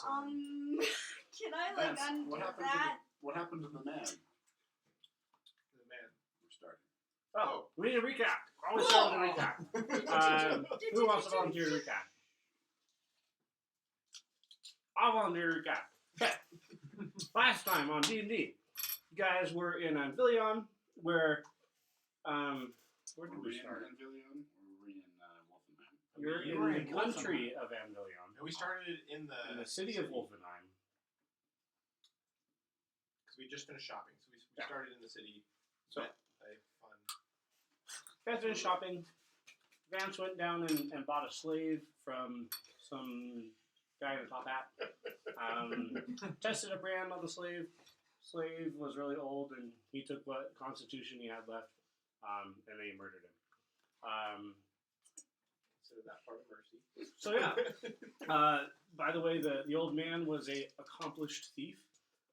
Can I like undo that? What happened to the man? The man. We're starting. Oh, we need a recap. Always start with a recap. Who wants to volunteer to recap? I'll volunteer to recap. Okay. Last time on D&D, you guys were in Anvillion, where did we start? In Anvillion, or were we in Wolfenheim? You're in the country of Anvillion. And we started in the city of Wolfenheim. Because we just finished shopping, so we started in the city. So, fun. You guys finished shopping. Vance went down and bought a slave from some guy in a top hat. Tested a brand on the slave. Slave was really old, and he took what constitution he had left, and then he murdered him. Consider that part of mercy. So yeah. By the way, the old man was a accomplished thief.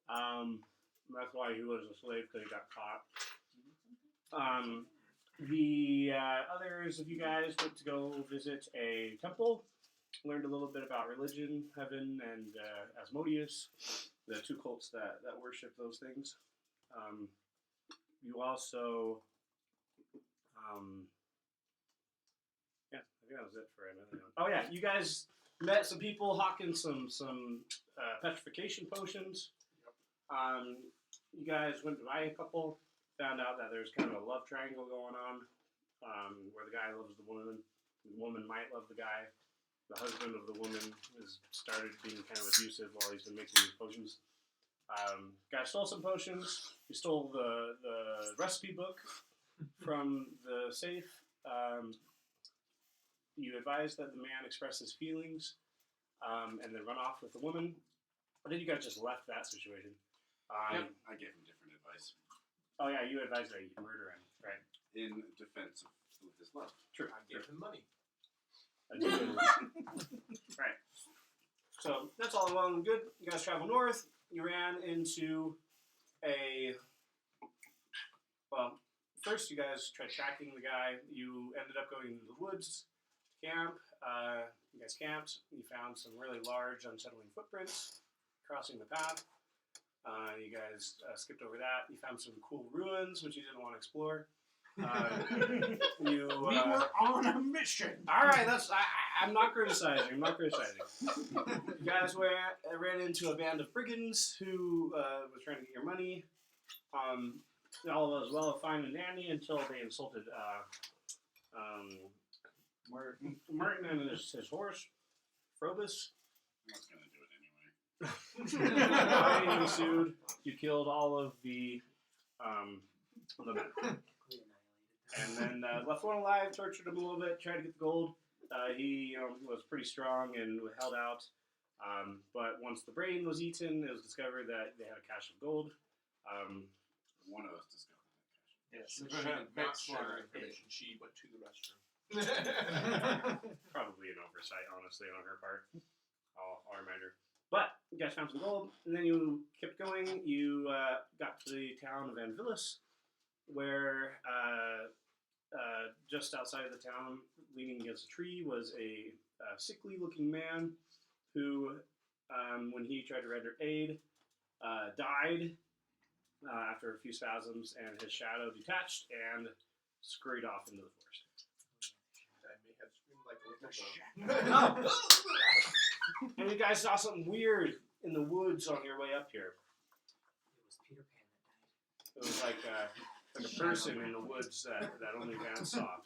That's why he was a slave, because he got caught. The others of you guys went to go visit a temple, learned a little bit about religion, heaven, and Asmodeus, the two cults that worship those things. You also, I think that was it for Anvillion. Oh yeah, you guys met some people hawking some petrification potions. Yep. You guys went to buy a couple. Found out that there's kind of a love triangle going on, where the guy loves the woman might love the guy. The husband of the woman has started being kind of abusive while he's been making these potions. Guy stole some potions. He stole the recipe book from the safe. You advise that the man express his feelings, and then run off with the woman. But then you guys just left that situation. Yep, I gave him different advice. Oh yeah, you advised that you murder him, right? In defense of his love. True. I gave him money. Right. So that's all well and good. You guys travel north. You ran into first you guys tried tracking the guy. You ended up going into the woods to camp. You guys camped. You found some really large, unsettling footprints crossing the path. You guys skipped over that. You found some cool ruins, which you didn't want to explore. We were on a mission. All right, I'm not criticizing. You guys ran into a band of brigands who was trying to get your money. All was well, fine and dandy until they insulted Martin and his horse, Frobus. I was going to do it anyway. Fighting ensued. You killed all of the men. And then left one alive, tortured him a little bit, tried to get the gold. He was pretty strong and held out. But once the brain was eaten, it was discovered that they had a cache of gold. One of us discovered that cache. Yes. She did not share information. She went to the restroom. Probably an oversight, honestly, on her part. I'll remind her. But you guys found some gold, and then you kept going. You got to the town of Anvillion, where just outside of the town, leaning against a tree, was a sickly-looking man who, when he tried to render aid, died after a few spasms, and his shadow detached and scurried off into the forest. I may have screamed like a little Oh! And you guys saw something weird in the woods on your way up here. It was Peter Pan that died. It was like a person in the woods that only Vance saw.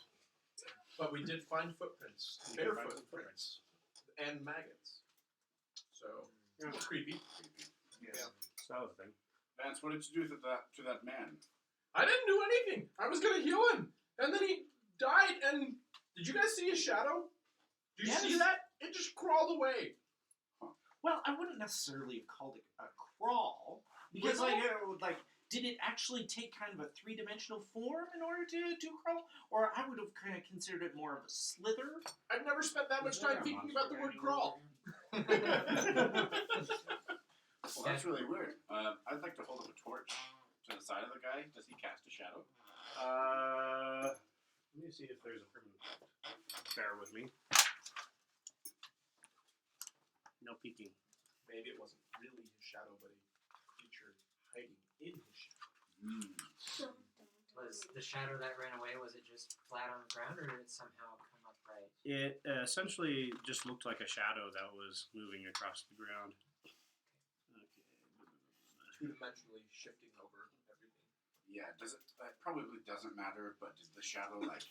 But we did find footprints, barefoot footprints, and maggots. So, creepy. Yeah. So that was the thing. Vance, what did you do to that man? I didn't do anything. I was going to heal him. And then he died, and did you guys see his shadow? Did you see that? It just crawled away. Well, I wouldn't necessarily have called it a crawl, because did it actually take kind of a three-dimensional form in order to crawl? Or I would have kind of considered it more of a slither. I've never spent that much time thinking about the word crawl. Well, that's really weird. I'd like to hold up a torch to the side of the guy. Does he cast a shadow? Let me see if there's a permanent effect. Bear with me. No peeking. maybe it wasn't really his shadow, but a creature hiding in his shadow. Was the shadow that ran away, was it just flat on the ground, or did it somehow come upright? It essentially just looked like a shadow that was moving across the ground. Okay. Two-dimensionally shifting over everything. Yeah, does it? It probably doesn't matter. But did the shadow like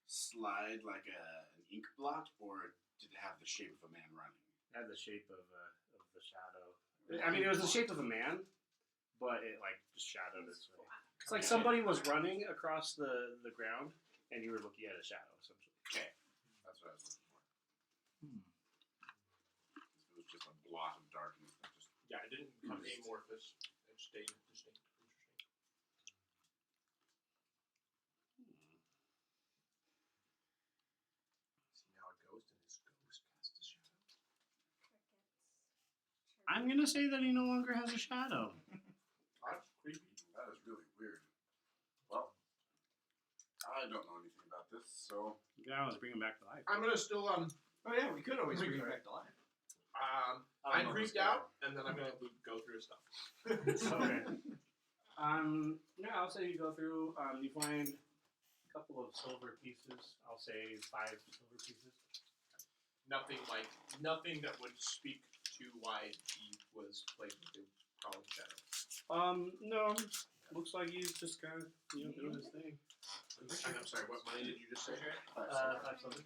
slide like an ink blot, or did it have the shape of a man running? It had the shape of the shadow. I mean, it was the shape of a man, but it like just shadowed its way. It's like somebody was running across the ground, and you were looking at a shadow, essentially. Okay, that's what I was looking for. It was just a blot of darkness that just. Yeah, it didn't become amorphous. It stayed distinct. Interesting. See now a ghost, and his ghost casts a shadow. I'm gonna say that he no longer has a shadow. That's creepy. That is really weird. Well, I don't know anything about this, so. You can always bring him back to life. I'm gonna still Oh yeah, we could always bring it back to life. I I'm don't know creeped this guy. out, and then I'm gonna go through his stuff. Okay. Yeah, I'll say you go through. You find a couple of silver pieces. I'll say 5 silver pieces. Nothing that would speak to why he was plagued with the crawling shadow. No. Looks like he's just kind of doing his thing. I'm sorry, what money did you just say? 5 silver.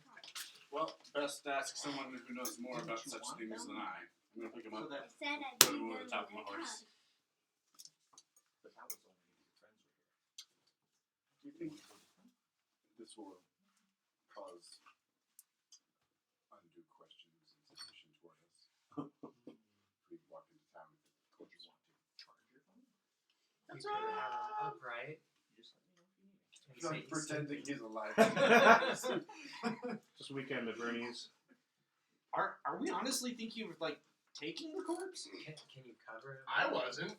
Well, best ask someone who knows more about such things than I. I'm gonna pick him up. that, I said I Put him didn't over the top of my horse. but that was only if your friends were here. Do you think this will cause undue questions and suspicion toward us? If we walk into town with the culture want to charge your phone? you could have him upright. Just let me know if you need it. And say Like he's pretending he's alive. This weekend at Bernie's. Are we honestly thinking of like taking the corpse? Can you cover him? I wasn't.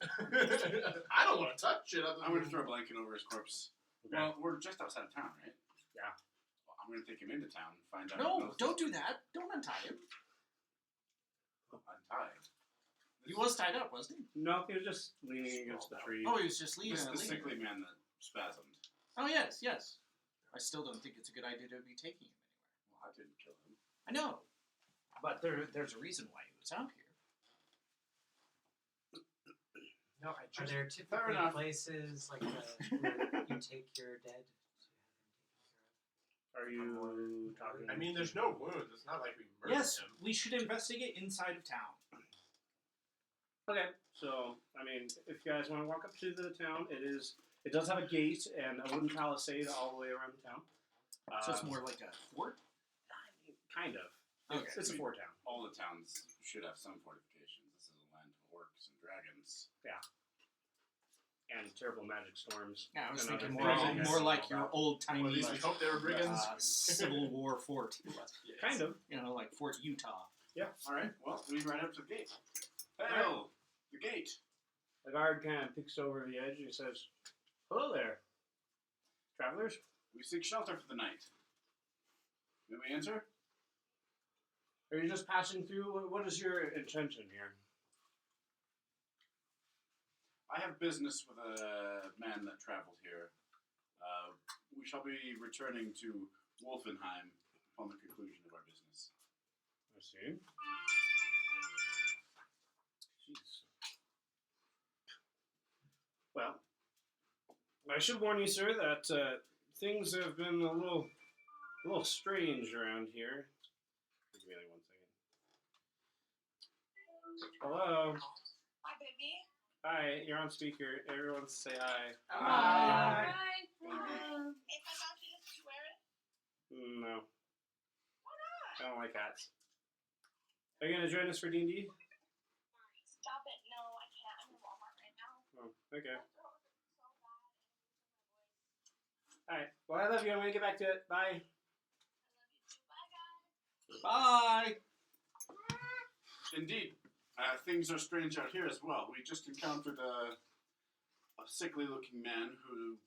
I don't want to touch it. I'm gonna throw a blanket over his corpse. Okay. Well, we're just outside of town, right? Yeah. Well, I'm gonna take him into town, find out. No, don't do that. Don't untie him. Untied. He was tied up, wasn't he? No, he was just leaning against the tree. Oh, he was just leaning. This is the sickly man that spasmed. Oh yes, yes. I still don't think it's a good idea to be taking him anywhere. Well, I didn't kill him. I know, but there's a reason why he was out here. No, are there Fair typically enough. places like where you take your dead to have them taken care of? Are you talking? I mean, there's no wounds. It's not like we murdered Yes, him. we should investigate inside of town. Okay, so I mean, if you guys want to walk up to the town, it does have a gate and a wooden palisade all the way around the town. So it's more like a fort. Kind of. Okay. It's a fort town. All the towns should have some fortifications. This is a land of orcs and dragons. And terrible magic storms. Yeah, I was and thinking other more, things. more like your old Well, tiny at least we hope they were brigands. Civil War fort. Kind of. You know, like Fort Utah. Yeah. Alright, well, we ride up to the gate. Hell! The gate! The guard kind of peeks over the edge and he says, "Hello there, travelers. We seek shelter for the night. May we enter? Are you just passing through? What is your intention here?" I have business with a man that traveled here. We shall be returning to Wolfenheim upon the conclusion of our business. I see. Jeez. Well, I should warn you, sir, that things have been a little strange around here. Give me like 1 second. Hello. Hi, baby. Hi, you're on speaker. Everyone say hi. Hi. If I got you to swear it, No, why not? I don't like cats. Are you gonna join us for D&D? Stop it. No, I can't. I'm in Walmart right now. Oh, okay. My throat hurts so bad. All right. Well, I love you. I'm gonna get back to it. Bye. I love you too. Bye, guys. Bye. Indeed. Things are strange out here as well. We just encountered a sickly-looking man who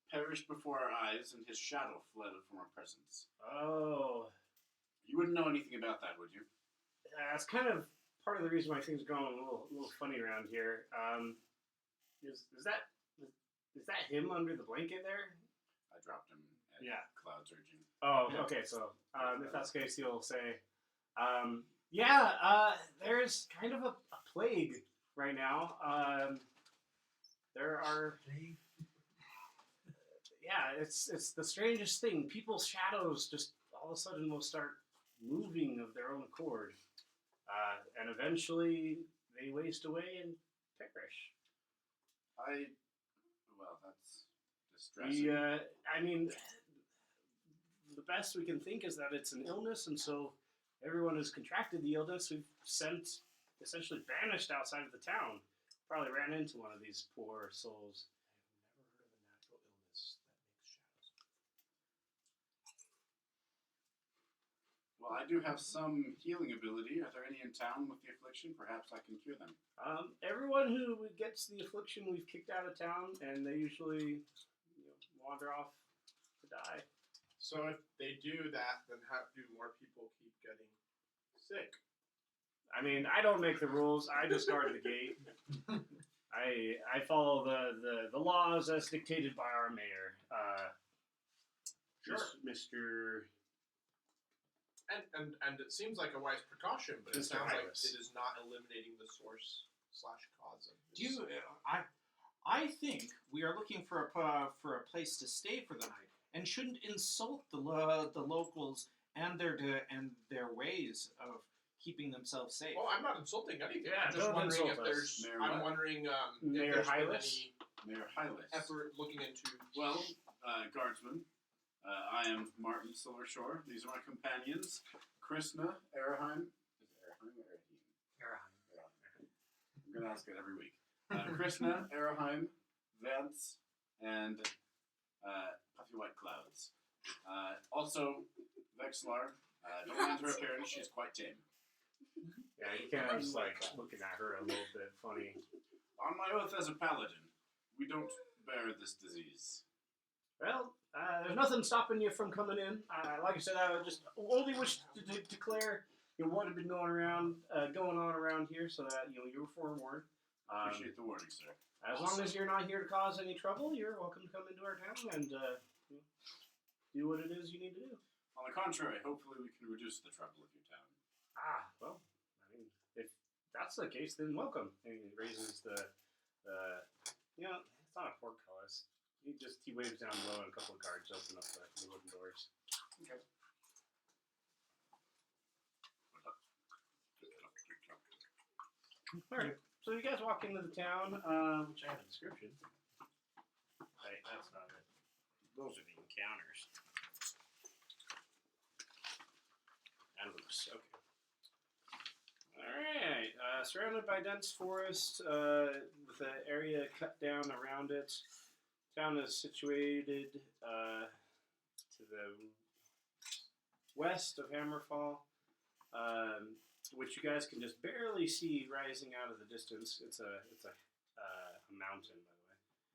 perished before our eyes, and his shadow fled from our presence. Oh, You wouldn't know anything about that, would you? it's kind of part of the reason why things are going a little funny around here. Is that him under the blanket there? I dropped him at Yeah. Cloud Surging. Oh, okay. So if that's the case, you'll say, there's kind of a plague right now. There are. Yeah, it's the strangest thing. People's shadows just all of a sudden will start moving of their own accord, and eventually they waste away and perish. Well, that's distressing. I mean, the best we can think is that it's an illness, and so everyone who's contracted the illness, we've sent, essentially banished outside of the town. Probably ran into one of these poor souls. I've never heard of a natural illness that makes shadows. Well, I do have some healing ability. Are there any in town with the affliction? Perhaps I can cure them. Everyone who gets the affliction, we've kicked out of town, and they usually wander off to die. So if they do that, then how do more people keep getting sick? I mean, I don't make the rules. I just guard the gate. I follow the laws as dictated by our mayor, Sure. Mr. And it seems like a wise precaution, but it Mr. sounds like Hylas. it is not eliminating the source/cause of Do this. you? I think we are looking for a place to stay for the night, and shouldn't insult the locals and their ways of keeping themselves safe. Well, I'm not insulting anything. Yeah, I'm just don't wondering insult if there's. Mayor I'm what? wondering Mayor if there's been Hylas? any Mayor Hylas. effort looking into. Well, guardsman, I am Martin Silvershore. These are my companions, Krishna, Araheim. Is it Araheim or Arahim? I'm going to ask it every week. Krishna, Araheim, Vance, and Puffy White Clouds. Also, Vexlar. Don't mind her appearance, she's quite tame. Yeah, you kind of just like looking at her a little bit funny. On my oath as a paladin, we don't bear this disease. Well, there's nothing stopping you from coming in. Like I said, I just only wish to declare what had been going on around here, so that you were forewarned. Appreciate the warning, sir. As long as you're not here to cause any trouble, you're welcome to come into our town and do what it is you need to do. On the contrary, hopefully we can reduce the trouble of your town. Well, I mean, if that's the case, then welcome. And he raises the it's not a portcullis. He waves down low and a couple of guards open up the wooden doors. Okay. Alright, so you guys walk into the town, which I have a description. Wait, that's not it. Those are the encounters. Endless, okay. Alright, surrounded by dense forest, with an area cut down around it. Town is situated to the west of Hammerfall, which you guys can just barely see rising out of the distance. It's a mountain, by the way.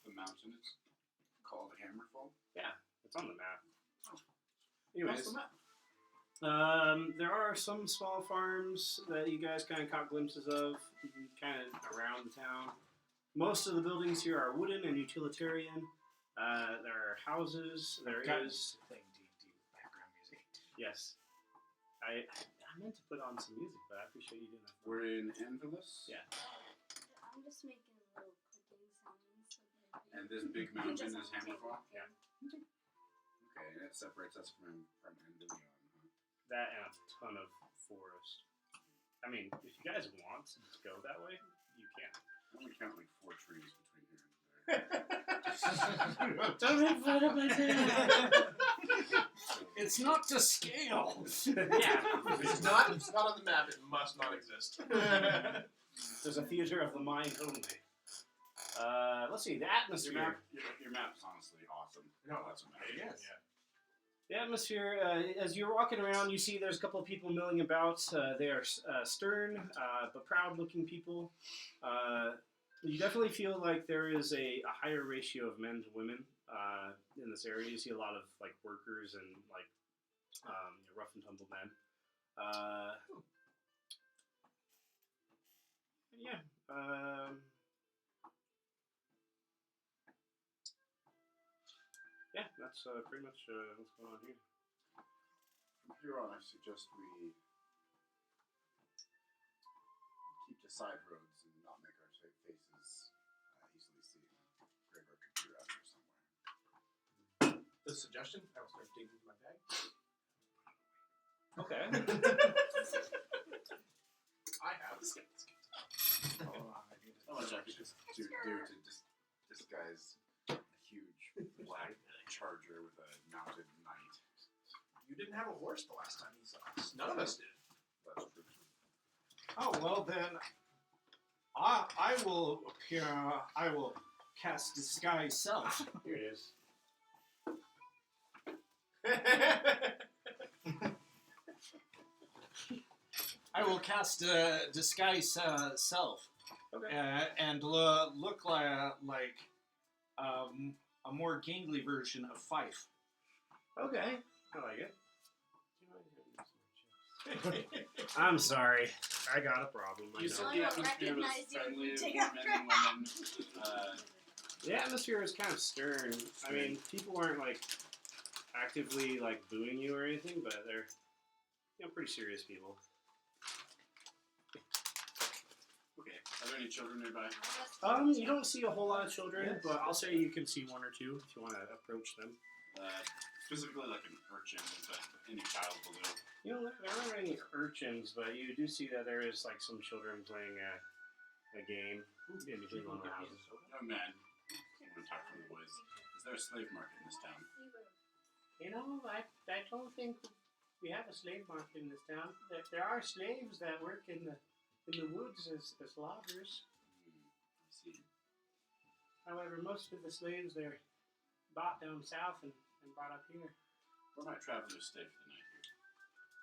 The mountain is called Hammerfall. It's on the map. What's Anyways, the map? there are some small farms that you guys kind of caught glimpses of, kind of around the town. Most of the buildings here are wooden and utilitarian. There are houses. There is playing D&D with background music. yes. I meant to put on some music, but I appreciate you doing that. We're in Anvillion. Yeah. I'm just making little clicking sounds. So that And this big it mountain doesn't is take Hammerfall? long. Yeah. Okay, and it separates us from Anvillion, huh? That and a ton of forest. I mean, if you guys want to go that way, you can. I only count like 4 trees between here and there. Don't make fun of my It's not to scale. Yeah. If it's not on the map, it must not exist. There's a theater of the mind only. Let's see, the atmosphere. Your map's honestly awesome. No, That's what matters. Yes. The atmosphere, as you're walking around, you see there's a couple of people milling about. They are stern, but proud-looking people. You definitely feel like there is a higher ratio of men to women in this area. You see a lot of like workers and like rough and tumble men. Yeah. Yeah, that's pretty much what's going on here. From here on, I suggest we keep to side roads and not make our faces easily seen. Gregor could be around here somewhere. The suggestion? I will start digging into my bag. Okay. I have. How much I could just do to disguise a huge black charger with a mounted knight. You didn't have a horse the last time you saw us. None of us did. That's true. Oh well, then I will appear. I will cast disguise self. Here it is. I will cast disguise self, Okay. and look like a more gangly version of Fife. Okay. I like it. I'm sorry. I got a problem. I You know. said I the don't atmosphere was recognize you if friendly you with take men off your and women. The atmosphere is kind of stern. I mean, people aren't like actively like booing you or anything, but they're pretty serious people. Okay. Are there any children nearby? You don't see a whole lot of children, but I'll say you can see one or two if you want to approach them. Specifically like an urchin, but any child will do. You know, there aren't any urchins, but you do see that there is like some children playing a game in between one of the houses. Young man, I want to talk to the boys. Is there a slave market in this town? You know, I don't think we have a slave market in this town. There are slaves that work in the woods as loggers. I see. However, most of the slaves they're bought down south and brought up here. Where might travelers stay for the night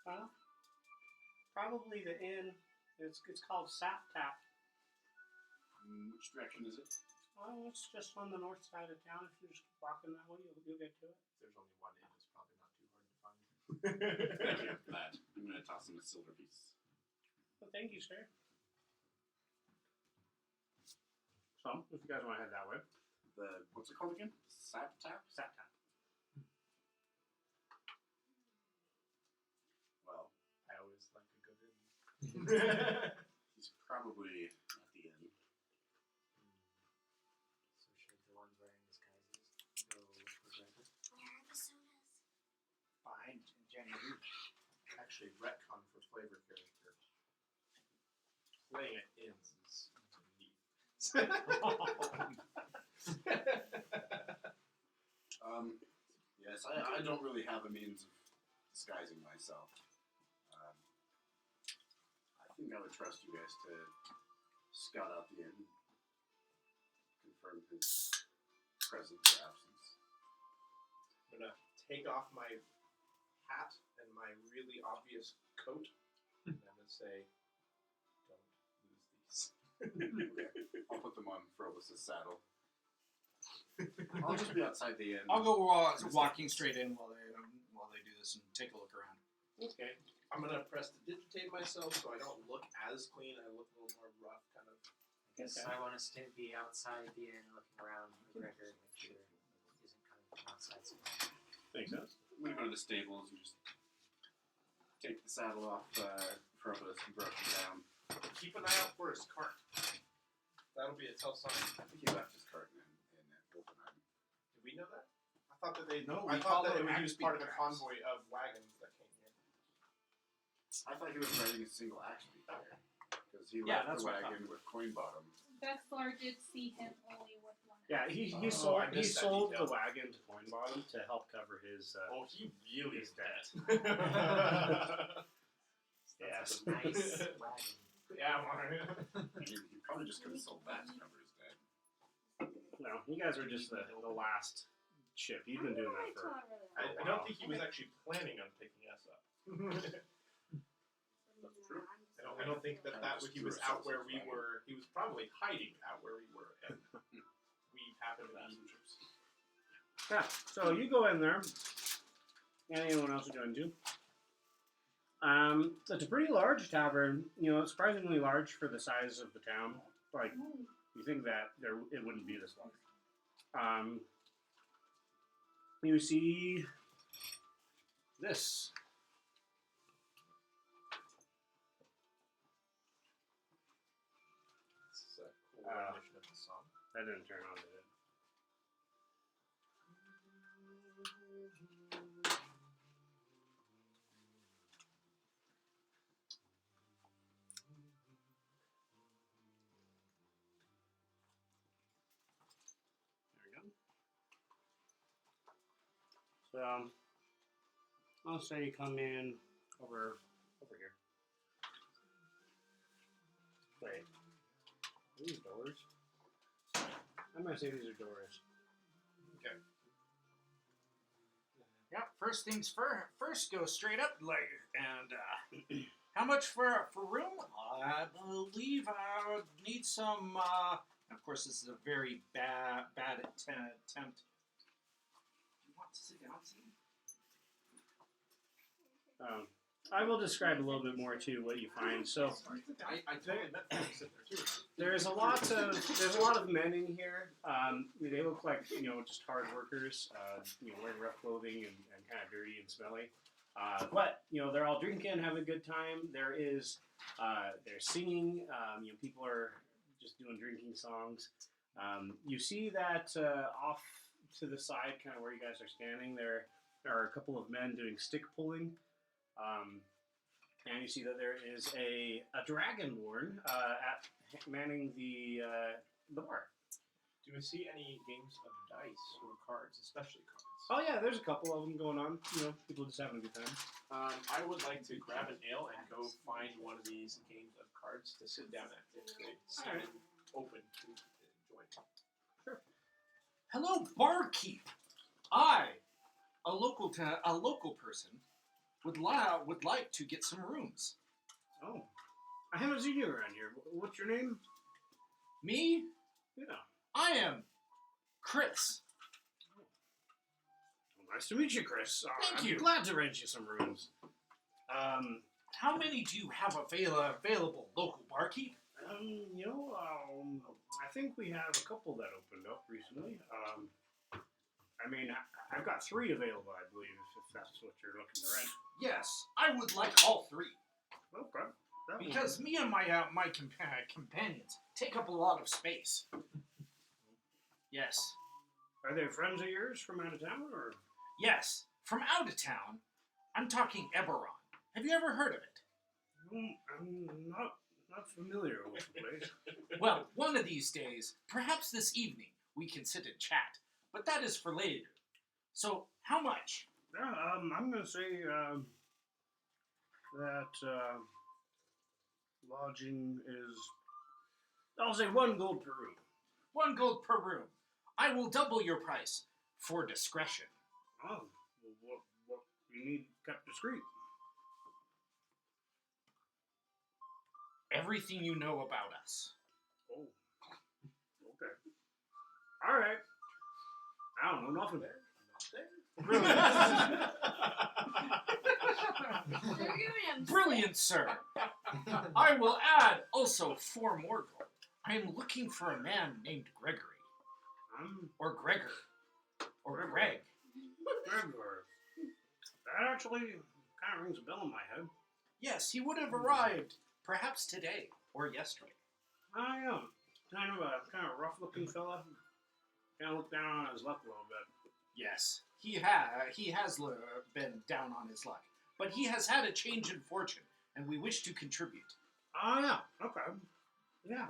here? Probably the inn. It's called Sap Tap. Which direction is it? Oh, it's just on the north side of town. If you just keep walking that way, you'll get to it. If there's only one inn, it's probably not too hard to find. Thank you for that. I'm going to toss him a silver piece. Well, thank you, sir. So, if you guys want to head that way, What's it called again? Sap tap? Sap Tap. Well, I always like a good inn. he's probably at the inn. So should the ones wearing disguises go look for Gregor? Where are the sodas? Behind Jenny. Actually, retcon for flavor character. Playing at inns is neat. Yes, I don't really have a means of disguising myself. I think I would trust you guys to scout out the inn, confirm his presence or absence. I'm gonna take off my hat and my really obvious coat, and I'm gonna say, "Don't lose these." Okay. I'll put them on Frobus' saddle. I'll just be outside the inn. I'll go walking straight in while they do this and take a look around. Okay. I'm gonna press to digitate myself so I don't look as clean. I look a little more rough, kind of. I guess I want to be outside the inn looking around for Gregor to make sure he isn't coming from outside somewhere. Makes sense. I'm going to go to the stables and just take the saddle off Frobus and brush him down. Keep an eye out for his cart. That'll be a tell sign. I think he left his cart in Wolfenheim. Did we know that? I thought that they. No, I we thought that followed he was Axby part of a tracks. convoy of wagons that came here. I thought he was riding a single axe beat here. Because he Yeah, left that's the what I wagon with coin bottom. Bethlar did see him only with one. Yeah, he Oh, sold I he missed that sold detail. the wagon to Coinbottom to help cover his. Oh, he really His is dead. Yes. Nice wagon. Yeah, He probably just could have sold that to cover his debt. No, you guys are just the last ship. You've been doing that for. I don't think he was actually planning on picking us up. That's true. I don't think that he was out where we were. He was probably hiding out where we were, and we happened to be. Yeah. So you go in there. Anyone else join you? It's a pretty large tavern. You know, surprisingly large for the size of the town. Like, you think that it wouldn't be this large. You see this. This is a cool rendition of the song. That didn't turn on, did it? There we go. So, I'll say you come in over here. Wait, are these doors? I'm gonna say these are doors. Okay. Yeah, first things first, go straight up, like, and how much for room? I believe I would need some. Of course, this is a very bad attempt. You want to sit down, Sam? I will describe a little bit more too what you find. So I totally meant that to sit there too. there's a lot of men in here. They look like just hard workers. Wearing rough clothing and kind of dirty and smelly. But they're all drinking, having a good time. There's singing. People are just doing drinking songs. You see that off to the side, kind of where you guys are standing, there are a couple of men doing stick pulling. And you see that there is a dragonborn manning the bar. Do we see any games of dice or cards, especially cards? Oh yeah, there's a couple of them going on. People just having a good time. I would like to grab an ale and go find one of these games of cards to sit down at if they seem Alright. open to enjoying. Hello, barkeep. I, a local person, would like to get some rooms. Oh, I haven't seen you around here. What's your name? Me? Yeah. I am Chris. Well, nice to meet you, Chris. Thank I'm you. glad to rent you some rooms. How many do you have available, local barkeep? I think we have a couple that opened up recently. I've got 3 available, I believe, if that's what you're looking to rent. Yes, I would like all 3. Okay. That Because me and my companions take up a lot of space. Yes. Are they friends of yours from out of town, or? Yes, from out of town. I'm talking Eberron. Have you ever heard of it? I'm not familiar with the place. Well, one of these days, perhaps this evening, we can sit and chat. But that is for later. So, how much? Yeah, I'm gonna say that lodging is. I'll say 1 gold per room. 1 gold per room. I will double your price for discretion. Oh, well, what you need kept discreet. Everything you know about us. Oh, okay. All right. I don't know nothing. Brilliant, sir. I will add also 4 more gold. I am looking for a man named Gregory. Or Gregor. Or Gregor. Greg. Gregor. That actually kind of rings a bell in my head. Yes, he would have arrived perhaps today or yesterday. I am. Kind of a rough-looking fella. Kind of look down on his luck a little bit. Yes, he has been down on his luck. But he has had a change in fortune, and we wish to contribute. Oh, yeah. Okay. Yeah.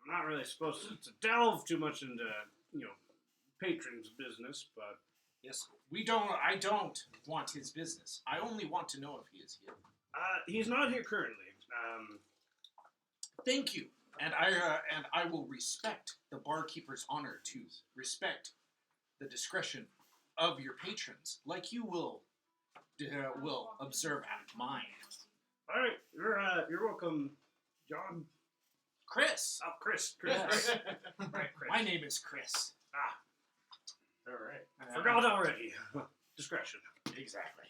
I'm not really supposed to delve too much into, patrons' business, but... Yes, I don't want his business. I only want to know if he is here. He's not here currently. Thank you. And I will respect the barkeeper's honor to respect the discretion of your patrons, like you will observe at mine. All right, you're welcome, John. Chris. Oh, Chris. Yes. Right, Chris. My name is Chris. All right. Forgot already. Discretion. Exactly.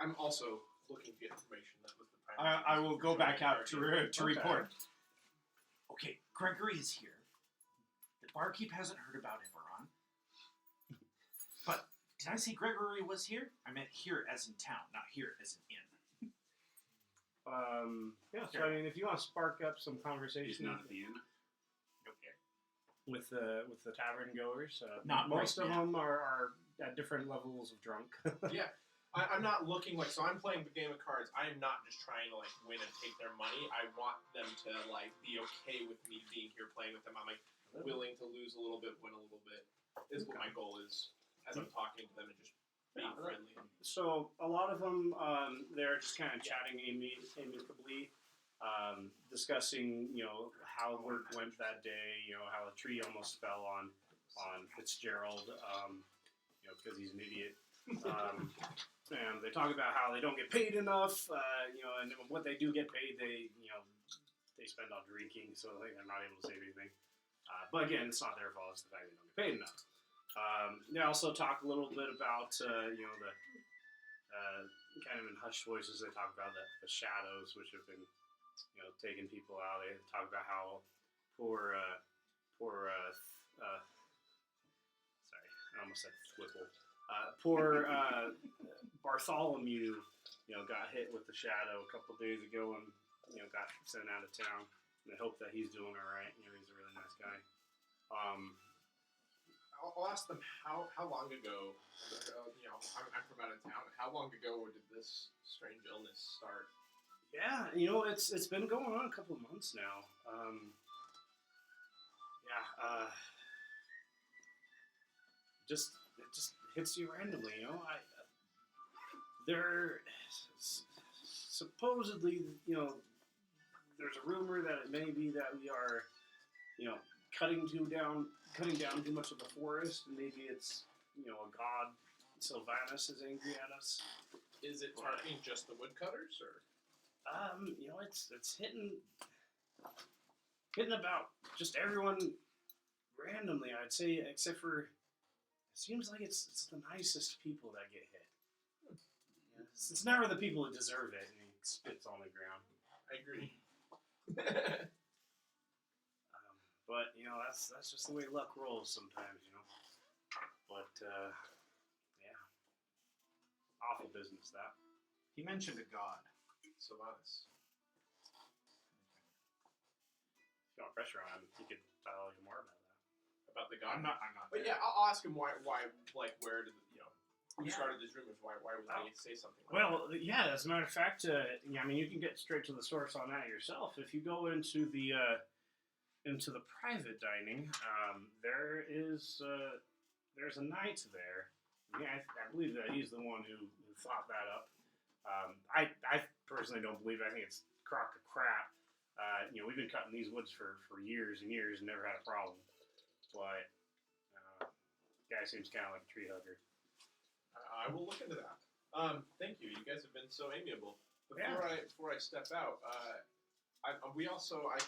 I'm also looking to get information. That was the primary. I will go back out to Okay. report. Okay, Gregory is here. The barkeep hasn't heard about Eberron. But did I say Gregory was here? I meant here as in town, not here as in inn. Yeah, so I mean, if you want to spark up some He's conversation not at the inn. with the tavern goers, Not most right of now. them are at different levels of drunk. Yeah. I'm not looking like, so I'm playing the game of cards. I am not just trying to like win and take their money. I want them to like be okay with me being here playing with them. I'm like willing to lose a little bit, win a little bit. Is what my goal is as I'm talking to them and just being friendly. So a lot of them, they're just kind of chatting amicably, discussing, how work went that day. How a tree almost fell on Fitzgerald, because he's an idiot. And they talk about how they don't get paid enough, and what they do get paid, they spend on drinking, so they're not able to save anything. But again, it's not their fault; it's the fact they don't get paid enough. They also talk a little bit about, the kind of in hushed voices, they talk about the shadows, which have been, taking people out. They talk about how poor, sorry, I almost said Whipple. Poor Bartholomew, got hit with the shadow a couple days ago and, got sent out of town. And I hope that he's doing all right. He's a really nice guy. I'll ask them how long ago. I'm from out of town. How long ago did this strange illness start? Yeah, it's been going on a couple of months now. It just hits you randomly. There supposedly, there's a rumor that it may be that we are, cutting down too much of the forest, and maybe it's, a god Sylvanus is angry at us. Is it targeting just the woodcutters, or? It's hitting about just everyone randomly, I'd say, except for, it seems like it's the nicest people that get hit. Yeah, it's never the people who deserve it, and he spits on the ground. I agree. But that's just the way luck rolls sometimes, But yeah, awful business that. He mentioned a god. Sylvanus. If you want pressure on him, he could tell you more about that. About the god? I'm not. But yeah, I'll ask him why, like, where did who started these rumors? Why would they say something like that? Well, yeah, as a matter of fact, you can get straight to the source on that yourself. If you go into the private dining, there's a knight there. Yeah, I believe that he's the one who thought that up. I personally don't believe it. I think it's a crock of crap. We've been cutting these woods for years and years and never had a problem. But guy seems kind of like a tree hugger. I will look into that. Thank you. You guys have been so amiable. Before I step out, I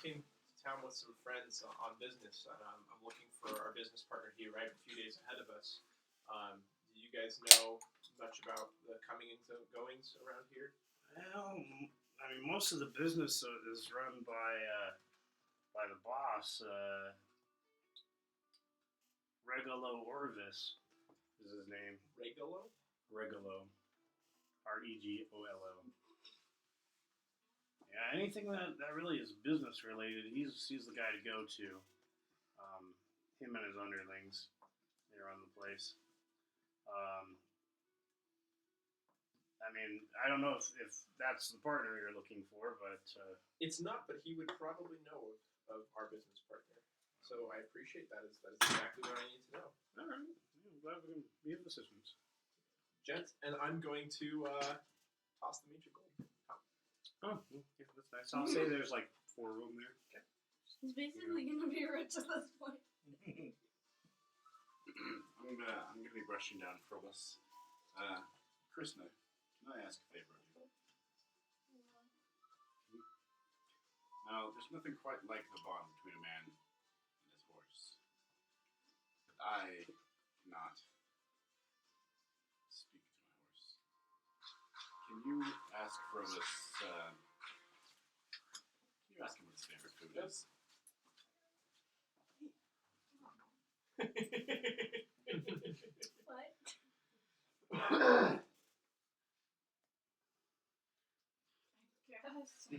came to town with some friends on business, and I'm looking for our business partner. He arrived a few days ahead of us. Do you guys know much about the comings and goings around here? Well, I mean, most of the business is run by the boss, Regolo Orvis is his name. Regolo? Regolo. Regolo. Yeah, anything that really is business related, he's the guy to go to. Him and his underlings, they run the place. I mean, I don't know if that's the partner you're looking for, but It's not, but he would probably know of our business partner. So I appreciate that. That is exactly what I need to know. all right. I'm glad we can be of assistance. Gents, and I'm going to toss the meter gold. Oh, yeah, that's nice. I'll say there's like 4 of them there. Okay. He's basically gonna be rich at this point. I'm gonna be brushing down Frobus. Krishna, can I ask a favor of you? Now, there's nothing quite like the bond between a man and his horse. I cannot speak to my horse. Can you ask Frobus, can you ask him what his favorite food is? What? Guess.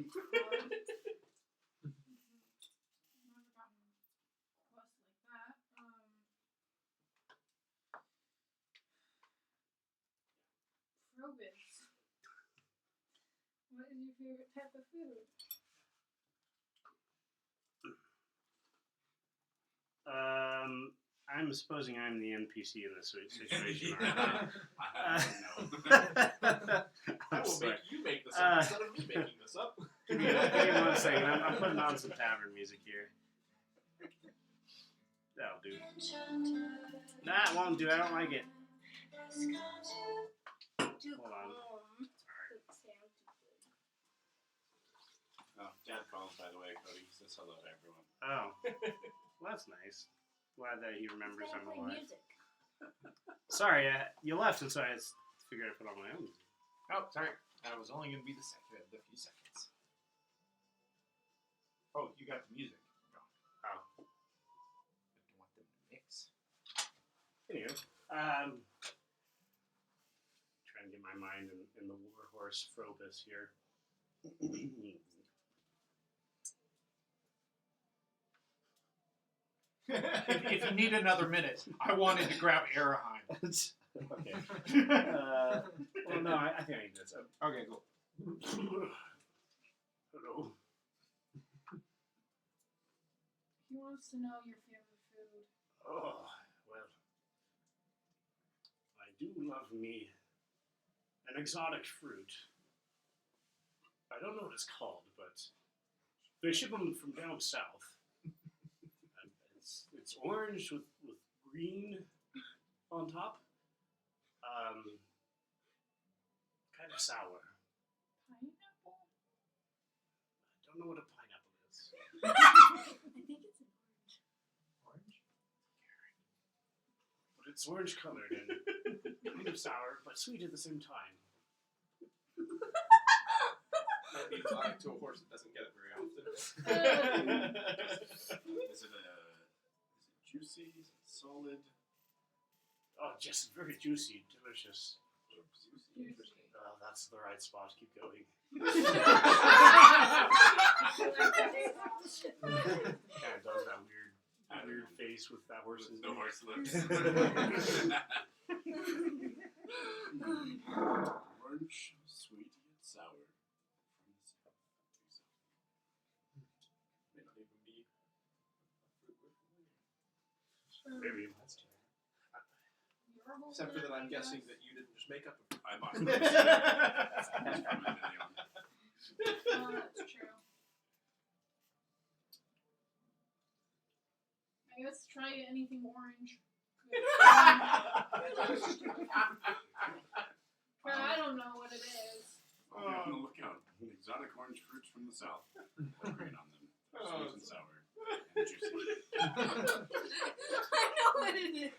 Never gotten quest like that. Frobis. What is your favorite type of food? I'm supposing I'm the NPC in this situation. Yeah. I don't know. I will make you make this up instead of me making this up. Give me 1 second. I'm putting on some tavern music here. That'll do. Nah, it won't do. I don't like it. Hold on. Oh, Dad called, by the way, Cody. He says hello to everyone. Oh. Well, that's nice. Glad that he remembers I'm alive. Music. Sorry, you left, and so I figured I'd put on my own music. Oh, sorry. That was only going to be the few seconds. Oh, you got the music. Oh. I don't want them to mix. Anyway, trying to get my mind in the warhorse Frobus here. If you need another minute, I wanted to grab Araheim. Okay. Well, no, I think I need this. Okay, cool. Hello. He wants to know your favorite food. Oh, well. I do love me an exotic fruit. I don't know what it's called, but they ship them from down south. And it's orange with green on top. Kind of sour. Pineapple? I don't know what a pineapple is. I think it's an Orange? But it's orange colored and kind of sour, but sweet at the same time. Might be exotic to a horse that doesn't get it very often. Is it juicy? Is it solid? Oh, just very juicy, delicious. Juicy. Interesting. Oh, that's the right spot. Keep going. Kind of does that weird face with that horse. With no horse lips. Orange, sweet, yet sour. From the south. May not even be a fruit we're Maybe. familiar. Except for that I'm guessing that you didn't just make up a fruit. I bought it. That's from Anvillion. Oh, that's true. I guess try anything orange. But I don't know what it is. I'll be on the lookout. Exotic orange fruits from the south. With green on them. They're sweet and sour. And juicy. I know what it is.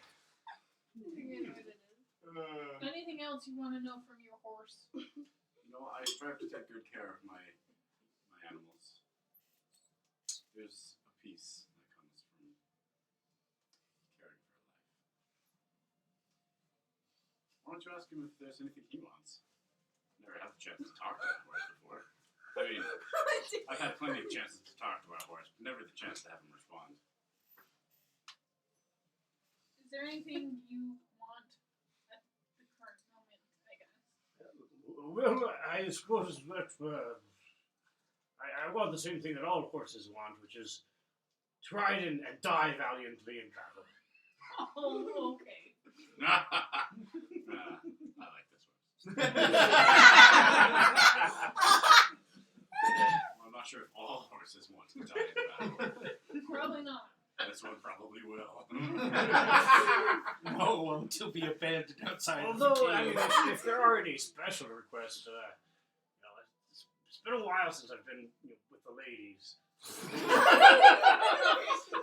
Anything else you want to know from your horse? You know, I strive to take good care of my animals. There's a peace that comes from caring for a life. Why don't you ask him if there's anything he wants? Never had the chance to talk to a horse before. I mean, I've had plenty of chances to talk to our horse, but never the chance to have him respond. Is there anything you want at the current moment, I guess? Well, I suppose that I want the same thing that all horses want, which is to ride and die valiantly in battle. Oh, okay. I like this one. I'm not sure if all horses want to die in battle. Probably not. This one probably will. No one to be abandoned outside of the Although, I cave. mean, if there are any special requests, it's been a while since I've been with the ladies,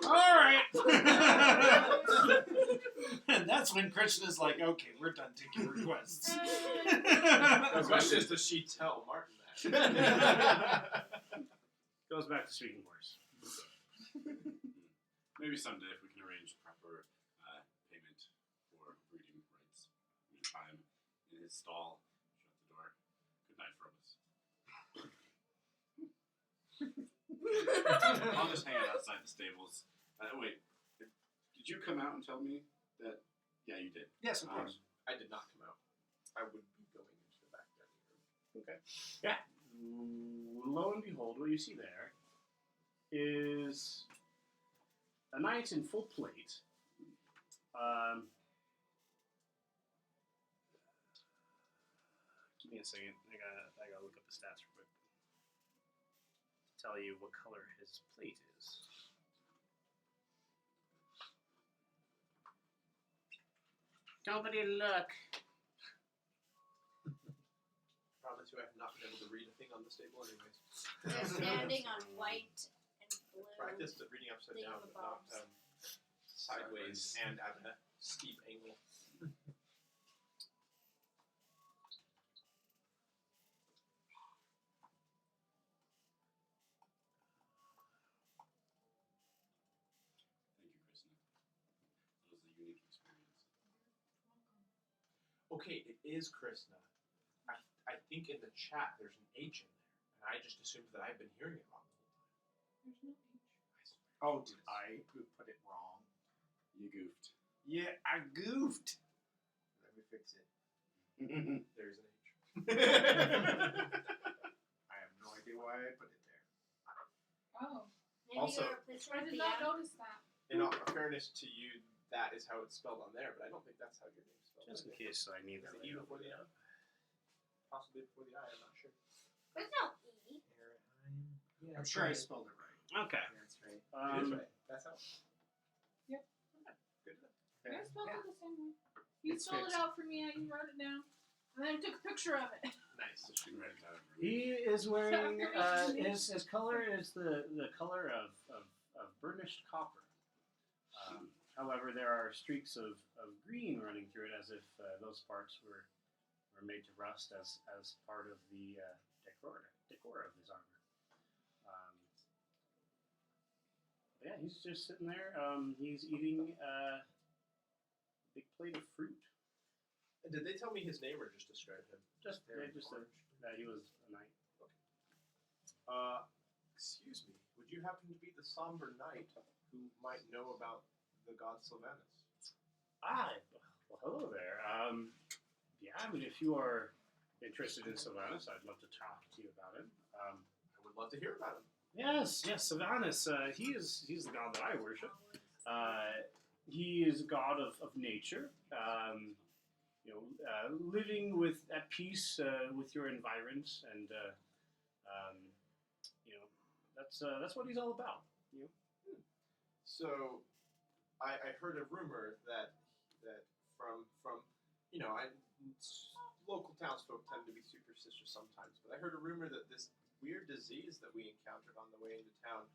All right. And that's when Krishna's like, okay, we're done taking requests. The question is, does she tell Martin that? Goes back to speaking horse. Maybe someday if we can arrange proper payment for breeding rights. Time in his stall. Shut the door. Good night, Frobus. I'll just hang out outside the stables. Wait, did you come out and tell me that? Yeah, you did. Yes, of course. I did not come out. I would be going into the back dining room. Okay. Yeah. Lo and behold, what you see there is a knight in full plate. Give me a second. I gotta look up the stats real quick. To tell you what color his plate is. Nobody look. Promise you I have not been able to read a thing on this table anyways. They're standing on white and blue. Practiced at reading upside down, but not sideways and at a steep angle. Thank you, Krishna. That was a unique experience. Okay, it is Krishna. I think in the chat there's an H in there, and I just assumed that I've been hearing it wrong the whole time. There's no H. Oh, did I put it wrong? You goofed. Yeah, I goofed. Let me fix it. Thank There's an H. I have no idea why I put it there. Oh. Maybe Also- you're a I did not notice that. In all fairness to you, that is how it's spelled on there, but I don't think that's how your name's spelled. Just in case I need Is that it E later. before the I? Possibly before the I, I'm not sure. There's no E. Yeah, I'm sure I spelled it right. Okay. That's right. It is right. That's how. Yep. Okay, good to know. I spelled it the same way. You It's spelled it fixed. out for me, you wrote it down. And then I took a picture of it. Nice. So she read it out. He is wearing his color is the color of burnished copper. However, there are streaks of green running through it, as if those parts were made to rust as part of the decor of his armor. Yeah, he's just sitting there. He's eating a big plate of fruit. Did they tell me his name or just describe him? Just said that he was a knight. Excuse me. Would you happen to be the somber knight who might know about the god Sylvanus? Well, hello there. Yeah, I mean, if you are interested in Sylvanus, I'd love to talk to you about him. I would love to hear about him. Yes, Sylvanus. He's the god that I worship. He is a god of nature. Living at peace with your environs, and that's what he's all about. So, I heard a rumor that from local townsfolk tend to be superstitious sometimes, but I heard a rumor that this weird disease that we encountered on the way into town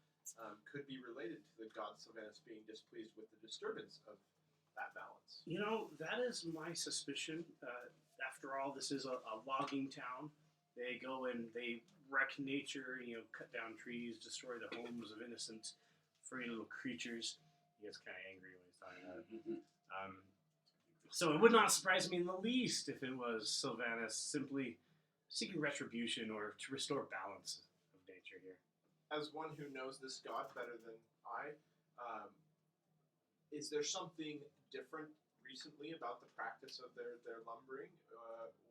could be related to the god Sylvanus being displeased with the disturbance of that balance. That is my suspicion. After all, this is a logging town. They go and they wreck nature, cut down trees, destroy the homes of innocent, free little creatures. He gets kind of angry when he's talking about it. So it would not surprise me in the least if it was Sylvanus simply seeking retribution or to restore balance of nature here. As one who knows this god better than I, is there something different recently about the practice of their lumbering,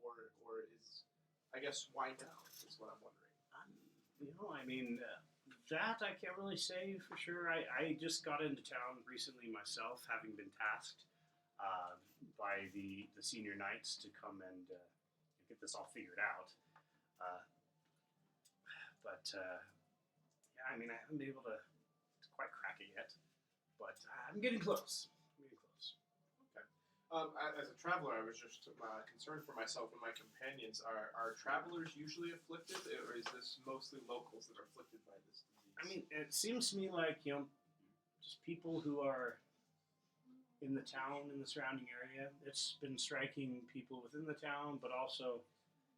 or is, I guess, why now is what I'm wondering. That I can't really say for sure. I just got into town recently myself, having been tasked by the senior knights to come and get this all figured out. I haven't been able to quite crack it yet, but I'm getting close. As a traveler, I was just concerned for myself and my companions. Are travelers usually afflicted, or is this mostly locals that are afflicted by this disease? I mean, it seems to me like, just people who are in the town, in the surrounding area. It's been striking people within the town, but also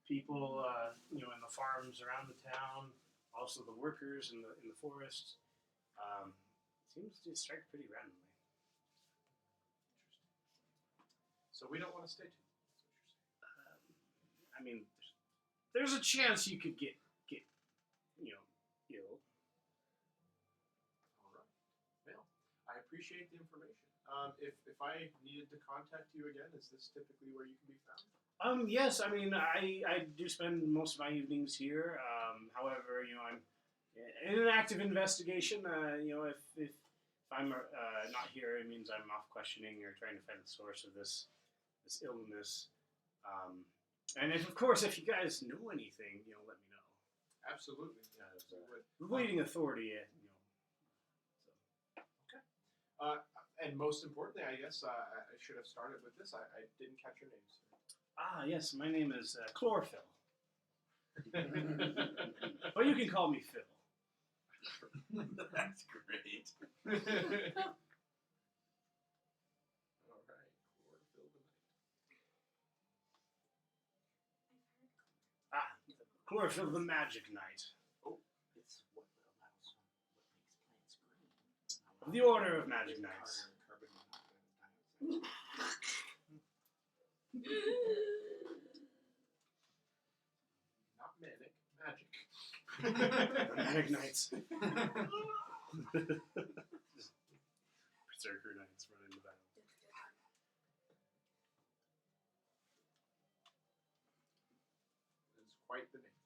people, in the farms around the town, also the workers in the forest. Seems to strike pretty randomly. So we don't want to stay too. I mean, there's a chance you could get ill. All right. Well, I appreciate the information. If I needed to contact you again, is this typically where you can be found? Yes. I mean, I do spend most of my evenings here. However, I'm in an active investigation. If I'm not here, it means I'm off questioning or trying to find the source of this illness. And if you guys know anything, let me know. Absolutely. As the leading authority, And most importantly, I guess I should have started with this. I didn't catch your name, sir. Yes, my name is Chlorophyll. But you can call me Phil. That's great. All right. Chlorophyll the Knight. Chlorophyll the Magic Knight. It's what allows what makes plants green. Of the Order of Magic Knights. Not manic, magic. Magic Knights. Berserker Knights running the battle. It's quite the name.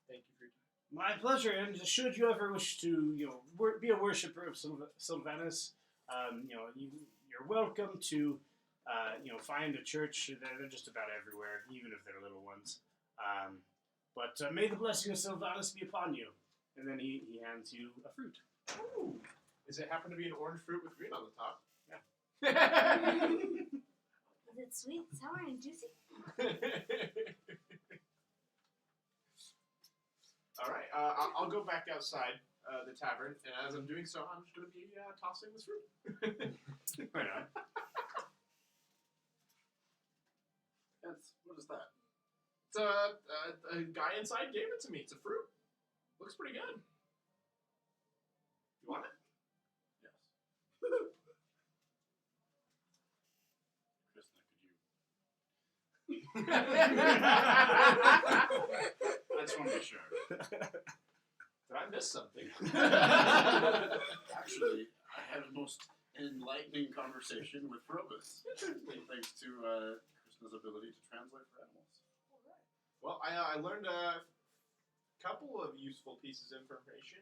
Thank you for your time. My pleasure, and should you ever wish to, be a worshiper of Sylvanus, you're welcome to, find a church. They're just about everywhere, even if they're little ones. But may the blessing of Sylvanus be upon you. And then he hands you a fruit. Ooh. Does it happen to be an orange fruit with green on the top? Is it sweet, sour, and juicy? All right. I'll go back outside the tavern, and as I'm doing so, I'm just going to be tossing this fruit. Right on. What is that? It's a guy inside gave it to me. It's a fruit. Looks pretty good. You want it? Yes. Krishna, I just want to be sure. Did I miss something? Actually, I had a most enlightening conversation with Frobus. Thanks to Krishna's ability to translate for animals. Well, I learned a couple of useful pieces of information.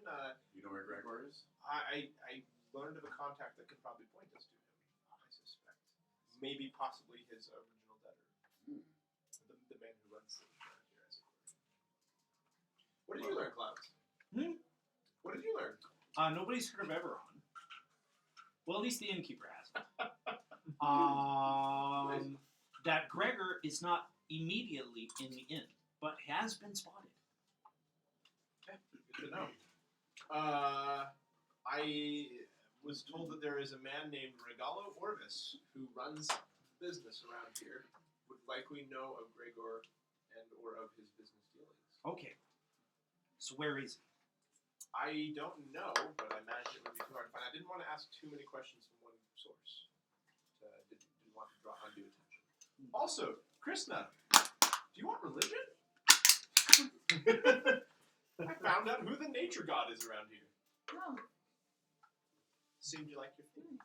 You know where Gregor is? I learned of a contact that could probably point us to him, I suspect. Maybe possibly his original debtor. The man who runs things around here, as it were. What did you learn, Clouds? What did you learn? Nobody's heard of Everon. Well, at least the innkeeper hasn't. That Gregor is not immediately in the inn, but has been spotted. Okay, good to know. I was told that there is a man named Regalo Orvis who runs business around here. Would likely know of Gregor and or of his business dealings. Okay. So where is he? I don't know, but I imagine it would be too hard to find. I didn't want to ask too many questions from one source. Didn't want to draw undue attention. Also, Krishna, do you want religion? I found out who the nature god is around here. Oh, Seemed you like your theme.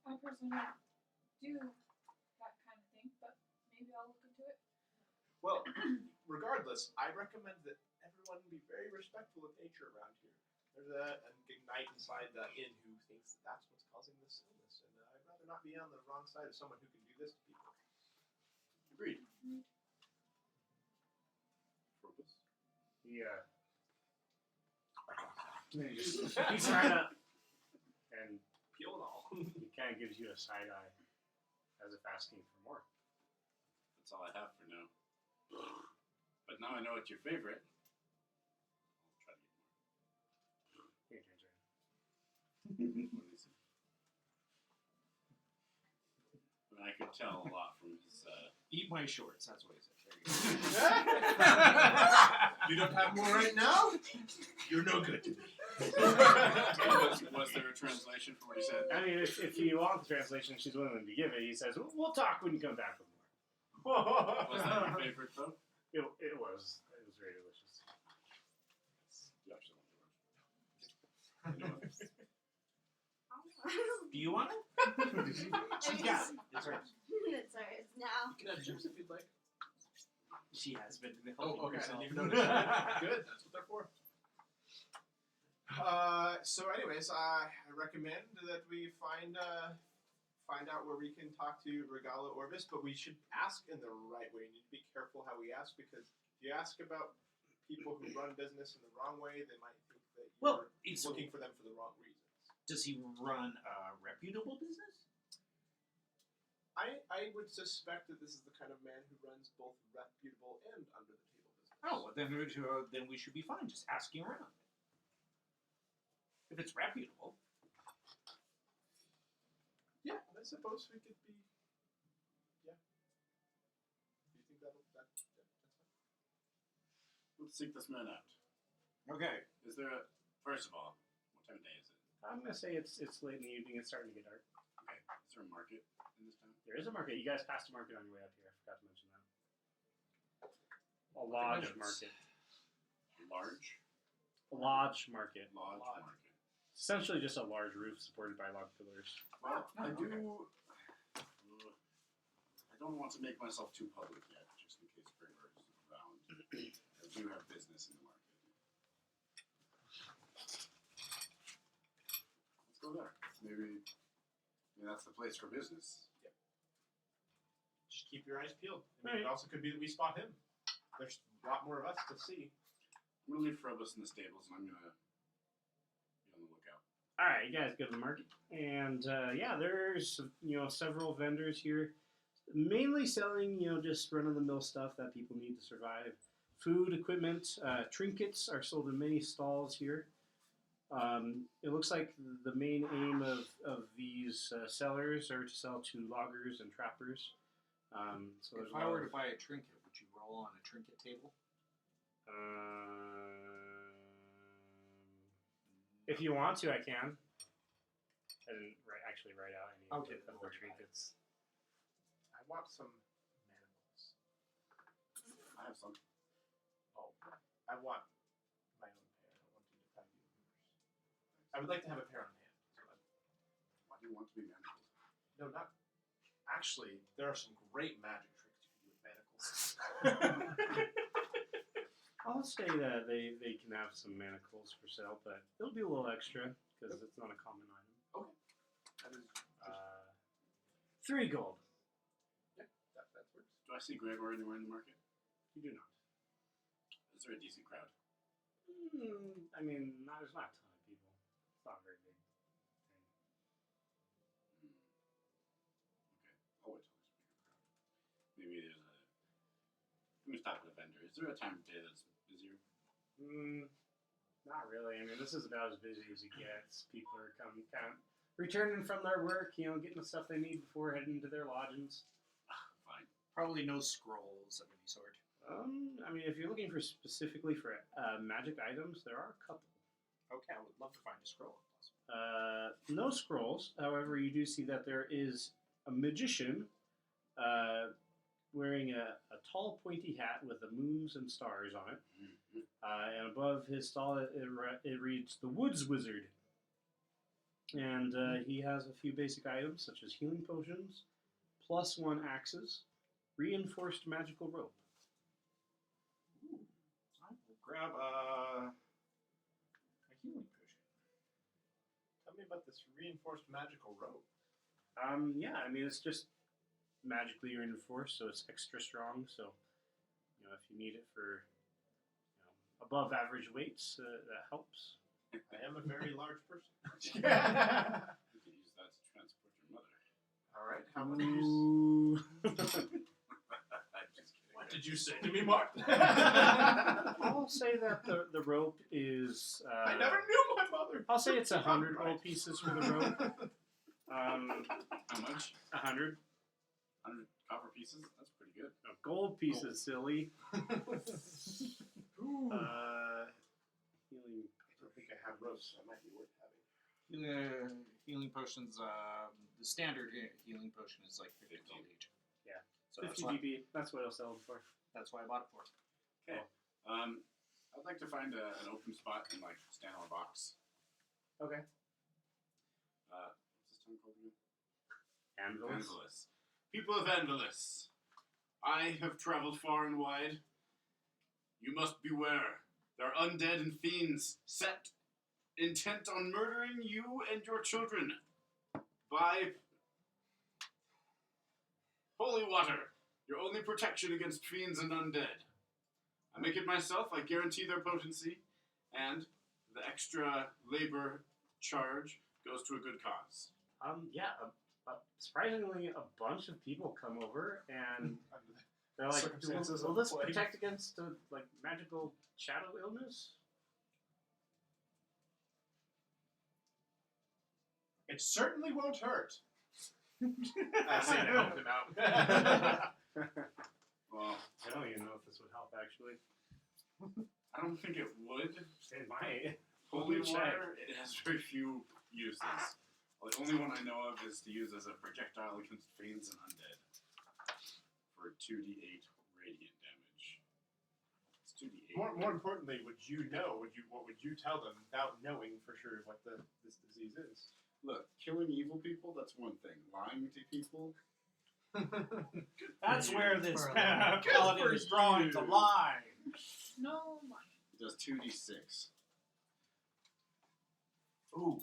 I personally don't do that kind of thing, but maybe I'll look into it. Well, regardless, I recommend that everyone be very respectful of nature around here. There's a knight inside the inn who thinks that that's what's causing this illness, and I'd rather not be on the wrong side of someone who can do this to people. Agreed. Frobus? Yeah. He's right up. And Peel and all. he kind of gives you a side eye as if asking for more. That's all I have for now. But now I know it's your favorite. What did he say? I mean, I could tell a lot from his. Eat my shorts. That's what he said. You don't have more right now? You're no good to me. Was there a translation for what he said? I mean, if you want the translation, she's willing to give it. He says, "We'll talk when you come back with more." Was that your favorite though? It was very delicious. You actually want to watch. Do you want it? She's got it. It's hers. It's ours now. You can have chips if you'd like. She has been helping Oh, okay. I herself. didn't even notice. Good. That's what they're for. So, anyways, I recommend that we find out where we can talk to Regala Orbis, but we should ask in the right way. You need to be careful how we ask, because if you ask about people who run business in the wrong way, they might think that you're It's looking for them for the wrong reasons. Does he run a reputable business? I would suspect that this is the kind of man who runs both reputable and under the table business. Oh, well, then we should be fine just asking around. If it's reputable. Yeah, I suppose we could be. Yeah. Do you think that's fine? Let's seek this man out. Okay. Is there a? First of all, what time of day is it? I'm gonna say it's late in the evening. It's starting to get dark. Okay. Is there a market in this town? There is a market. You guys passed a market on your way up here. I forgot to mention that. A lodge market. Large. A lodge market. Lodge market. Essentially just a large roof supported by log pillars. Well, I do. I don't want to make myself too public yet, just in case Gregor is around. I do have business in the market. Let's go there. Maybe that's the place for business. Just keep your eyes peeled. I mean, it also could be that we spot him. There's a lot more of us to see. I'm gonna leave Frobus in the stables, and I'm gonna be on the lookout. All right, you guys go to the market, and there's several vendors here, mainly selling just run-of-the-mill stuff that people need to survive. Food, equipment, trinkets are sold in many stalls here. It looks like the main aim of these sellers are to sell to loggers and trappers. So If I were to buy a trinket, would you roll on a trinket table? If you want to, I can. I didn't actually write out any Okay, of the trinkets. I want some manacles. I have some. Oh, I want my own pair. I don't want you to find you yours. I would like to have a pair on hand. Why do you want to be manacled? No, not. Actually, there are some great magic tricks you can do with manacles. I'll say that they can have some manacles for sale, but it'll be a little extra because it's not a common item. That is. 3 gold. That works. Do I see Gregor anywhere in the market? You do not. Is there a decent crowd? I mean, there's not a ton of people. It's not very big. Okay. I'll wait till there's a bigger crowd. Maybe there's a. Let me stop at a vendor. Is there a time of day that's busier? Not really. I mean, this is about as busy as it gets. People are returning from their work, getting the stuff they need before heading to their lodgings. Fine. Probably no scrolls of any sort. I mean, if you're looking for specifically for magic items, there are a couple. Okay, I would love to find a scroll. No scrolls. However, you do see that there is a magician wearing a tall, pointy hat with the moons and stars on it. And above his stall, it reads "The Woods Wizard." And he has a few basic items such as healing potions, +1 axes, reinforced magical rope. Ooh. I will grab a healing potion. Tell me about this reinforced magical rope. Yeah, I mean, it's just magically reinforced, so it's extra strong. So, if you need it for above average weights, that helps. I am a very large person. You can use that to transport your mother. All right. How many years? I'm just kidding. What did you say to me, Mark? I'll say that the rope is. I never knew my mother. $1. I'll say it's 100 Right. gold pieces for the rope. How much? 100. 100 copper pieces? That's pretty good. No, gold pieces, silly. Ooh. Healing. I don't think I have ropes, so it might be worth having. Healing potions. The standard healing potion is like 50 gold each. Yeah. So 50 GP. That's what I'll sell them for. that's why I bought it for. Okay. I'd like to find an open spot and like stand on a box. Okay. What's this town called again? Anvillion. Anvillion. People of Anvillion, I have traveled far and wide. You must beware. There are undead and fiends set intent on murdering you and your children. By holy water, your only protection against fiends and undead. I make it myself, I guarantee their potency, and the extra labor charge goes to a good cause. Yeah. Surprisingly, a bunch of people come over and they're like, Circumstances will of this plague. protect against like magical shadow illness? It certainly won't hurt. I say to help him out. Well, I don't even know if this would help actually. I don't think it would. It might. Holy Check. water, it has very few uses. Well, the only one I know of is to use as a projectile against fiends and undead. For 2d8 radiant damage. It's 2d8. More importantly, what would you tell them without knowing for sure what this disease is? Look, killing evil people, that's one thing. Lying to people, That's where this For a paladin for is drawing the you. line. No money. it does 2d6. Ooh,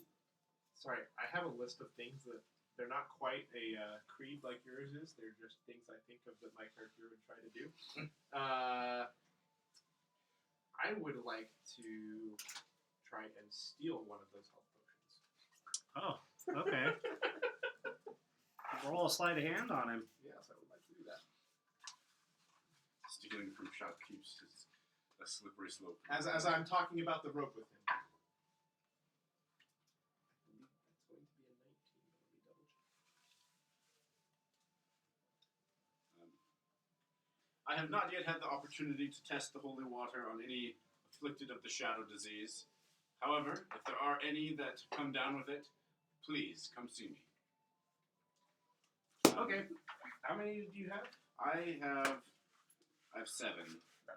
sorry. I have a list of things that they're not quite a creed like yours is. They're just things I think of that my character would try to do. I would like to try and steal one of those health potions. Oh, okay. Roll a sleight of hand on him. Yes, I would like to do that. Stealing from shopkeepers is a slippery slope. As I'm talking about the rope with him. I believe that's going to be a 19. Let me double check. I have not yet had the opportunity to test the holy water on any afflicted of the shadow disease. However, if there are any that come down with it, please come see me. Okay. How many do you have? I have 7,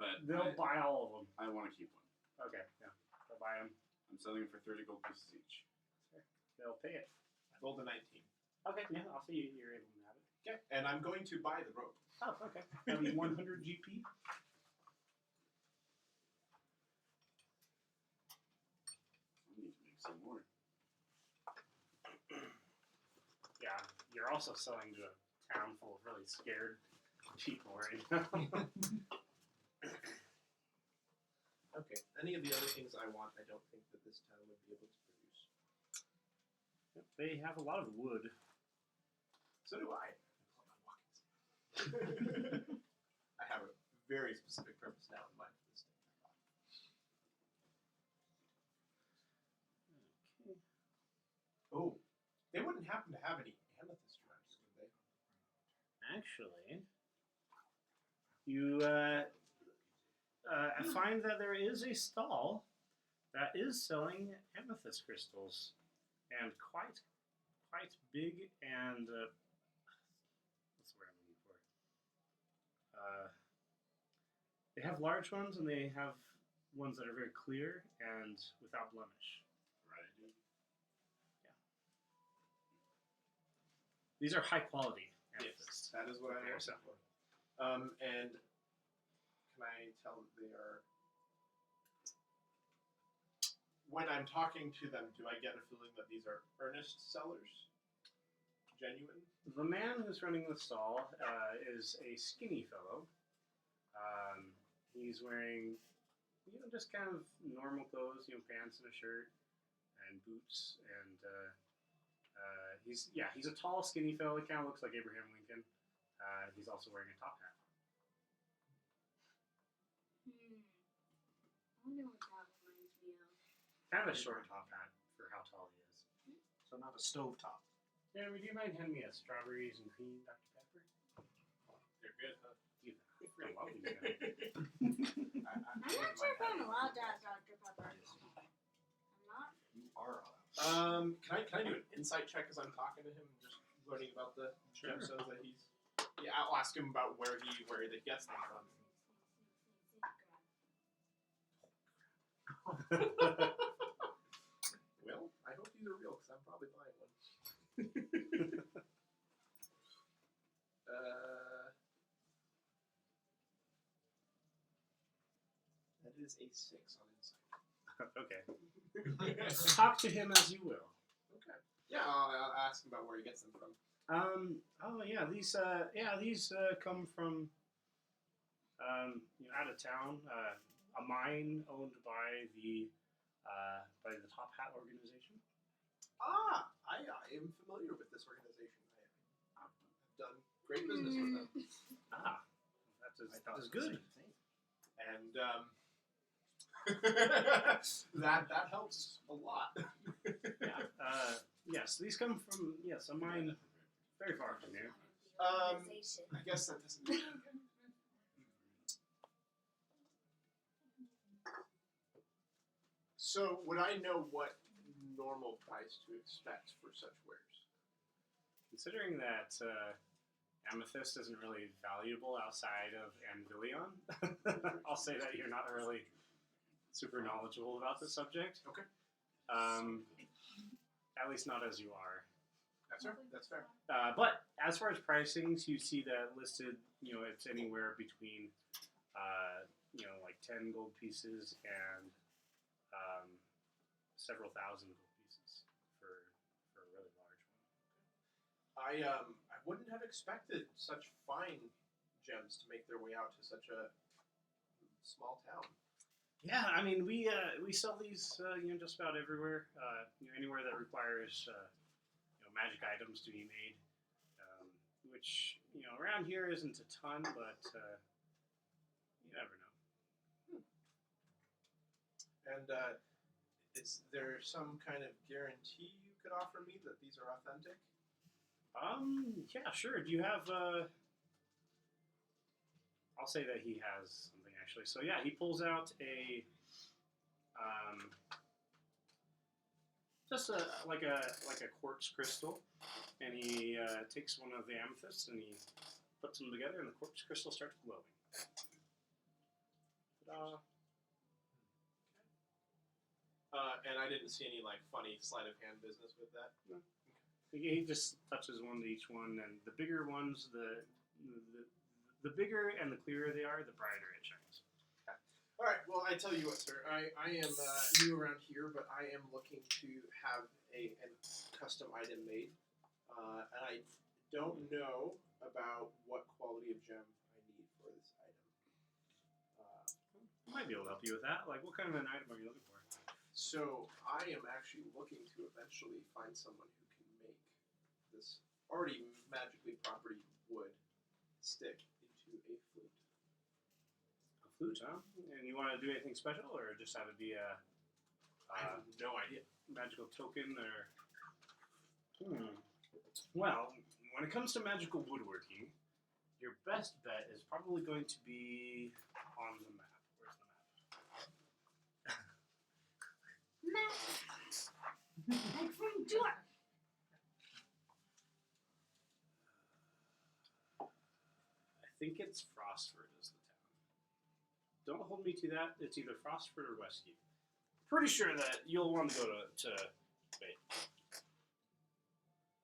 but They'll buy all of them. I want to keep one. Okay, yeah. They'll buy them. I'm selling them for 30 gold pieces each. They'll pay it. I rolled a 19. Okay, yeah, I'll see you're able to have it. Okay, and I'm going to buy the rope. Oh, okay. That'll be 100 GP. I need to make some more. Yeah, you're also selling to a town full of really scared people right now. Okay. Any of the other things I want, I don't think that this town would be able to produce. They have a lot of wood. So do I. I have a very specific purpose now in mind for this thing. Okay. Oh, they wouldn't happen to have any amethyst around here, would they? Actually, you find that there is a stall that is selling amethyst crystals, and quite big and what's the word I'm looking for? They have large ones and they have ones that are very clear and without blemish. Variety. These are high quality Yes, amethysts. that is what I'm Okay, looking so- for. And can I tell that they are? When I'm talking to them, do I get a feeling that these are earnest sellers? Genuine? The man who's running the stall is a skinny fellow. He's wearing, just kind of normal clothes, pants and a shirt and boots, and he's a tall, skinny fellow. He kind of looks like Abraham Lincoln. He's also wearing a top hat. I wonder what that reminds me of. Kind of a short top hat so not a stovetop. Jeremy, do you mind handing me a strawberries and cream Dr. Pepper? They're good, huh? You real lovely man. I'm not sure if I'm allowed to have Dr. Pepper. I'm not. You are allowed. Can I do an insight check as I'm talking to him and just learning about the gemstones that he's? Yeah, I'll ask him about where he gets them from. Well, I hope these are real because I'm probably buying one. That is a 6 on insight. Okay. Talk to him as you will. Okay. Yeah, I'll ask him about where he gets them from. Oh yeah, these come from out of town. A mine owned by the Top Hat organization. Ah, I am familiar with this organization. I've done great business with them. Ah, that is good. And that helps a lot. Yeah. Yes, these come from a mine very far from here. I guess that doesn't. So, would I know what normal price to expect for such wares? Considering that amethyst isn't really valuable outside of Anvillion, I'll say that you're not really super knowledgeable about the subject. Okay. At least not as you are. That's fair. But as far as pricings, you see that listed. It's anywhere between, like 10 gold pieces and several thousand gold pieces for a really large one. I wouldn't have expected such fine gems to make their way out to such a small town. Yeah, I mean we sell these just about everywhere. Anywhere that requires magic items to be made, which around here isn't a ton, but you never know. And is there some kind of guarantee you could offer me that these are authentic? Yeah, sure. Do you have? I'll say that he has something actually. So yeah, he pulls out a just like a quartz crystal, and he takes one of the amethysts and he puts them together, and the quartz crystal starts glowing. Ta-da. And I didn't see any funny sleight of hand business with that. No. He just touches one to each one, and the bigger ones, the bigger and the clearer they are, the brighter it shines. All right. Well, I tell you what, sir. I am new around here, but I am looking to have a custom item made, and I don't know about what quality of gem I need for this item. I might be able to help you with that. Like, what kind of an item are you looking for? So I am actually looking to eventually find someone who can make this already magically property wood stick into a flute. A flute, huh? And you want to do anything special, or just have it be a I have no idea. magical token, or? Well, when it comes to magical woodworking, your best bet is probably going to be on the map. Where's the map? Like from door. I think it's Frostford is the town. Don't hold me to that. It's either Frostford or Westgate. Pretty sure that you'll want to go to wait.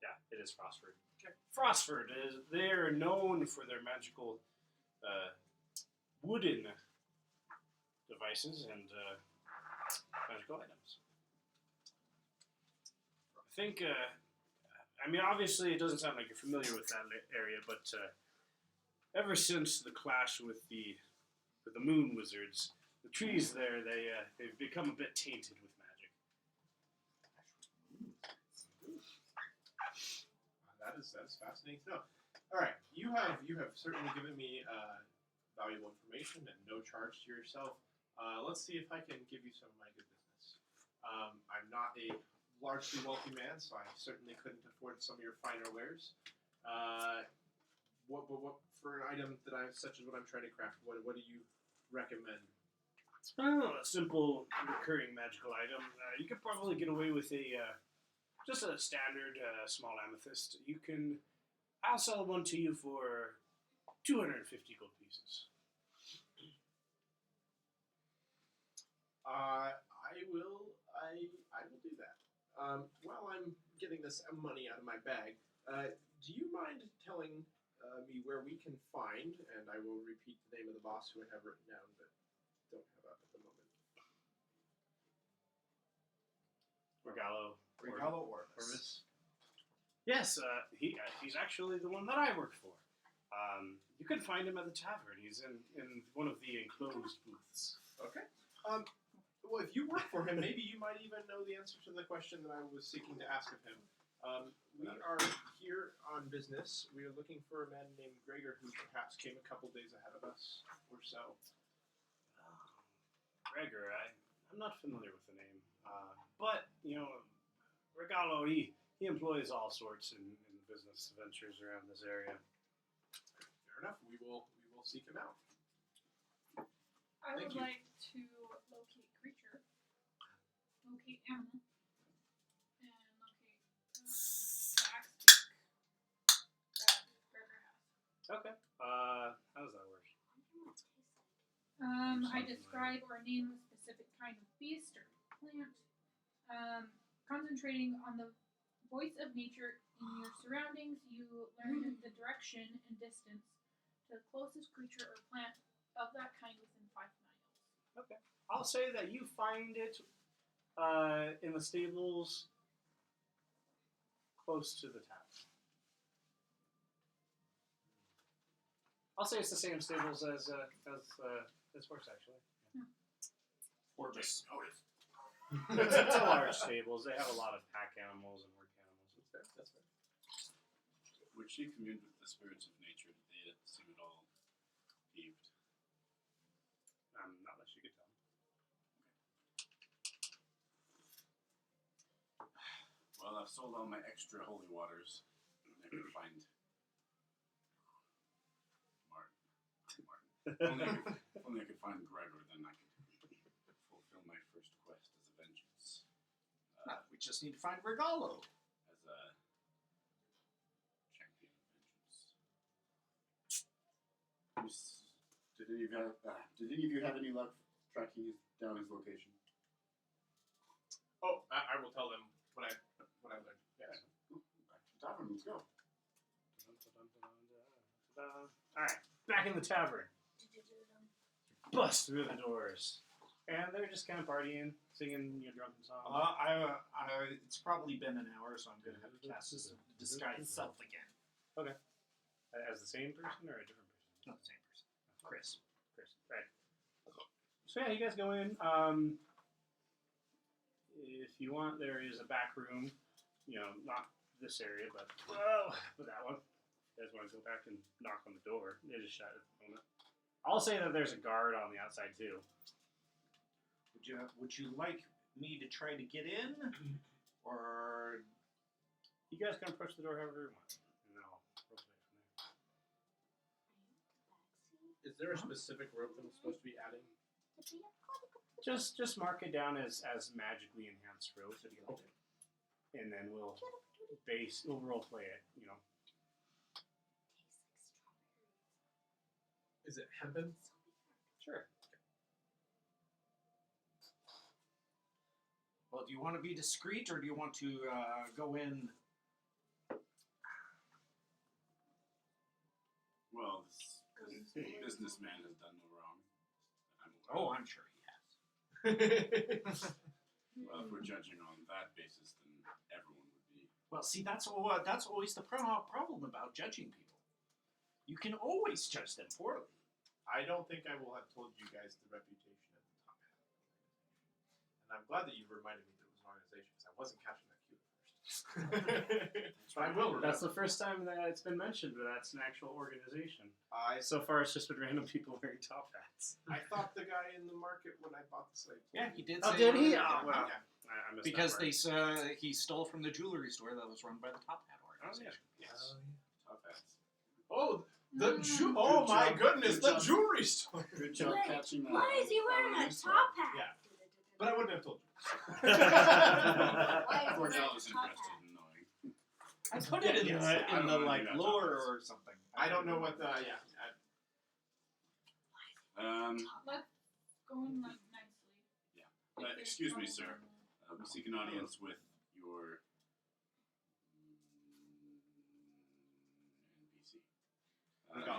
Yeah, it is Frostford. Okay. Frostford they're known for their magical wooden devices and magical items. I think obviously it doesn't sound like you're familiar with that area, but ever since the clash with the moon wizards, the trees there they've become a bit tainted with magic. That is fascinating to know. All right, you have certainly given me valuable information and no charge to yourself. Let's see if I can give you some of my good business. I'm not a largely wealthy man, so I certainly couldn't afford some of your finer wares. What for an item that such as what I'm trying to craft? What do you recommend? Oh, a simple recurring magical item. You could probably get away with just a standard small amethyst. I'll sell one to you for 250 gold pieces. I will do that. While I'm getting this money out of my bag, do you mind telling me where we can find, and I will repeat the name of the boss who I have written down, but don't have up at the moment. Regalo Orvis. Yes, he's actually the one that I work for. You can find him at the tavern. He's in one of the enclosed booths. Okay. Well, if you work for him, maybe you might even know the answer to the question that I was seeking to ask of him. We are here on business. We are looking for a man named Gregor who perhaps came a couple days ahead of us or so. Gregor, I'm not familiar with the name. But, Regalo, he employs all sorts in business ventures around this area. Fair enough. We will seek him out. I Thank would you. like to locate creature, locate animal, and locate the axe beak that Gregor has. Okay. How does that work? I describe or name a specific kind of beast or plant, concentrating on the voice of nature in your surroundings. You learn the direction and distance to the closest creature or plant of that kind within 5 miles. Okay. I'll say that you find it in the stables close to the town. I'll say it's the same stables as this works, actually. Orvis. It's a large stables. They have a lot of pack animals and work animals. That's fair. Would she commune with the spirits of nature? Did they seem at all peeved? Not unless you could tell. Well, I've sold all my extra holy waters. I could find Martin. If only I could find Gregor, then I could fulfill my first quest as a vengeance. We just need to find Regalo. As a champion of vengeance. Did any of you have any luck tracking down his location? Oh, I will tell them what I learned. Yes. Back to the tavern. Let's go. Alright, back in the tavern. Bust through the doors. And they're just kind of partying, singing drunken songs. It's probably been an hour, so I'm going to have to cast this disguise self again. Okay. As the same person or a different person? Not the same person. Chris. Right. So yeah, you guys go in. If you want, there is a back room. Not this area, but that one. You guys want to go back and knock on the door? They just shut it at the moment. I'll say that there's a guard on the outside too. Would you like me to try to get in, or you guys can approach the door however you want, and then I'll rotate from there. Is there a specific rope that I'm supposed to be adding? Just mark it down as magically enhanced rope, and then we'll role play it. Is it hempen? Sure. Well, do you want to be discreet, or do you want to go in? Well, this businessman has done no wrong. I'm sure he has. Well, if we're judging on that basis, then everyone would be. Well, see, that's always the problem about judging people. You can always judge them poorly. I don't think I will have told you guys the reputation at the top. And I'm glad that you reminded me that it was an organization, because I wasn't catching that cue at first. But I will remember. That's the first time that it's been mentioned, but that's an actual organization. I So far, it's just been random people wearing top hats. thought the guy in the market when I bought the site. Yeah, he did. Oh, say did he? that. Oh, well. Yeah. I missed Because that part. he stole from the jewelry store that was run by the Top Hat organization. Yes. Top hats. Oh, the Mm. Oh Good my job. goodness, Good the job. jewelry store. Good job Wait, catching that. Why is he wearing a top hat? Yeah. But I wouldn't have told you. Why is he Cornell wearing a is top interested hat? in knowing. I put it in Yes. the I don't know like anything about lore Top Hats. or something. I don't know what the Let's go in like nicely. Excuse me, sir. We seek an audience with your NPC.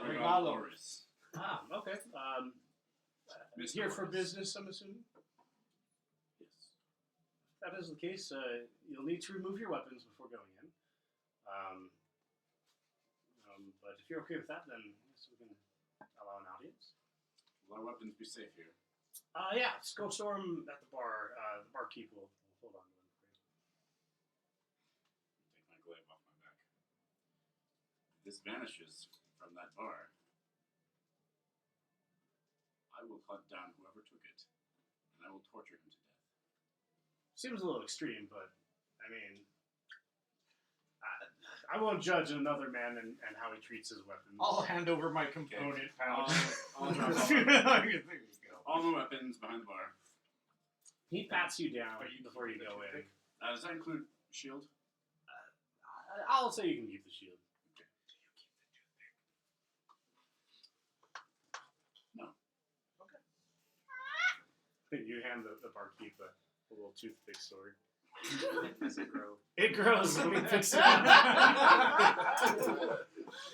Regalo. Boris. Ah, okay. Mr. Here for Boris. business, I'm assuming? Yes. If that is the case, you'll need to remove your weapons before going in. But if you're okay with that, then yes, we can allow an audience. Will our weapons be safe here? Yeah, just go store them at the bar. The barkeep will hold on to them for you. Take my glaive off my back. If this vanishes from that bar, I will hunt down whoever took it, and I will torture him to death. Seems a little extreme, but I mean, I won't judge another man and how he treats his weapons. I'll hand over my component pouch. I'll drop off There you go. all my weapons behind the bar. He pats you down Are you before you keeping go the in. Does that include shield? I'll say you can keep the shield. No. You hand the barkeep a little toothpick sword. Does it grow? It grows when he picks it up.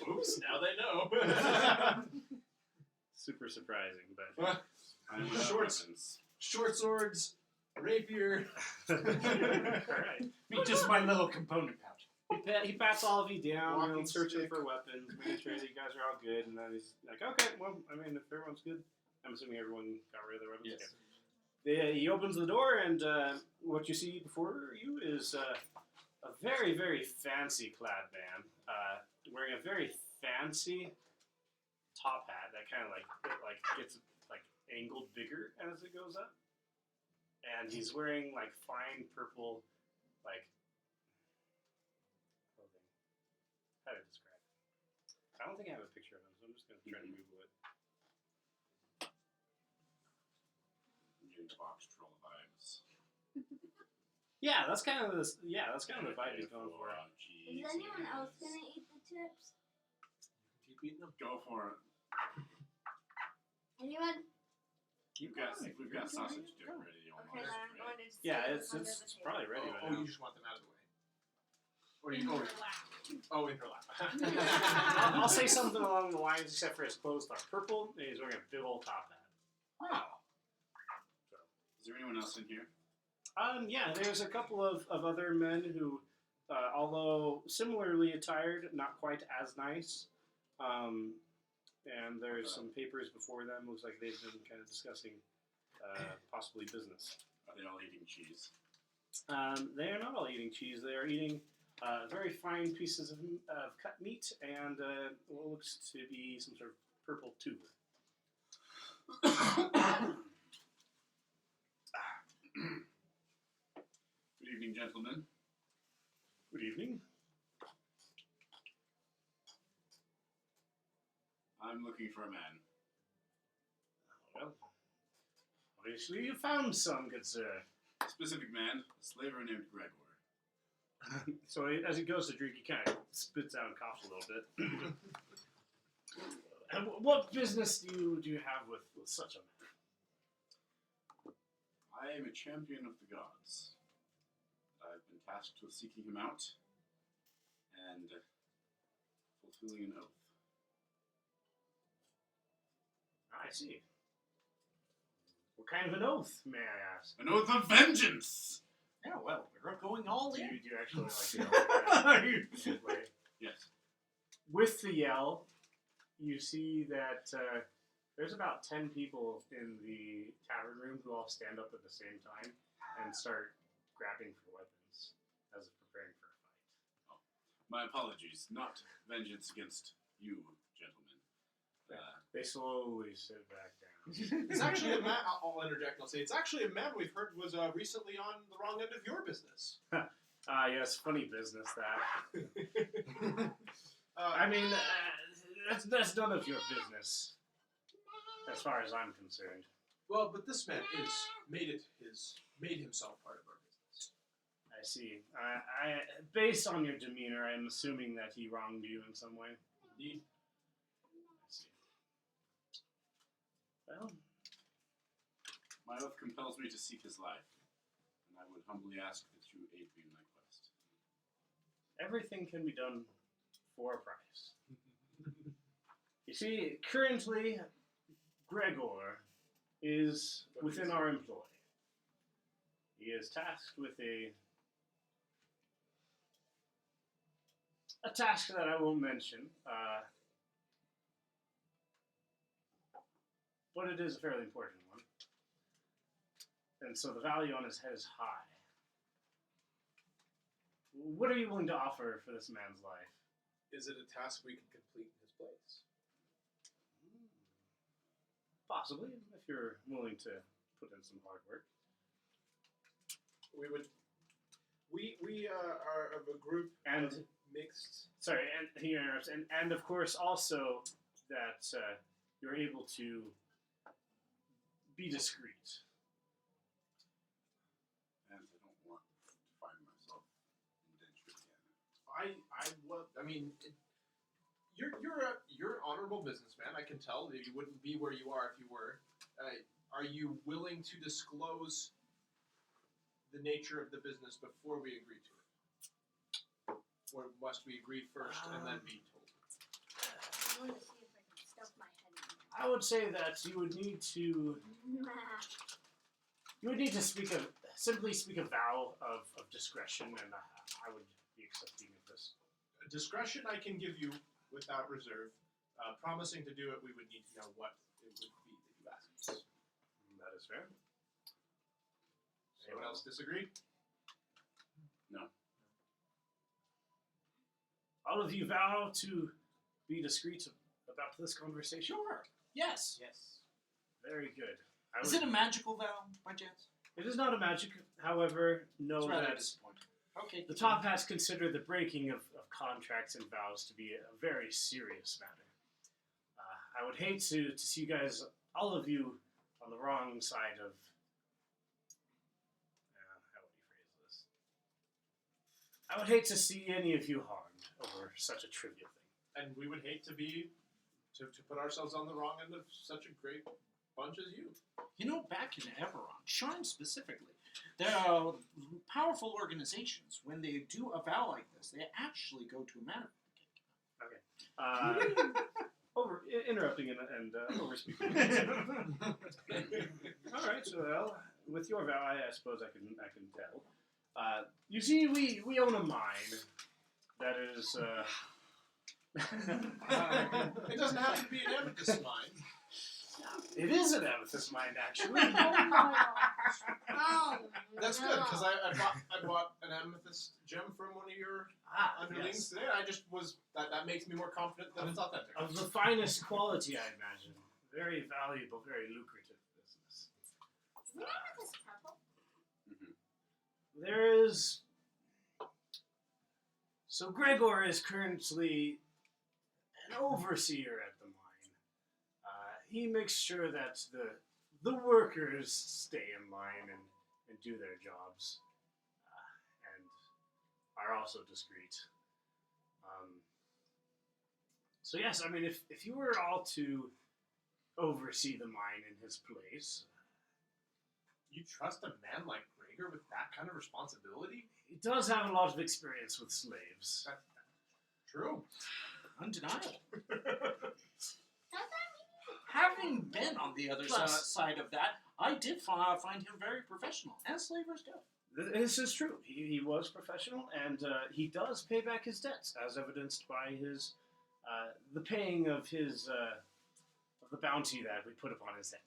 Oops, now they know. Super surprising, but I'm without Shorts. weapons. Short swords, rapier. alright. Just my little component pouch. He pats all of you down, Walking searching stick. for weapons, making sure that you guys are all good, and then he's like, okay, well, I mean, if everyone's good, I'm assuming everyone got rid of their weapons. Yes. Okay. He opens the door, and what you see before you is a very, very fancy clad man wearing a very fancy top hat that kind of like gets like angled bigger as it goes up, and he's wearing like fine purple like clothing. How to describe it? I don't think I have a picture of him, so I'm just gonna try to Google it. I'm getting box troll vibes. Yeah, that's kind of the vibe he's going for. Is anyone else gonna eat the chips? Keep eating them. Go for it. Anyone? We've got sausage dip ready almost. Okay, then I'm right? going to just Yeah, take it's them under the table. probably ready right Oh, now. you just want them out of the way. Or In you, her lap. oh, in her lap. I'll say something along the lines, except for his clothes are purple, and he's wearing a big old top hat. Wow. Is there anyone else in here? Yeah, there's a couple of other men who, although similarly attired, not quite as nice. And there's some papers before them. Looks like they've been kind of discussing possibly business. Are they all eating cheese? They are not all eating cheese. They are eating very fine pieces of cut meat and what looks to be some sort of purple tube. Good evening, gentlemen. Good evening. I'm looking for a man. Well, obviously you found some, good sir. A specific man, a slaver named Gregor. So as he goes to drink, he kind of spits out and coughs a little bit. And what business do you have with such a man? I am a champion of the gods. I've been tasked with seeking him out and fulfilling an oath. I see. What kind of an oath, may I ask? An oath of vengeance! Yeah, well, we're going all Do in. you actually like yell? Yes. With the yell, you see that there's about 10 people in the tavern room who all stand up at the same time and start grabbing for weapons as if preparing for a My apologies. Not vengeance against you, gentlemen. They slowly sit back down. It's actually a man. I'll interject and I'll say it's actually a man we've heard was recently on the wrong end of your business. Yes, funny business that. I I mean, that's none of your business, as far as I'm concerned. well, but this man is made himself part of our business. I see. I based on your demeanor, I'm assuming that he wronged you in some way. Indeed. I see. Well, My oath compels me to seek his life, and I would humbly ask that you aid me in my quest. everything can be done for a price. You see, currently, Gregor is within our employ. He is tasked with a task that I won't mention, but it is a fairly important one. And so the value on his head is high. What are you willing to offer for this man's life? Is it a task we can complete in his place? Possibly, if you're willing to put in some hard work. We are of a group And of mixed. sorry, and he interrupts, and of course also that you're able to be discreet. And I don't want to find myself indentured again. I mean, you're an honorable businessman. I can tell that you wouldn't be where you are if you were. Are you willing to disclose the nature of the business before we agree to it, or must we agree first and then be told? I want to see if I can stuff my head in there. I would say that you would need to simply speak a vow of discretion, and I would be accepting of this. Discretion I can give you without reserve. Promising to do it, we would need to know what it would be that you asked us. That is fair. Anyone else disagree? No. All of you vow to be discreet about this conversation? Sure. Yes. Yes. Very good. Is it a magical vow, by chance? It is not a magic, however, know It's rather that disappointing. Okay. the top hats consider the breaking of contracts and vows to be a very serious matter. I would hate to see you guys, all of you, on the wrong side of... how would you phrase this? I would hate to see any of you harmed over such a trivial thing. And we would hate to put ourselves on the wrong end of such a great bunch as you. You know, back in Eberron, Sharn specifically, there are powerful organizations. When they do a vow like this, they actually go to a manor. Interrupting and over speaking. All right, so well, with your vow, I suppose I can tell. You see, we own a mine that is. It doesn't have to be an amethyst mine. It is an amethyst mine, actually. Oh my gosh. Oh, That's good because I bought an amethyst gem from one of your underlings Yes. today. I just was that makes me more confident that it's authentic. Of the finest quality, I imagine. Very valuable, very lucrative business. Isn't amethyst purple? There is. So Gregor is currently an overseer at the mine. He makes sure that the workers stay in line and do their jobs, and are also discreet. So yes, I mean, if you were all to oversee the mine in his place, You trust a man like Gregor with that kind of responsibility? he does have a lot of experience with slaves. That's true. Undeniable. Does that mean Having been on the other Plus- side of that, I did find him very professional, as slavers do. This is true. He was professional, and he does pay back his debts, as evidenced by his the paying of his of the bounty that we put upon his head.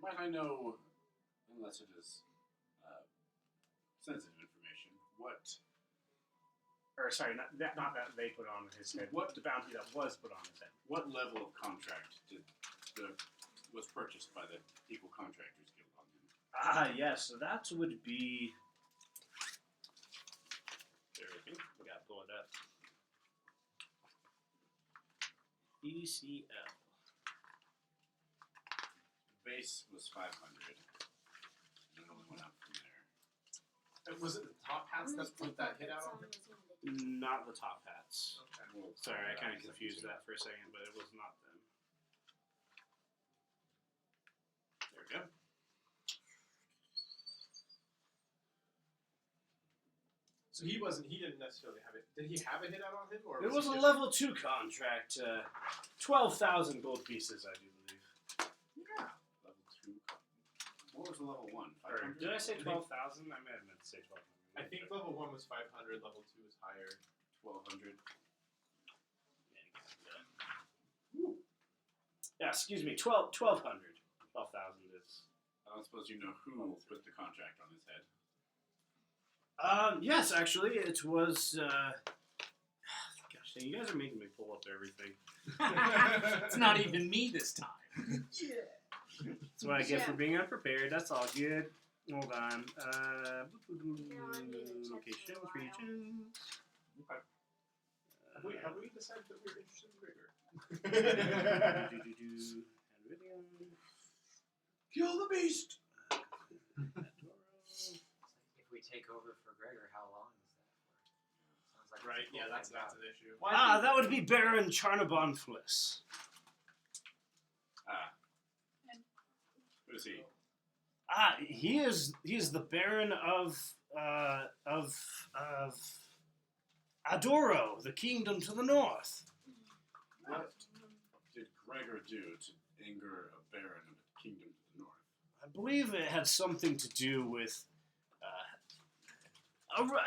Might I know, unless it is sensitive information, what or sorry, not that they put on his head. What- the bounty that was put on his head? What level of contract was purchased by the Equal Contractors Guild on him? Ah, yes, so that would be. There we go. We got to pull it up. ECL. Base was 500, and it only went up from there. And was it the top hats that put that hit out on him? Not the top hats. Okay. Well, Sorry, I kind of that's confused like- that for a second, but it was not them. There we go. So he didn't necessarily have it. Did he have a hit out on him, or It was a he just- level 2 contract. 12,000 gold pieces, I do believe. Yeah. Level 2. What was the level 1? Or 500? did I say 12,000? I may have meant to say 12,000. I think level 1 was 500. Level 2 was higher. 1200. Yeah, excuse me, 1,200. 12,000 is. I don't suppose you know who put the contract on his head. Yes, actually, it was. Gosh, dang, you guys are making me pull up everything. It's not even me this time. That's what I get for being unprepared. That's all good. Hold on. Location, region. Have we decided that we're interested in Gregor? Anvillion. Kill the beast! If we take over for Gregor, how long is that for? Sounds like it's a Right. Yeah, that's full-time an issue. Ah, that would be Baron Charnabonflis. Who is he? Ah, he is the Baron of Adoro, the kingdom to the north. What did Gregor do to anger a baron of a kingdom to the north? I believe it had something to do with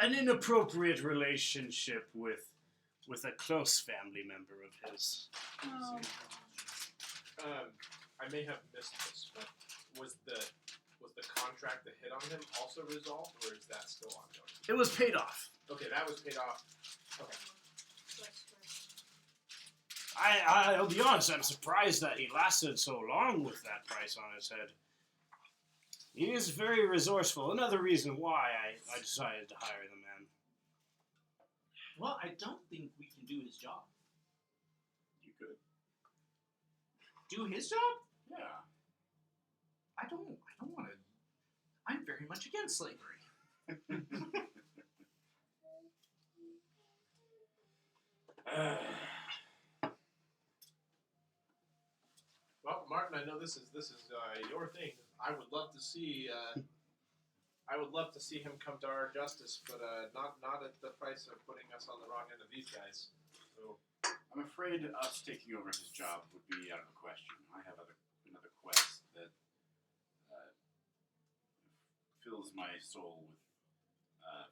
an inappropriate relationship with a close family member of his. Oh, I may have missed this, but was the contract that hit on him also resolved, or is that still ongoing? It was paid off. Okay, that was paid off. Okay. I'll be honest, I'm surprised that he lasted so long with that price on his head. He is very resourceful. Another reason why I decided to hire the man. Well, I don't think we can do his job. You could. Do his job? Yeah. I don't want to. I'm very much against slavery. Well, Martin, I know this is your thing. I would love to see him come to our justice, but not at the price of putting us on the wrong end of these guys. So I'm afraid us taking over his job would be out of the question. I have another quest that fills my soul with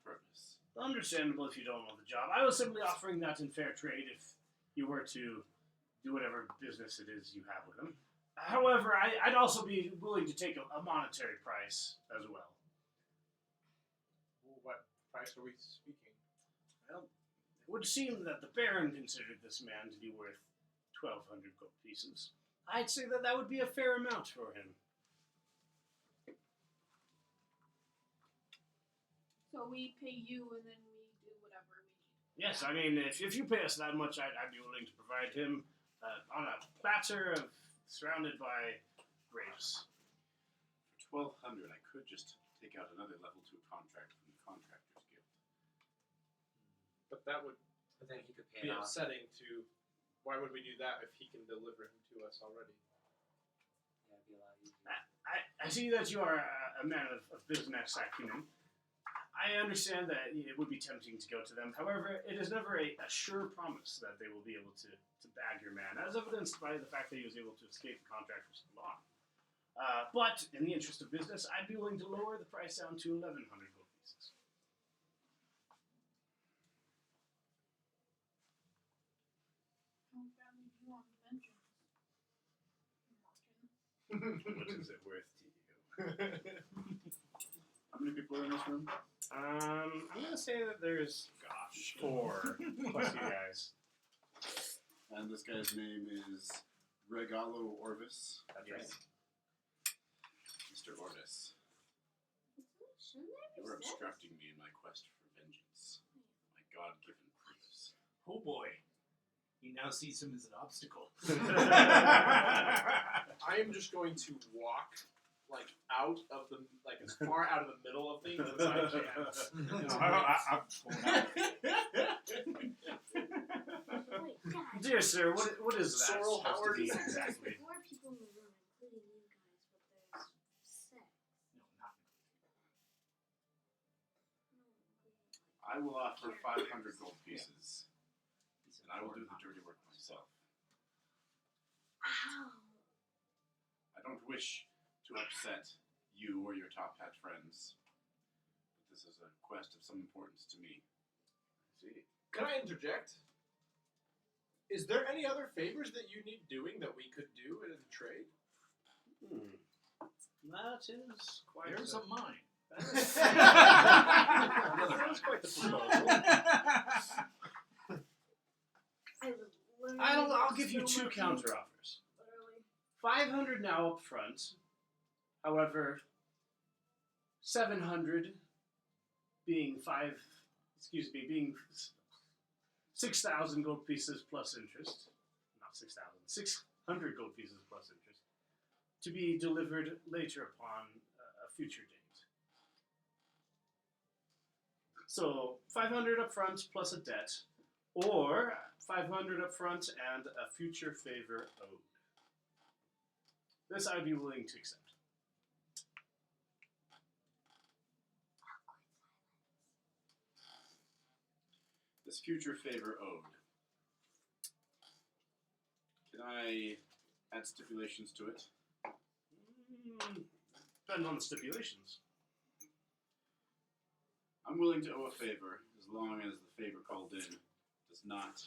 purpose. Understandable if you don't want the job. I was simply offering that in fair trade if you were to do whatever business it is you have with him. However, I'd also be willing to take a monetary price as well. what price are we speaking? Well, it would seem that the Baron considered this man to be worth 1,200 gold pieces. I'd say that would be a fair amount for him. so we pay you and then we do whatever we need. Yes, I mean, if you pay us that much, I'd be willing to provide him on a platter surrounded by grapes. For 1,200, I could just take out another level 2 contract from the Contractors Guild. But that would But then he could pay be it off. upsetting to. Why would we do that if he can deliver him to us already? Yeah, it'd be a lot easier. I see that you are a man of business acumen. I understand that it would be tempting to go to them. However, it is never a sure promise that they will be able to bag your man, as evidenced by the fact that he was able to escape the contract for so long. But in the interest of business, I'd be willing to lower the price down to 1,100 gold pieces. How badly do you want vengeance, Martin? What is it worth to you? How many people are in this room? I'm gonna say that there's, 4 plus you guys. And this guy's name is Regalo Orvis. That's Yes. Mr. Orvis, Shouldn't you there were be six? obstructing me in my quest for vengeance. My God-given purpose. Oh boy. He now sees him as an obstacle. I am just going to walk like out of the like as far out of the middle of things as I can. Wait, guys. Dear sir, what is that Sorrel supposed Howard to be is- exactly? There's 4 people in the room, including you guys, but there's 6. I will offer 500 gold pieces, and I will do the dirty work myself. Ow. I don't wish to upset you or your top hat friends, but this is a quest of some importance to me. See, can I interject? Is there any other favors that you need doing that we could do in the trade? That is quite There's a mine. That is quite the proposal. I would literally I'll give you so 2 much counter offers. Literally. 500 now up front. However, 700 being 6,000 gold pieces plus interest. Not 6,000, 600 gold pieces plus interest. To be delivered later upon a future date. So 500 up front plus a debt, or 500 up front and a future favor owed. This I'd be willing to accept. This future favor owed. Can I add stipulations to it? Depends on the stipulations. I'm willing to owe a favor as long as the favor called in does not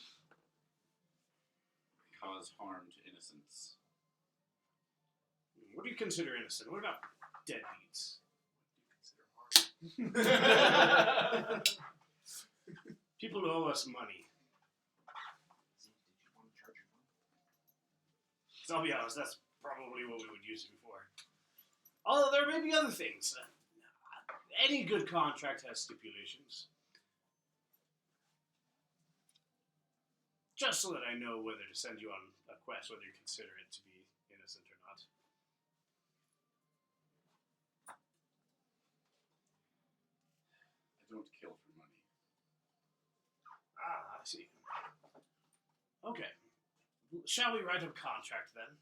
cause harm to innocents. What do you consider innocent? What about deadbeats? People who owe us money. So I'll be honest, that's probably what we would use it for. Although there may be other things. Any good contract has stipulations. Just so that I know whether to send you on a quest, whether you consider it to be innocent or not. I don't kill for money. Ah, I see. Okay. Shall we write a contract then?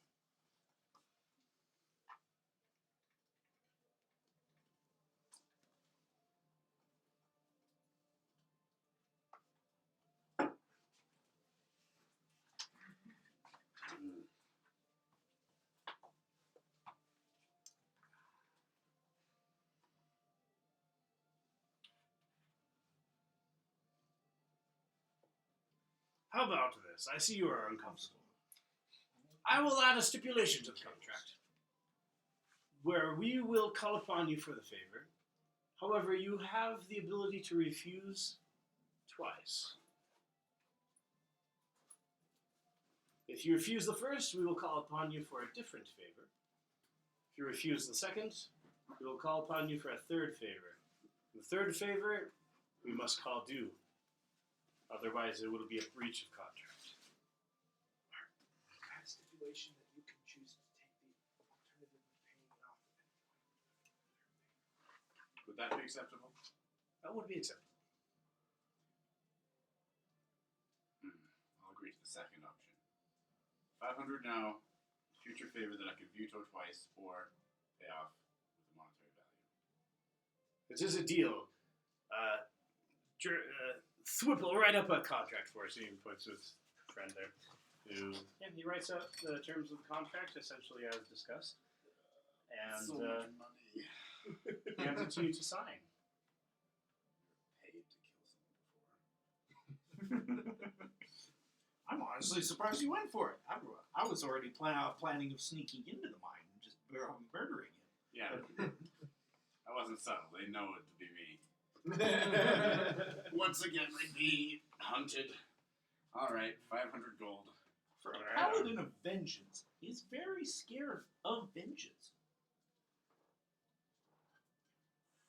How about this? I see you are uncomfortable. I will add a stipulation to the contract, where we will call upon you for the favor. However, you have the ability to refuse twice. If you refuse the first, we will call upon you for a different favor. If you refuse the second, we will call upon you for a third favor. The third favor, we must call due. Otherwise, it will be a breach of contract. I have a stipulation that you can choose to take the alternative of paying it off. Would that be acceptable? That would be acceptable. I'll agree to the second option. 500 now, future favor that I could veto twice or pay off with a monetary value. This is a deal. Thwip will write up a contract for us. He puts his friend there. He writes up the terms of the contract, essentially as discussed, and So much money. hands it to you to sign. Paid to kill someone before. I'm honestly surprised you went for it. I was already planning of sneaking into the mine and just murdering it. Yeah. I wasn't subtle. They know it to be me. Once again, we'd be hunted. All right, 500 gold. For a paladin of vengeance, he's very scared of vengeance.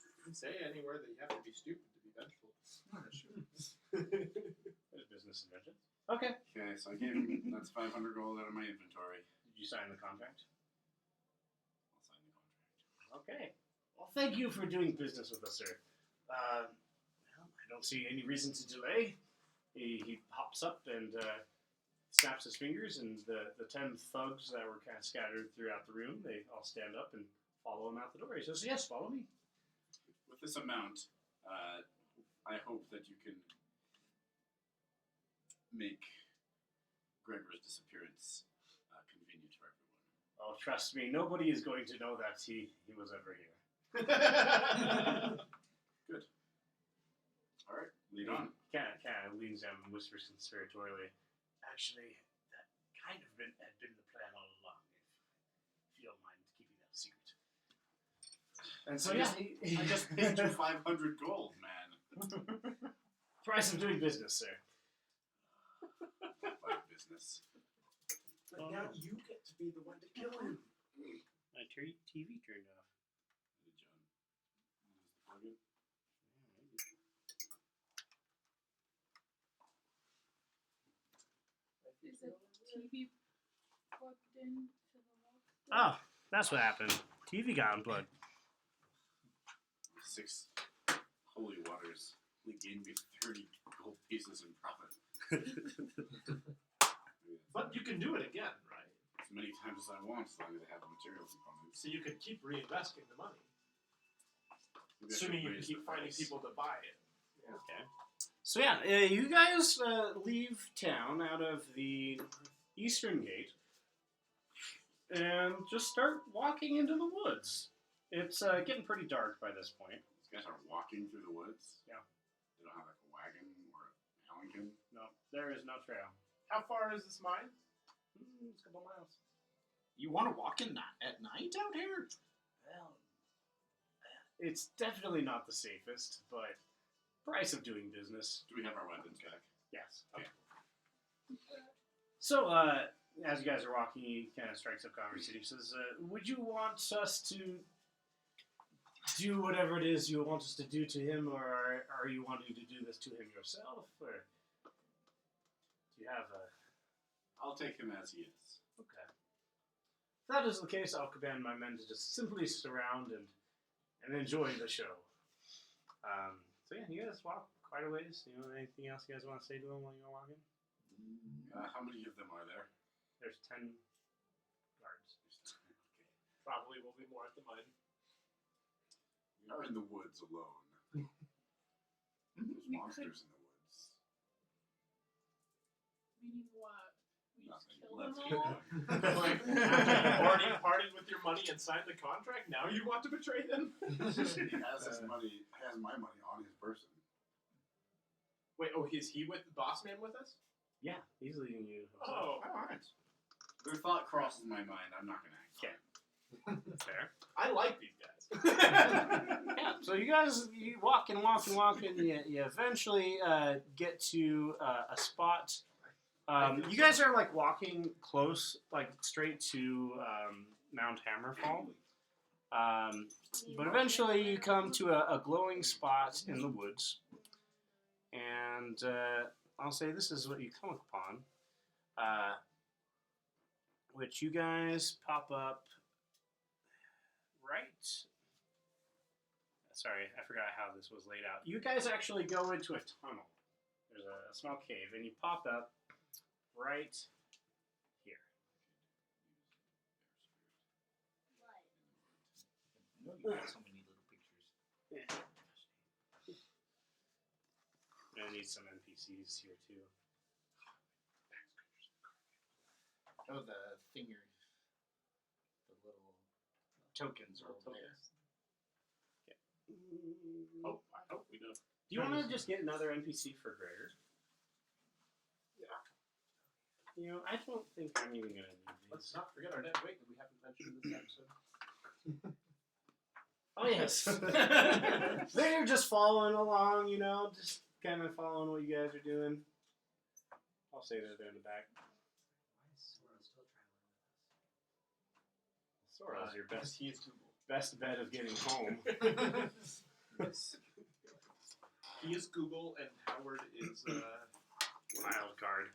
You can say anywhere that you have to be stupid to be vengeful. There's business and vengeance. Okay. Okay, so I gave him, that's 500 gold out of my inventory. Did you sign the contract? I'll sign the contract. Okay. Well, thank you for doing business with us, sir. Well, I don't see any reason to delay. He hops up and snaps his fingers, and the 10 thugs that were kind of scattered throughout the room, they all stand up and follow him out the door. He says, yes, follow me. With this amount, I hope that you can make Gregor's disappearance convenient for everyone. Oh, trust me, nobody is going to know that he was ever here. Good. All right, lead on. Kind of leans down and whispers conspiratorially, actually, that kind of had been the plan all along, if you don't mind keeping that secret. And so, yeah, I just paid you 500 gold, man. price of doing business, sir. Like business. But now you get to be the one to kill him. My TV turned off. Hey, John. Use the plug-in. Is the TV plugged in to the wall? Oh, that's what happened. TV got unplugged. 6 holy waters. They gained me 30 gold pieces in profit. But you can do it again, right? As many times as I want, as long as I have the material components. So you could keep reinvesting the money, Maybe I assuming should you can raise keep the finding price. people to buy it. Okay. So yeah, you guys leave town out of the eastern gate and just start walking into the woods. It's getting pretty dark by this point. These guys are walking through the woods? Yeah. They don't have like a wagon or a palanquin? No, there is no trail. How far is this mine? It's a couple miles. You want to walk in at night out here? Well, it's definitely not the safest, but price of doing business. Do we have our weapons back? Yes. Okay. So, as you guys are walking, he kind of strikes up conversation. He says, would you want us to do whatever it is you want us to do to him, or are you wanting to do this to him yourself, or do you have a... I'll take him as he is. Okay. If that is the case, I'll command my men to just simply surround and enjoy the show. So yeah, you guys walk quite a ways. You know, anything else you guys want to say to him while you're walking? How many of them are there? There's 10 guards. Okay. Probably will be more at the mine. We are in the woods alone. There's monsters in the woods. Meaning what? We just Nothing. kill Let's them get all? going. Like, you already partied with your money and signed the contract. Now you want to betray them? He has his money, has my money on his person. Wait, is he with the boss man with us? Yeah, he's leading you. Oh, alright. Their thought crosses my mind. I'm not going to act. Okay. Fair. I like these guys. Yeah, so you guys, you walk and walk and walk, and you eventually get to a spot. You guys are like walking close, like straight to Mount Hammerfall. But eventually you come to a glowing spot in the woods. And I'll say this is what you come upon. Which you guys pop up right. Sorry, I forgot how this was laid out. You guys actually go into a tunnel. There's a small cave, and you pop up right here. I know you have so many little pictures. Yeah. I need some NPCs here too. Oh, the finger. The little tokens are over there. Oh, I hope we do. Do you want to just get another NPC for Gregor? Yeah. You know, I don't think I'm even gonna need Let's these. not forget our net weight that we haven't mentioned in this episode. Oh yes. They're just following along, you know, just kind of following what you guys are doing. I'll say that they're in the back. Why is Sora still Sora's your best He is Google. best bet of getting home. He is Google, and Howard is Wild card.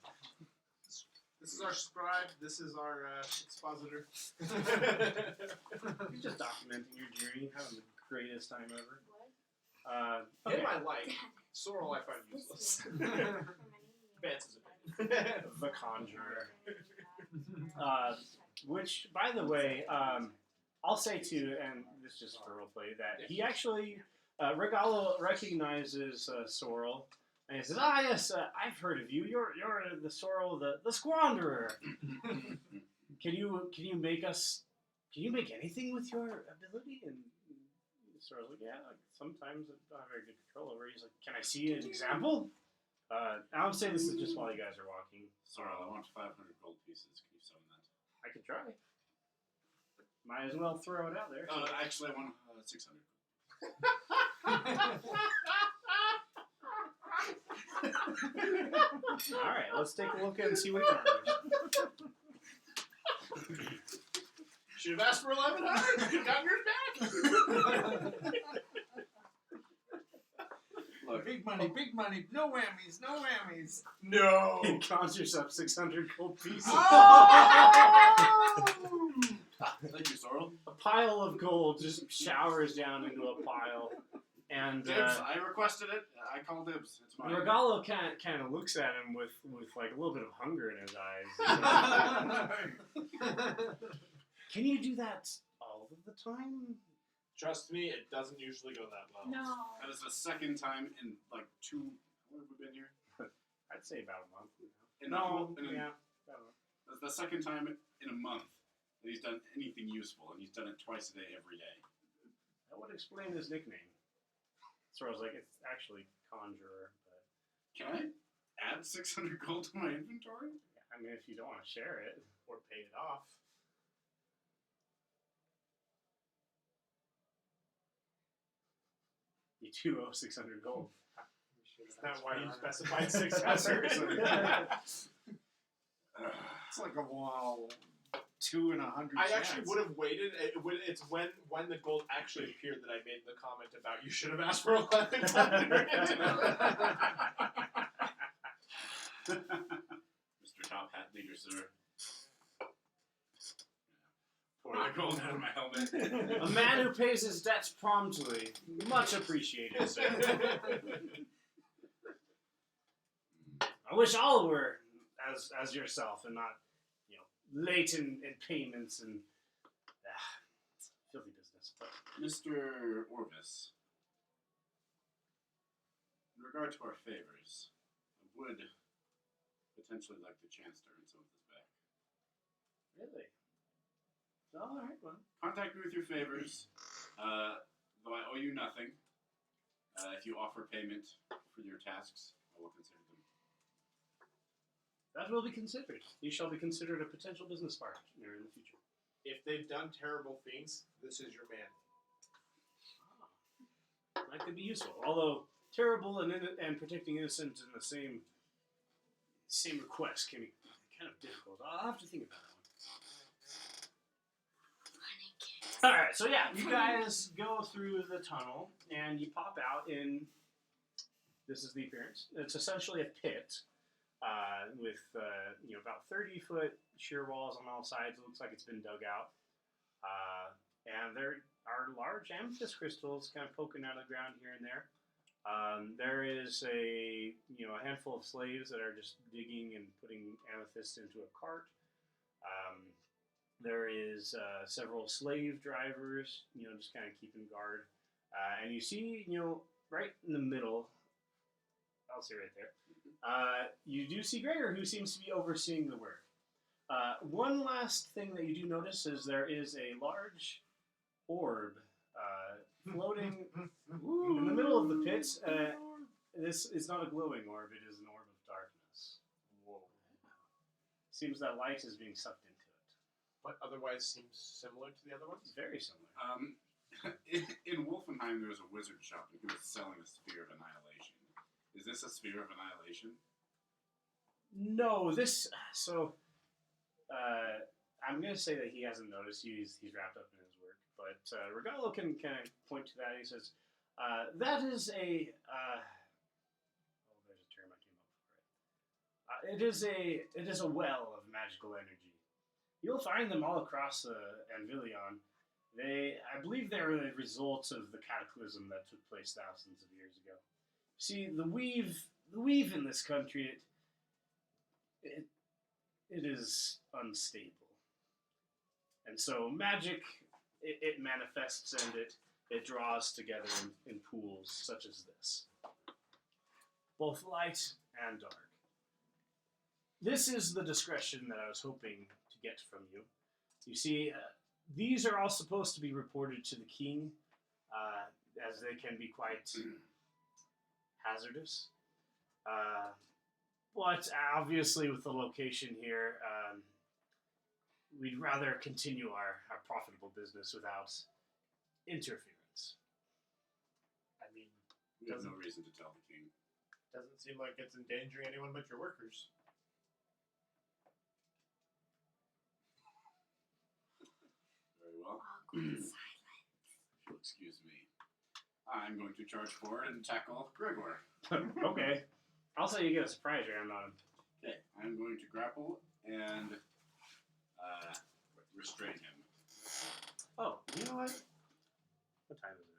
This is our scribe. This is our expositor. You're just documenting your journey, having the greatest time ever. What? Him Okay. I like. Sorrel I find useless. Vance's opinion. The Conjurer. Which, by the way, I'll say too, and this is just for roleplay, that he actually, Regalo recognizes Sorrel, and he says, "Ah, yes, I've heard of you. You're the Sorrel, the Squanderer. Can you make anything with your ability?" And Sorrel's like, "Yeah, like, sometimes I don't have very good control over it." He's like, "Can I see an example?" I would say this is just while you guys are walking. Sorrel, I want 500 gold pieces. Can you summon that? I could try. Might as well throw it out there. Actually, I want 600. Alright, let's take a look and see what it covers. Should have asked for 1,100. You got yours back. Look, big money, no whammies, no whammies. No. He conjures up 600 gold pieces. Thank you, Sorrel. A pile of gold just showers down into a pile. And Dibs, I requested it. I call dibs. It's mine. Regalo kind of looks at him with like a little bit of hunger in his eyes. Can you do that all of the time? Trust me, it doesn't usually go that well. No. That is the second time in like 2. How long have we been here? I'd say about a month. That's the second time in a month that he's done anything useful, and he's done it twice a day, every day. That would explain his nickname. So I was like, it's actually Conjurer, but Can I add 600 gold to my inventory? I mean, if you don't want to share it. Or pay it off. You do owe 600 gold. Is that why you specified 600? It's like a wow, 2 in 100. I actually would have waited. It's when the gold actually appeared that I made the comment about you should have asked for 1,100. Mr. Top Hat Leader, sir. Pour the gold out of my helmet. A man who pays his debts promptly. Much appreciated, sir. I wish all were as yourself and not, late in payments and filthy business. But Mr. Orvis, in regard to our favors, I would potentially like the chance to earn some of this back. really? All right, well. Contact me with your favors, though I owe you nothing. If you offer payment for your tasks, I will consider them. That will be considered. You shall be considered a potential business partner in the future. If they've done terrible things, this is your man. That could be useful. Although terrible and protecting innocent in the same request can be kind of difficult. I'll have to think about that one. All right, so yeah, you guys go through the tunnel and you pop out in. This is the appearance. It's essentially a pit. With about 30-foot sheer walls on all sides. It looks like it's been dug out, and there are large amethyst crystals kind of poking out of the ground here and there. There is a handful of slaves that are just digging and putting amethyst into a cart. There is several slave drivers, just kind of keeping guard, and you see, right in the middle. I'll see right there. You do see Gregor, who seems to be overseeing the work. One last thing that you do notice is there is a large orb floating in the middle of the pit. This is not a glowing orb, it is an orb of darkness. Whoa. Seems that light is being sucked into it. But otherwise seems similar to the other ones? It's very similar. In Wolfenheim, there was a wizard shop, and he was selling a sphere of annihilation. Is this a sphere of annihilation? No, this. So, I'm gonna say that he hasn't noticed. He's wrapped up in his work, but Regalo can kind of point to that. He says, "That is a." Oh, there's a term I came up for it. It is a well of magical energy. You'll find them all across Anvillion. I believe they're the results of the cataclysm that took place thousands of years ago. See, the weave in this country, it is unstable, and so magic, it manifests and it draws together in pools such as this, both light and dark. This is the discretion that I was hoping to get from you. You see, these are all supposed to be reported to the king, as they can be quite hazardous. But obviously, with the location here, we'd rather continue our profitable business without interference. I mean, We have no reason to tell the king. doesn't seem like it's endangering anyone but your workers. Very well. Awkward silence. If you'll excuse me. I'm going to charge forward and tackle Gregor. Okay. I'll say you get a surprise round on him. Okay, I'm going to grapple and restrain him. Oh, you know what? What time is it?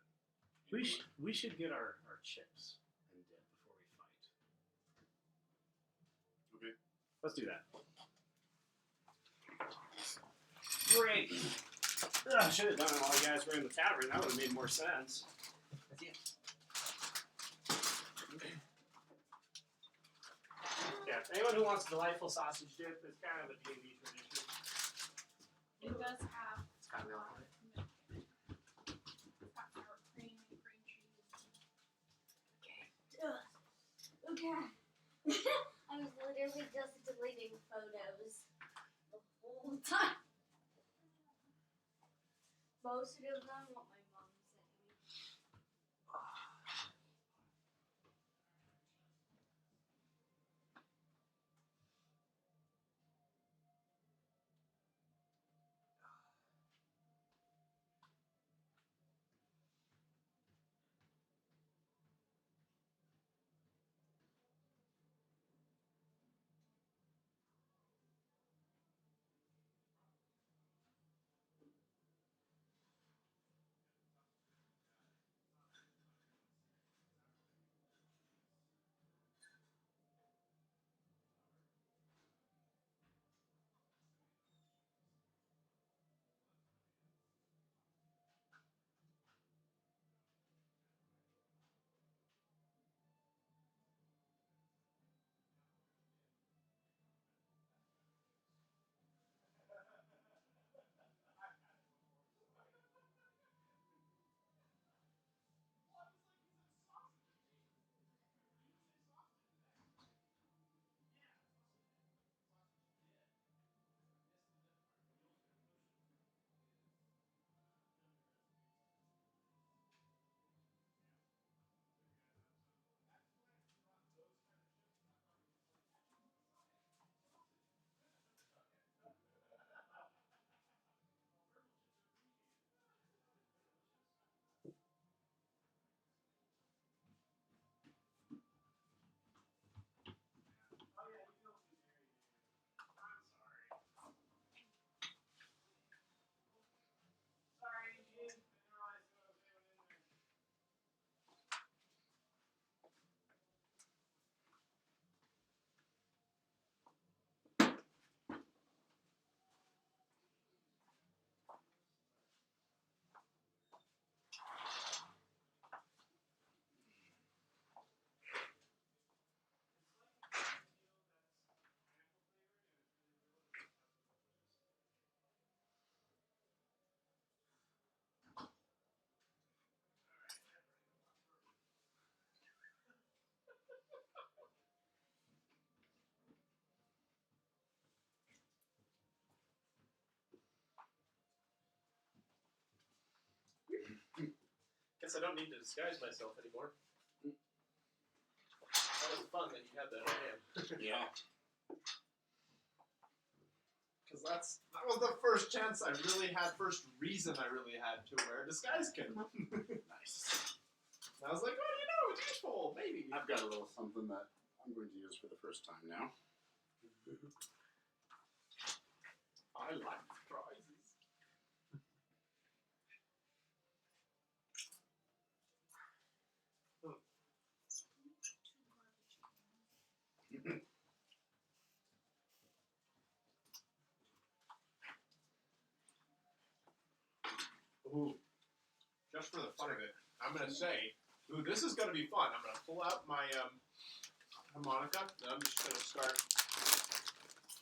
We should get our chips and dip before we fight. Okay. Let's do that. Great. I should have done it while you guys were in the tavern. That would have made more sense. Yeah, anyone who wants delightful sausage dip, it's kind of a D&D tradition. It does have It's got milk in it. it's got sour cream and cream cheese. Ugh. Okay. I was literally just deleting photos the whole time. Most of them what my mom sent me. Guess I don't need to disguise myself anymore. That was fun that you had that on hand. Yeah. Because that was the first first reason I really had to wear a disguise kit. Nice. And I was like, oh, it's useful, maybe. I've got a little something that I'm going to use for the first time now. I like surprises. Ooh. Just for the fun of it, I'm going to say, ooh, this is going to be fun. I'm going to pull out my harmonica, and I'm just going to start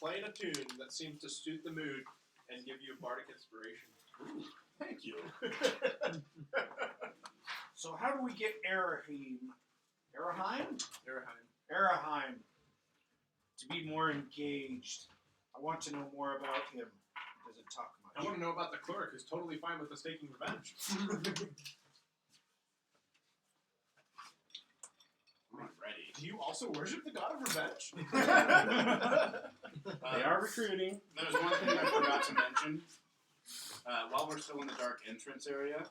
playing a tune that seems to suit the mood and give you a bardic inspiration. Ooh, thank you. So how do we get Araheim Araheim. to be more engaged? I want to know more about him. He doesn't talk much. I want to know about the cleric who's totally fine with us taking revenge. I'm ready. Do you also worship the god of revenge? They are recruiting. There's one thing I forgot to mention. While we're still in the dark entrance area,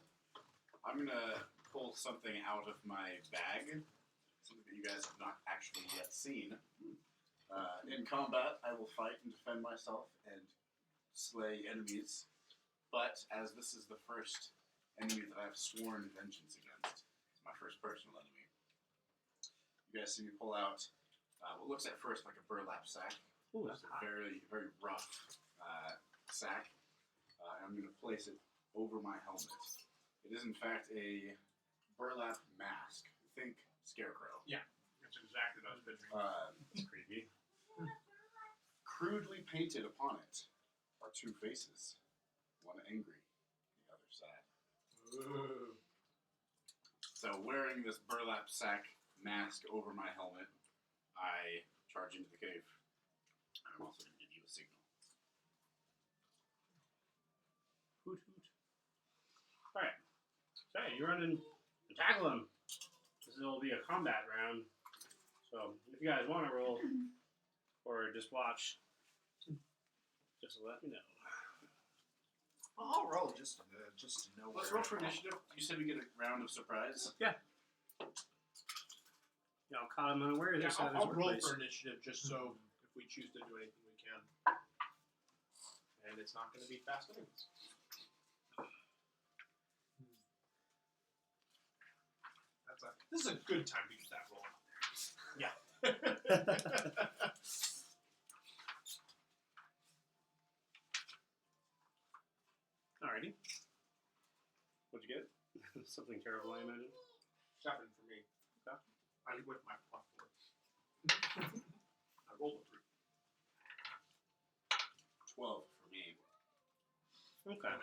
I'm going to pull something out of my bag. Something that you guys have not actually yet seen. In combat, I will fight and defend myself and slay enemies. But as this is the first enemy that I've sworn vengeance against, it's my first personal enemy. You guys see me pull out what looks at first like a burlap sack. Ooh, It's a very, very rough sack. And I'm going to place it over my helmet. It is in fact a burlap mask. Think Scarecrow. That's exactly what I was picturing. That's creepy. Crudely painted upon it are two faces, one angry, the other sad. Ooh. So wearing this burlap sack mask over my helmet, I charge into the cave. I'm also going to give you a signal. Hoot hoot. Alright. So you run in and tackle him. This will be a combat round. So if you guys want to roll or just watch, just let me know. I'll roll just to know. Let's where roll for initiative. You said we get a round of surprise. Y'all caught him unaware. Yeah, This at his I'll roll workplace. for initiative just so if we choose to do anything we can. And it's not going to be fast anyways. This is a good time to get that roll out there. Yeah. Alrighty. What'd you get? Something terrible, I imagine. 7 for me. Okay. I with my +4. I rolled a 3. 12 for me. Okay.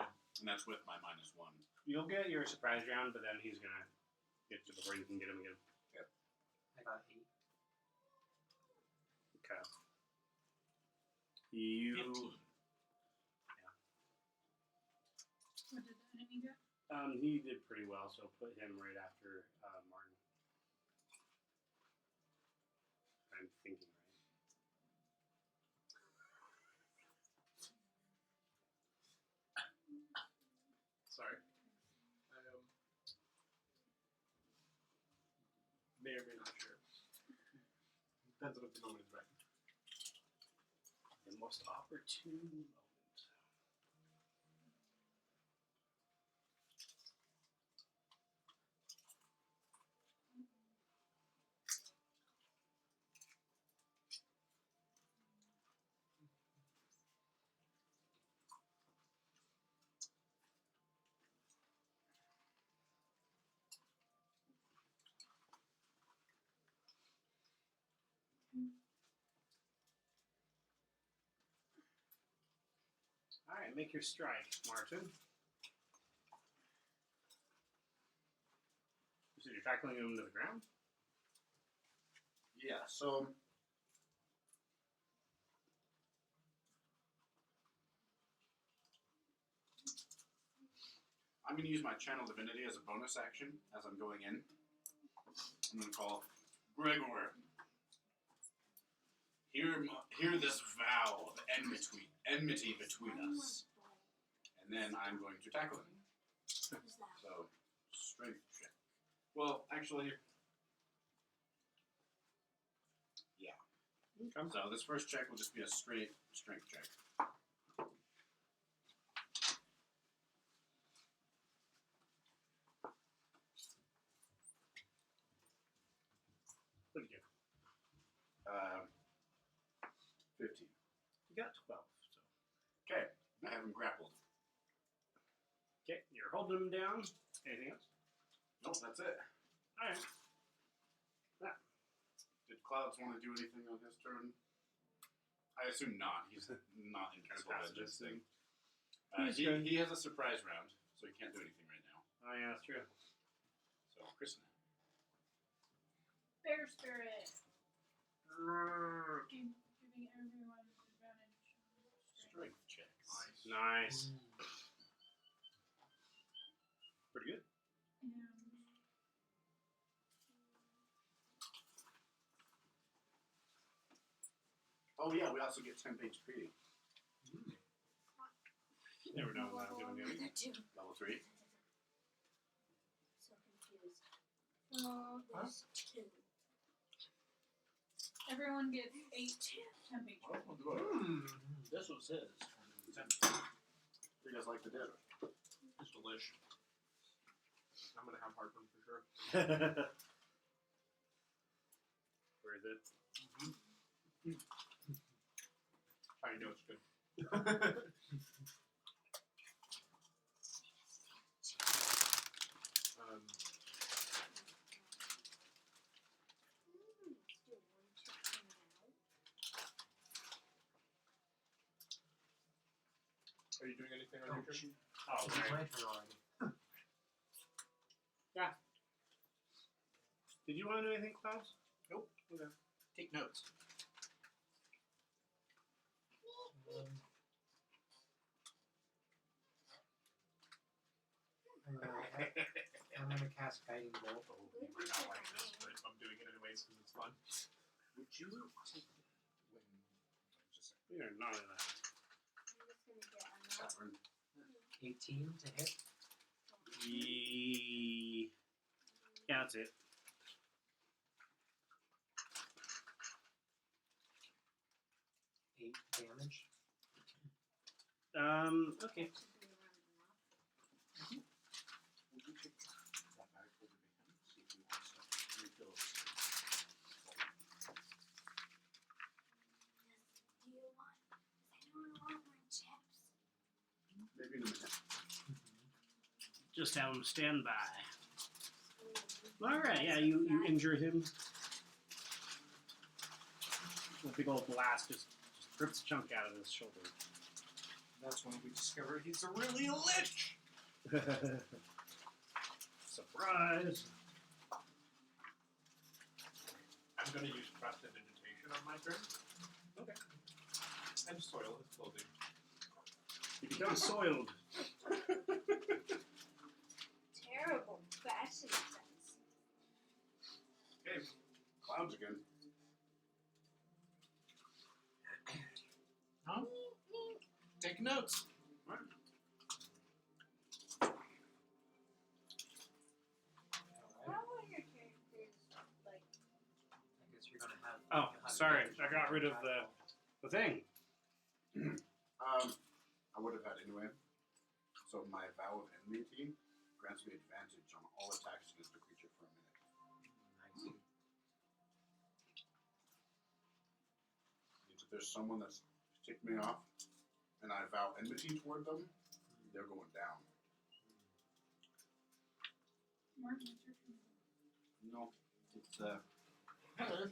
And that's with my -1. You'll get your surprise round, but then he's gonna get you before you can get him again. I got 8. Okay. You 15. What did the enemy get? he did pretty well, so put him right after Martin. I'm thinking right. Sorry. I may or may not share. Depends on if the moment is right. The most opportune moment. Alright, make your strike, Martin. You said you're tackling him to the ground? Yeah, so I'm going to use my Channel Divinity as a bonus action as I'm going in. I'm going to call Gregor. Hear this vow of enmity between us. And then I'm going to tackle him. Who's that? So, strength check. Well, actually, yeah. Okay. So this first check will just be a straight strength check. What did you get? 15. You got 12. So. Okay, I have him grappled. Okay, you're holding him down. Anything else? Nope, that's it. All right. Did Clouds want to do anything on his turn? I assume not. He's not in Careful Vengeance thing. He has a surprise round, so he can't do anything right now. Oh yeah, that's true. So, Kristen. Bear spirit. Giving everyone advantage. Strength checks. Nice. Pretty good. And Oh yeah, we also get 10 HP. Never know what I'm doing. That too. Level 3. So confused. so There's two. everyone gets 8 temp HP. This was his. You guys like the dip? It's delish. I'm gonna have heartburn for sure. Where is it? I know it's good. Are you doing anything on your turn? Oh, It's right. my turn already. Did you want to do anything, Klaus? Nope. Okay. Take notes. I'm gonna cast Guiding Bolt. You might not like this, but I'm doing it anyways because it's fun. Would you take when just We are not in that. I'm just gonna get another. 18 to hit. Yeah, that's it. 8 damage. Okay. would you take that back over to him? See if he wants to refill. Do you want? Does anyone want more chips? Maybe in a minute. Just have him stand by. All right. Yeah, you injure him. A big old blast just rips a chunk out of his shoulder. That's when we discover he's a really lich. Surprise! I'm going to use Prestidigitation on my turn. Okay. And soil his clothing. You become soiled. Terrible fashion sense. Okay, Clouds again. Huh? Take notes. How are your characters like? I guess you're gonna have. Oh, you'll have sorry. advantage I on got your rid of attack the thing. I would have had anyway. So my vow of enmity grants me advantage on all attacks against a creature for a minute. roll. Nice. Means if there's someone that's ticked me off and I vow enmity toward them, they're going down. Martin, it's your turn. No, it's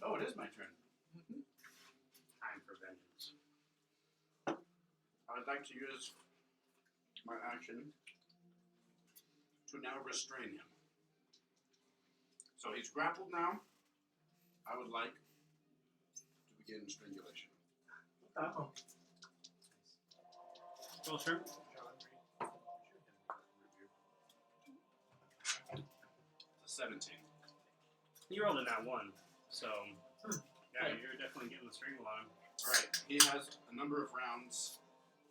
oh, it is my turn. Time for vengeance. I'd like to use my action to now restrain him. So he's grappled now. I would like to begin strangulation. Oh. Well, sure. John, you should have that review. 17. You rolled a nat 1, so yeah, you're definitely getting the strangle on him. Alright, he has a number of rounds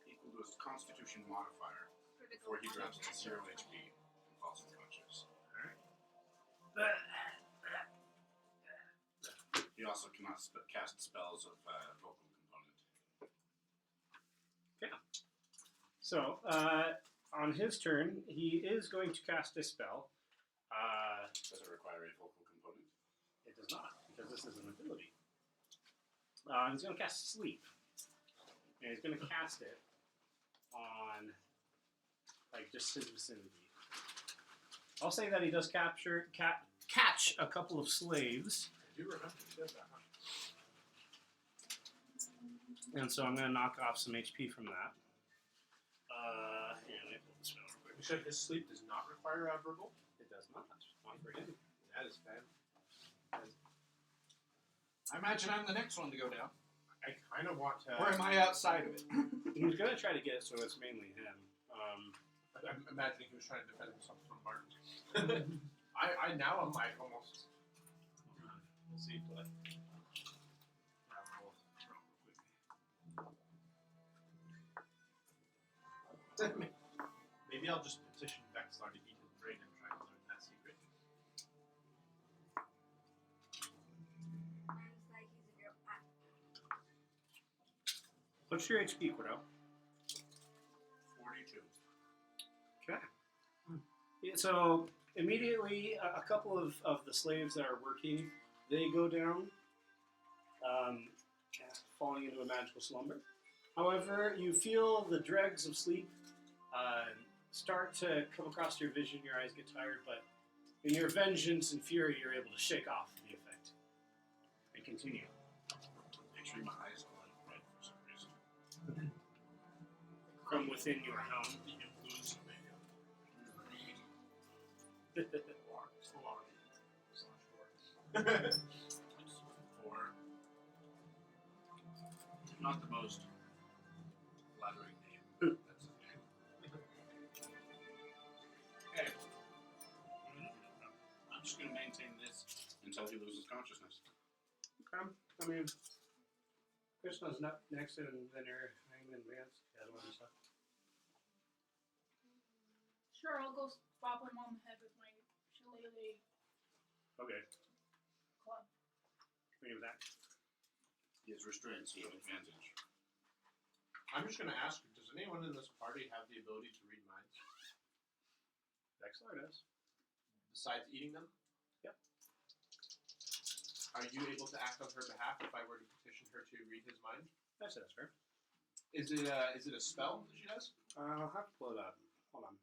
equal to his constitution modifier before he drops to 0 HP and falls unconscious. He also cannot cast spells of vocal component. So, on his turn, he is going to cast a spell. Does it require a vocal component? It does not, because this is an ability. He's going to cast Sleep. And he's going to cast it on, like, just his vicinity. I'll say that he does catch a couple of slaves. I do remember you said that, huh? And so I'm going to knock off some HP from that. Here, let me pull this one real quick. You said his sleep does not require a verbal? It does not. Not for him. That is bad. I imagine I'm the next one to go down. I kind of want to. Or am I outside of it? He's going to try to get it so it's mainly him. I'm imagining he was trying to defend himself from Martin. I now am like almost. We'll see, but Maybe I'll just petition Vexlar to eat his brain and try to learn that secret. Sounds like he's a real what's your HP, Quiddo? 42. Okay. Yeah, so immediately, a couple of the slaves that are working, they go down, falling into a magical slumber. However, you feel the dregs of sleep start to come across your vision. Your eyes get tired, but in your vengeance and fury, you're able to shake off the effect and continue. Actually, my eyes go red for some reason. From within your helm. Or not the most flattering name. That's okay. Okay. I'm just going to maintain this until he loses consciousness. Okay. I mean, Krishna's not next, and then you're hanging in advance. Yeah, I don't want to stuff. Sure, I'll go bop him on the head with my shillelagh Okay. club. Think of that. He is restrained, so you have advantage. I'm just going to ask, does anyone in this party have the ability to read minds? Vexlar does. Besides eating them? Yep. Are you able to act on her behalf if I were to petition her to read his mind? That's fair. Is it a spell that she does? I'll have to pull it up. Hold on.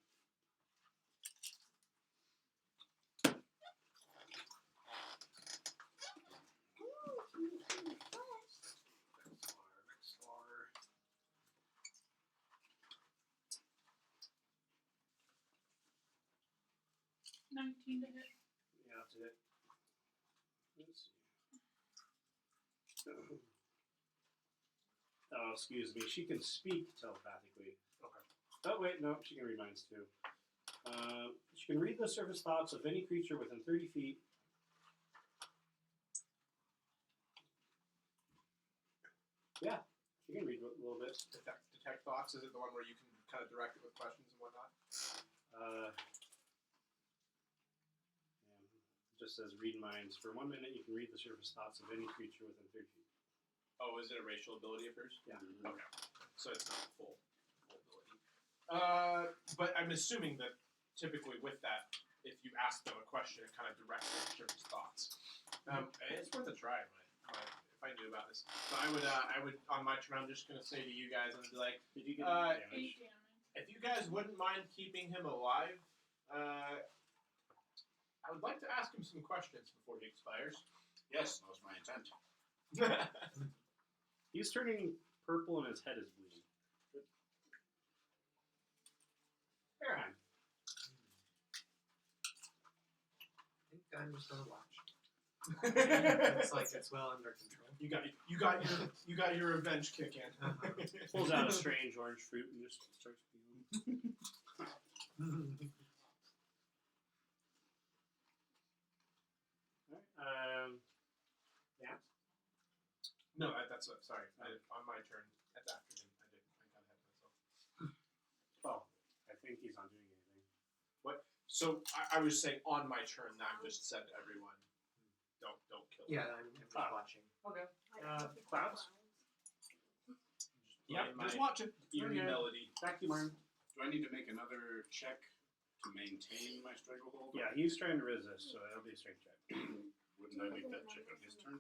Vexlar. 19 to hit. Yeah, that's it. Let's see. Oh, excuse me. She can speak telepathically. Okay. Oh, wait, no. She can read minds, too. She can read the surface thoughts of any creature within 30 feet. Yeah, she can read a little bit. Detect thoughts, is it the one where you can kind of direct it with questions and whatnot? It just says read minds. For 1 minute, you can read the surface thoughts of any creature within 30 feet. Oh, is it a racial ability of hers? Yeah. Okay. So it's not full ability. But I'm assuming that typically with that, if you ask them a question, it kind of directs their surface thoughts. It's worth a try, if I knew about this. So I would on my turn, I'm just gonna say to you guys, I'm be like, Did you get 8 damage? damage. if you guys wouldn't mind keeping him alive, I would like to ask him some questions before he expires. Yes, that was my intent. He's turning purple and his head is bleeding. Fairheim. I think I'm just gonna watch. It's like it's well under control. You got your revenge kick in. Pulls out a strange orange fruit and just starts peeling. That's what. Sorry, on my turn. That's after him. I got ahead of myself. Oh, I think he's not doing anything. So I was saying on my turn. I've just said to everyone, don't kill. Yeah, I'm just watching. Okay. Clouds? Yep, My just watching. eerie Okay. melody. Back to you, Martin. Do I need to make another check to maintain my stranglehold? Yeah, he's trying to resist, so that'll be a strength check. Wouldn't I make that check on his turn?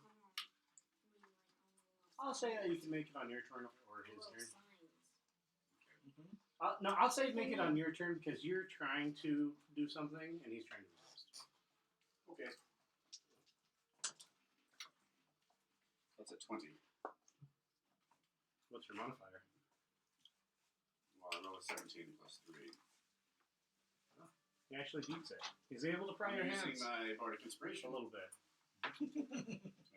I'll say that you can make it on your turn or his turn. No, I'll say make it on your turn because you're trying to do something and he's trying to resist. Okay. That's a 20. What's your modifier? Well, I roll a 17 plus 3. He actually beats it. He's able to pry I'm your using hands my bardic a inspiration little bit. to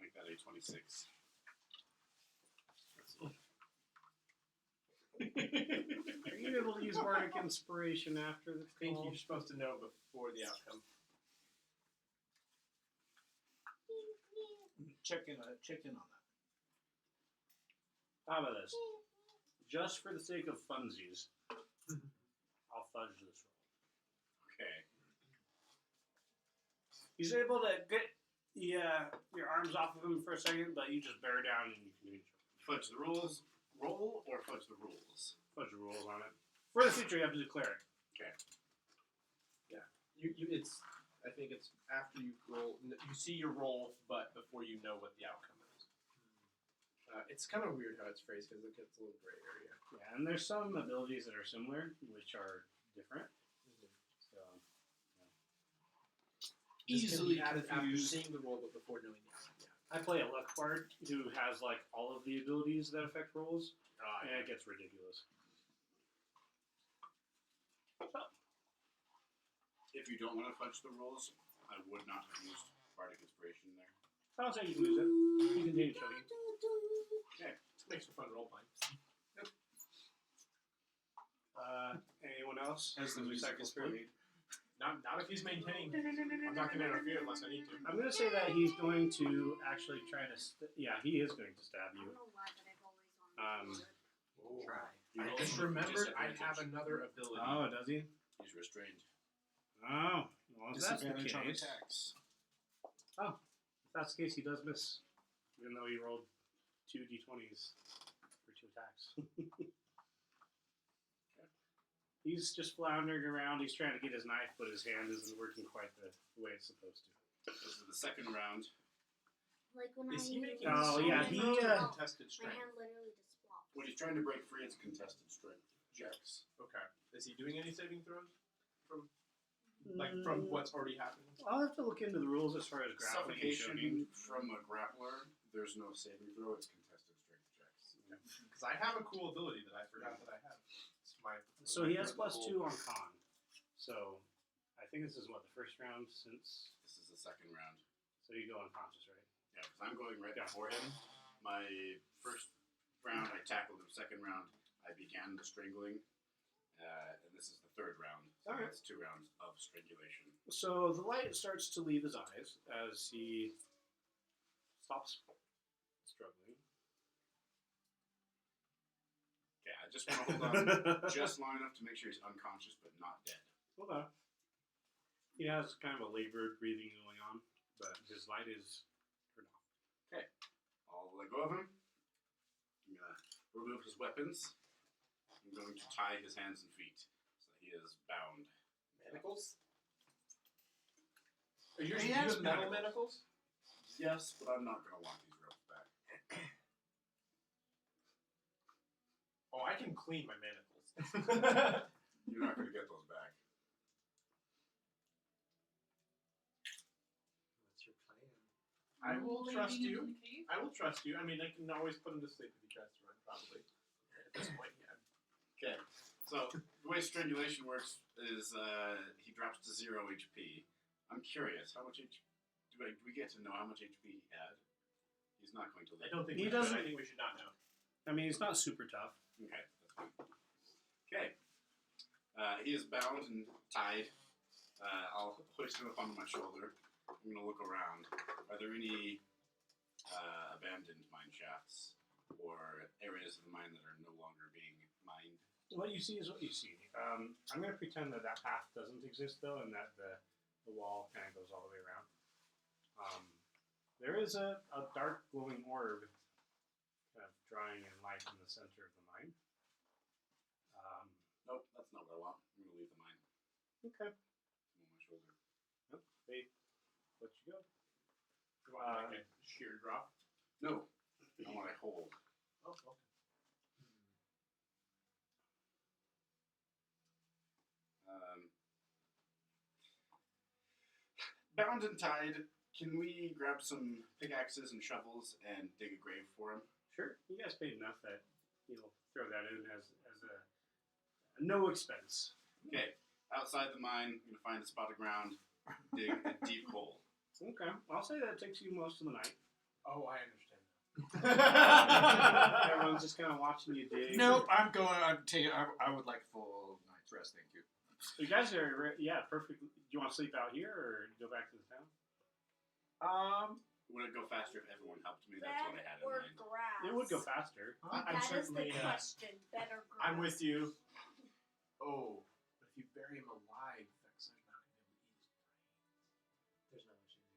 make that a 26. Let's see. Are you able to use bardic inspiration after the I think call? you're supposed to know before the outcome. Check in on that. How about this? Just for the sake of funsies, I'll fudge this roll. Okay. He's able to get your arms off of him for a second, but you just bear down and you can do Fudge the rules. Roll or fudge the rules? fudge the rules on it. For the future, you have to declare it. It's. I think it's after you roll. You see your roll, but before you know what the outcome is. It's kind of weird how it's phrased because it gets a little gray area. Yeah, and there's some abilities that are similar, which are different. So, Easily added after confused. seeing the roll, but before knowing the outcome. I play a luck bard who has like all of the abilities that affect rolls, and it gets ridiculous. If you don't want to fudge the rules, I would not have used bardic inspiration there. I'll say you can use it. You can continue chugging. It makes for fun role playing. Anyone else? As the we music cycle is through? played. Not if he's maintaining. I'm not going to interfere unless I need to. I'm going to say that he's going to actually try to. Yeah, he is going to stab I you. don't know why, but I've always wanted to. Try. I just remembered I have another ability. Oh, does he? He's restrained. Oh, well, if that's the Disadvantage on case. attacks. If that's the case, he does miss, even though he rolled 2 d20s for 2 attacks. He's just floundering around. He's trying to get his knife, but his hand isn't working quite the way it's supposed to. This is the second round. Like when Is he making Oh, yeah, he, contested my strength? hand literally just flopped. When he's trying to break free, it's contested strength checks. Okay. Is he doing any saving throws? From what's already happened? I'll have to look into the rules as far as grappling and choking. Suffocation from a grappler, there's no saving throw, it's contested strength checks. Because I have a cool ability that I forgot that I had. It's my. So he has +2 on con. So I think this is what, the first round since. This is the second round. So you go unconscious, right? Yeah, because I'm going right Yeah. before him. My first round, I tackled him. Second round, I began the strangling. And this is the third round. So Alright. it's 2 rounds of strangulation. So the light starts to leave his eyes as he stops struggling. Okay, I just want to hold on just long enough to make sure he's unconscious but not dead. Okay. He has kind of a labored breathing going on, but his light is turned off. I'll let go of him. I'm going to remove his weapons. I'm going to tie his hands and feet so that he is bound. Manacles? Are you He using has metal manacles. manacles? Yes, but I'm not going to want these ropes back. Oh, I can clean my manacles. You're not going to get those back. What's your plan? I will trust Leaving him you. in the cave? I will trust you. I mean, I can always put him to sleep if he tries to run, probably. At this point, yeah. Okay, so the way strangulation works is he drops to 0 HP. I'm curious, how much HP do we get to know how much HP he had? He's not going to I live. don't think He we should. doesn't- I think we should not know. I mean, it's not super tough. Okay, that's fine. Okay, he is bound and tied. I'll hoist him up on my shoulder. I'm going to look around. Are there any abandoned mine shafts or areas of the mine that are no longer being mined? What you see is what you see. I'm going to pretend that path doesn't exist, though, and that the wall kind of goes all the way around. There is a dark glowing orb kind of drawing in light in the center of the mine. Nope, that's not what I want. I'm gonna leave the mine. Okay. I'm on my shoulder. Nope. They let you go. You want to make a sheer drop? No, I want to hold. Oh, okay. Bound and tied, can we grab some pickaxes and shovels and dig a grave for him? Sure. You guys paid enough that you'll throw that in as a no expense. Okay, outside the mine, I'm going to find a spot of ground, dig a deep hole. Okay. I'll say that it takes you most of the night. Oh, I understand. Everyone's just kind of watching you dig. Nope, I'm going. I would like full night's rest. Thank you. You guys are, perfect. Do you want to sleep out here or go back to the town? Would it go faster if everyone helped me? That's what I had in Bed or mind. grass? It would go faster. I'm That is certainly. the question. Bed or grass? I'm with you. Oh, but if you bury him alive, Vexler's not going to be able to eat his brain. There's no issue there.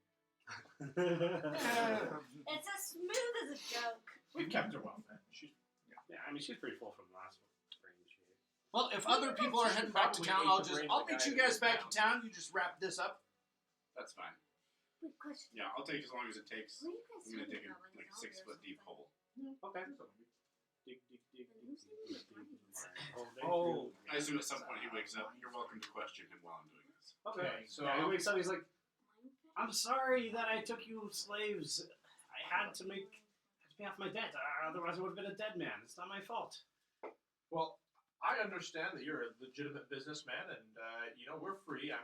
It's as smooth as a joke. We kept her well fed. She's Yeah, I mean, she's pretty full from the last spring. Well, if other people are heading back to town, I'll meet you guys back in town. You just wrap this up. That's fine. Wait, question. Yeah, I'll take as long as it takes. What are you guys I'm going to talking dig a about? like 6 foot deep hole. Okay. Dig, dig, dig, Who's dig, dig, in the dig. Oh. I assume at some point he wakes up. You're welcome to question him while I'm doing this. Okay. So- So he wakes up. He's like, "I'm sorry that I took you slaves. I had to pay off my debt. Otherwise, I would have been a dead man. It's not my fault." Well, I understand that you're a legitimate businessman, and we're free. I'm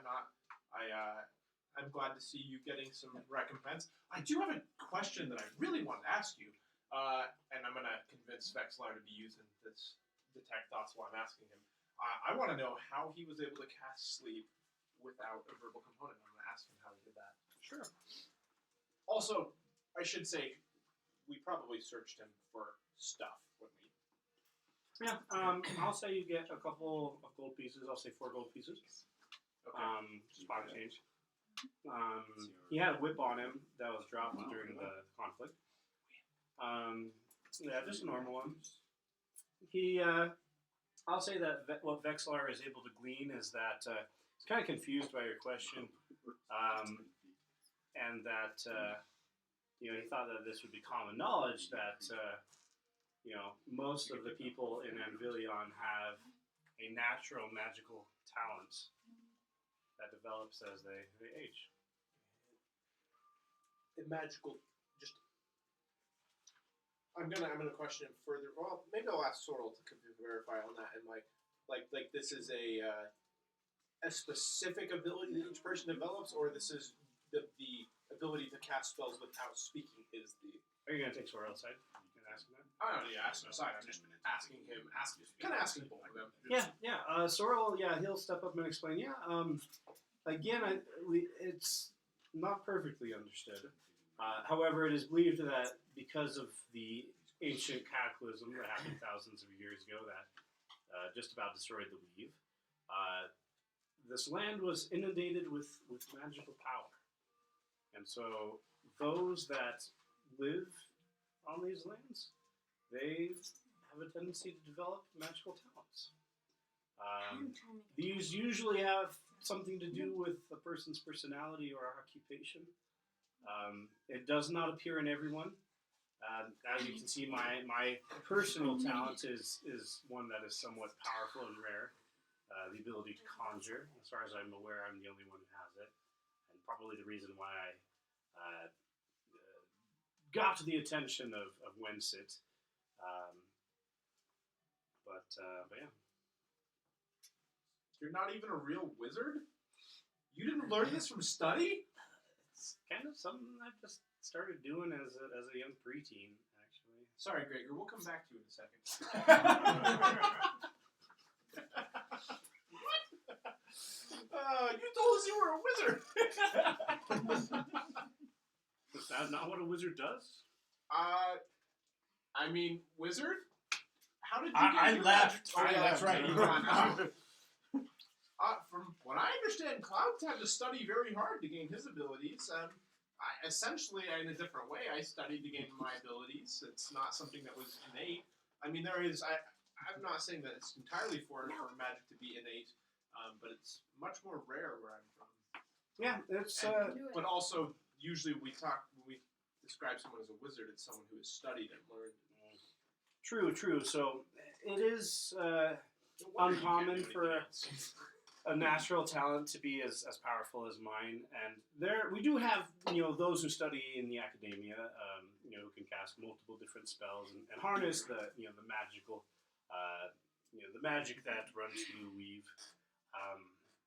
glad to see you getting some recompense. I do have a question that I really wanted to ask you, and I'm going to convince Vexlar to be using this detect thoughts while I'm asking him. I want to know how he was able to cast sleep without a verbal component. I'm going to ask him how he did that. Sure. Also, I should say, we probably searched him for stuff, wouldn't we? Yeah. I'll say you get a couple of gold pieces. I'll say 4 gold pieces. Okay. Spot change. He had a whip on him that was dropped during the conflict. Yeah, just a normal one. I'll say that what Vexlar is able to glean is that he's kind of confused by your question, and that he thought that this would be common knowledge that most of the people in Anvillion have a natural magical talent that develops as they age. The magical, I'm gonna question him further. Well, maybe I'll ask Sorrel to verify on that. And like this is a specific ability that each person develops, or this is the ability to cast spells without speaking is the. Are you gonna take Sorrel outside? You can ask him that. I don't need to ask him aside. I'm just asking him. Kind of asking both of them. Yeah. Sorrel, he'll step up and explain. Yeah. Again, it's not perfectly understood. However, it is believed that because of the ancient cataclysm that happened thousands of years ago that just about destroyed the weave, this land was inundated with magical power. And so those that live on these lands, they have a tendency to develop magical talents. These usually have something to do with a person's personality or occupation. It does not appear in everyone. As you can see, my personal talent is one that is somewhat powerful and rare. The ability to conjure. As far as I'm aware, I'm the only one who has it. And probably the reason why I got the attention of Wensit. But yeah. You're not even a real wizard? You didn't learn this from study? It's kind of something I just started doing as a young preteen, actually. Sorry, Gregor. We'll come back to you in a second. What? You told us you were a wizard. Is that not what a wizard does? I mean, wizard? How did you I get your left. magic? Oh, I yeah, that's left. right. You're gone now. From what I understand, Cloud had to study very hard to gain his abilities. Essentially, in a different way, I studied to gain my abilities. It's not something that was innate. I mean, there is. I'm not saying that it's entirely foreign for magic to be innate, but it's much more rare where I'm from. Yeah, it's But also, usually when we describe someone as a wizard, it's someone who has studied and learned. true. So it is No wonder you can't uncommon do for anything else. a natural talent to be as powerful as mine. And there we do have those who study in the academia, who can cast multiple different spells and harness the the magical, the magic that runs through the weave.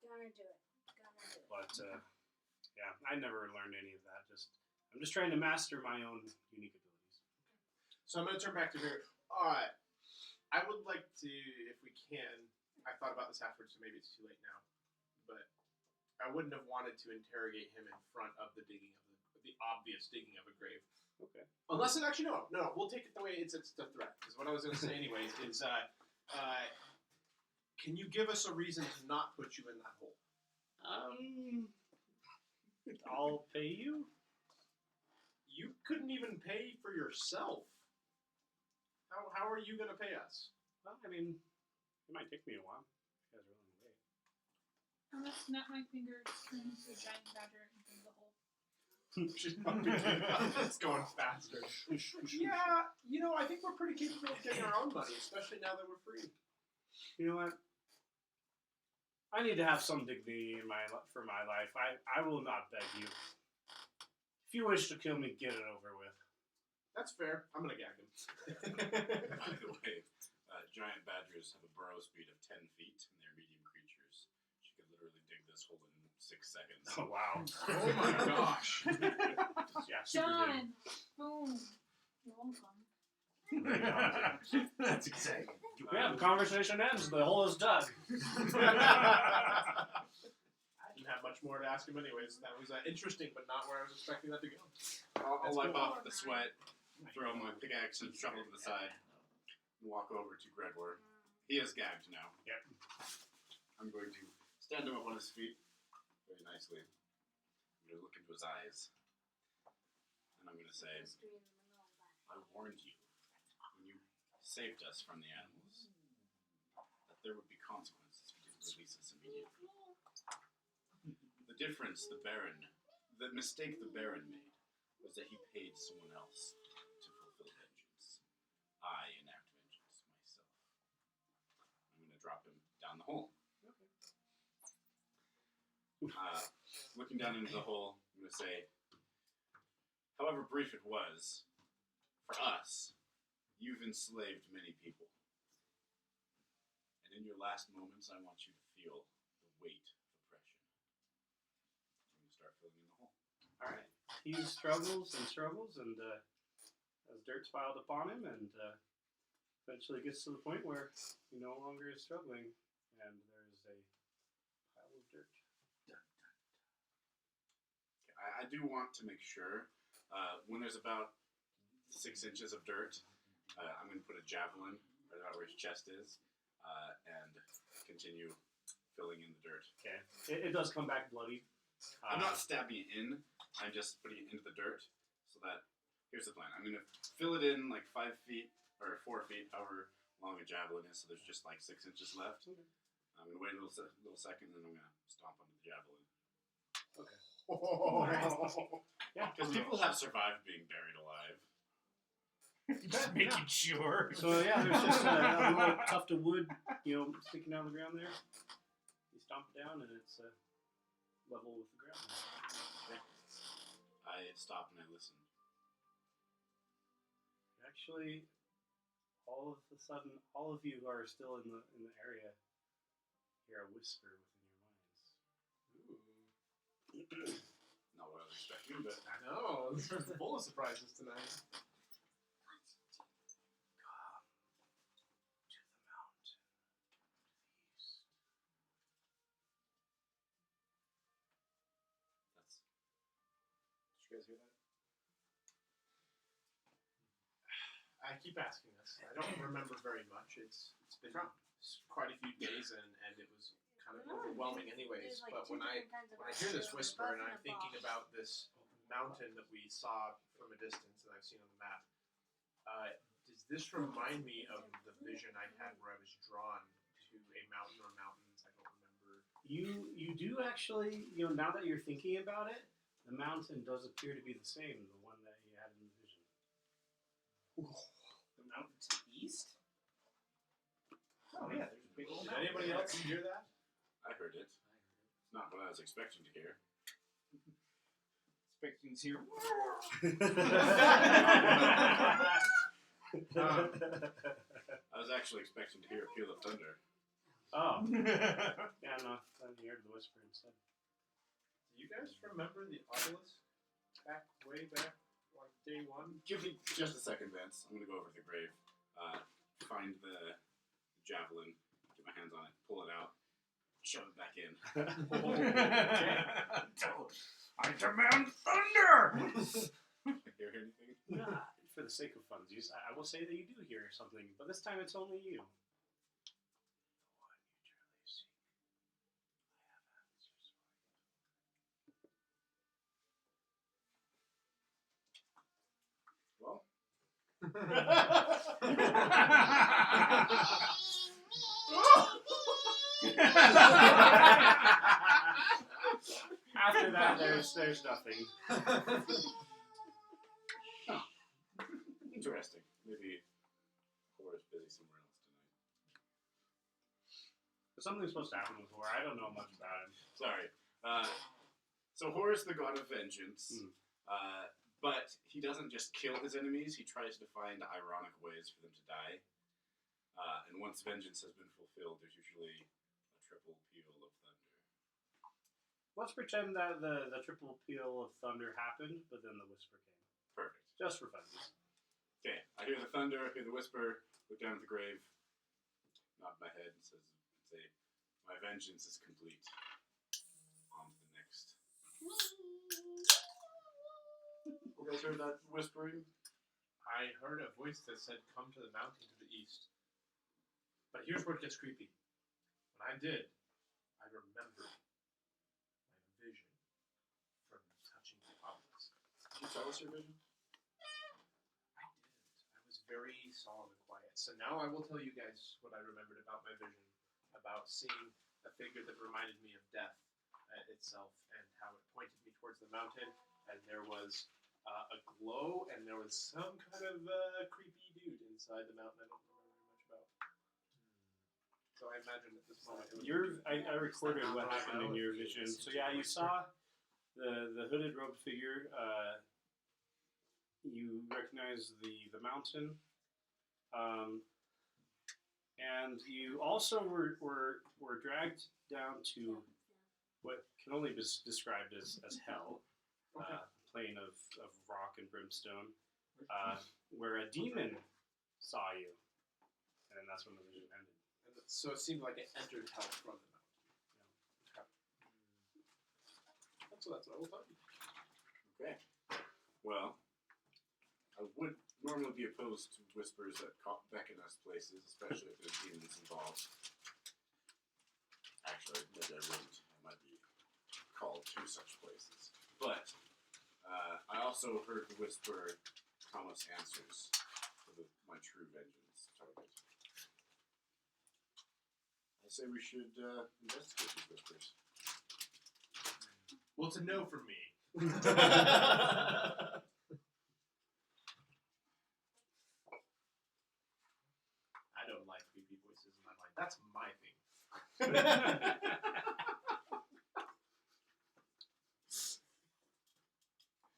Gonna do it. But yeah, I never learned any of that. I'm just trying to master my own unique abilities. So I'm going to turn back to Gregor. I would like to, if we can, I thought about this afterwards, so maybe it's too late now, but I wouldn't have wanted to interrogate him in front of the digging of the obvious digging of a grave. Okay. Unless it actually, no, we'll take it the way it's a threat. Because what I was going to say anyways is, can you give us a reason to not put you in that hole? I'll pay you. You couldn't even pay for yourself. How are you going to pay us? Well, I mean, it might take me a while. You guys are willing to wait. I'm gonna snap my fingers, turn into a giant badger, and dig the hole. It's going faster. Yeah, I think we're pretty capable of getting our own money, especially now that we're free. You know what? I need to have some dignity for my life. I will not beg you. If you wish to kill me, get it over with. That's fair. I'm gonna gag him. By the way, giant badgers have a burrow speed of 10 feet, and they're medium creatures. She could literally dig this hole in 6 seconds. Oh wow! Oh my gosh! Yeah, super Done. Boom. You're welcome. That's exciting. Yeah, the conversation ends. The hole is dug. I didn't have much more to ask him anyways. That was interesting, but not where I was expecting that to go. I'll That's wipe cool. off the sweat, throw my pickaxe and shovel to the side, and walk over to Gregor. He is gagged now. Yep. I'm going to stand him up on his feet very nicely. I'm going to look into his eyes. And I'm going to say, I warned you when you saved us from the animals that there would be consequences if you didn't release us immediately. The mistake the Baron made was that he paid someone else to fulfill vengeance. I enact vengeance myself. I'm going to drop him down the hole. Looking down into the hole, I'm going to say, however brief it was, for us, you've enslaved many people. And in your last moments, I want you to feel the weight of oppression. I'm going to start filling in the hole. All right. He struggles, and as dirt's piled upon him, and eventually gets to the point where he no longer is struggling, and there's a pile of dirt. I do want to make sure, when there's about 6 inches of dirt, I'm going to put a javelin right about where his chest is, and continue filling in the dirt. Okay. It does come back bloody. I'm not stabbing it in, I'm just putting it into the dirt, so that, here's the plan. I'm going to fill it in like 5 feet, or 4 feet, however long a javelin is, so there's just like 6 inches left. Okay. I'm going to wait a little second, and then I'm going to stomp on the javelin. Okay. Yeah, because people have survived being buried alive. Just making sure. So yeah, there's just a little tuft of wood, sticking down the ground there. You stomp it down, and it's level with the ground. I stop and I listen. Actually, all of a sudden, all of you who are still in the area hear a whisper within your minds. Not what I was expecting, but I know. It's full of surprises tonight. To the mountain east. that's. Did you guys hear that? I keep asking this. I don't remember very much. It's been quite a few days, and it was kind of overwhelming anyways. But when I hear this whisper, and I'm thinking about this mountain that we saw from a distance that I've seen on the map, does this remind me of the vision I had where I was drawn to a mountain or mountains? I don't remember. You do actually, now that you're thinking about it, the mountain does appear to be the same, the one that you had in the vision. The mountain to the east? Oh yeah, there's a big old Did mountain. anybody else hear that? I heard it. It's not what I was expecting to hear. Expecting to hear. I was actually expecting to hear a peal of thunder. Oh. Yeah, no, I heard the whisper instead. Do you guys remember the obelisk way back, like day one? Give me just a second, Vance. I'm gonna go over to the grave, find the javelin, get my hands on it, pull it out, shove it back in. I demand thunder! Hear anything? Yeah, for the sake of funsies, I will say that you do hear something, but this time it's only you. The one you truly seek. I have answers After that, there's nothing. Interesting. Maybe Horace busy somewhere else tonight. But something's supposed to happen with Horror. I don't know much about him. Sorry. So Horus, the god of vengeance, but he doesn't just kill his enemies, he tries to find ironic ways for them to die. And once vengeance has been fulfilled, there's usually a triple peal of thunder. Let's pretend that the triple peal of thunder happened, but then the whisper came. Perfect. Just for funsies. Okay, I hear the thunder, I hear the whisper, look down at the grave, nod my head and say, my vengeance is complete. On to the next. You guys heard that whispering? I heard a voice that said, "Come to the mountain to the east." But here's where it gets creepy. When I did, I remembered my vision from touching the obelisk. Can you tell us your vision? I didn't. I was very solemn and quiet. So now I will tell you guys what I remembered about my vision, about seeing a figure that reminded me of death itself, and how it pointed me towards the mountain, and there was a glow, and there was some kind of creepy dude inside the mountain I don't remember much about. So I imagine at this moment it was I recorded what happened in your vision. So yeah, you saw the hooded robed figure. You recognize the mountain, and you also were dragged down to what can only be described as hell, plane of rock and brimstone, where a demon saw you, and that's when the vision ended. So it seemed like it entered hell from the mountain. Yeah. So that's what I will tell you. Okay. Well, I would normally be opposed to whispers that beckon us places, especially if there's demons involved. Actually, maybe I wouldn't. I might be called to such places. But I also heard the whisper Thomas answers for my true vengeance target. I say we should investigate these whispers. Well, it's a no from me. I don't like creepy voices in my mind. That's my thing.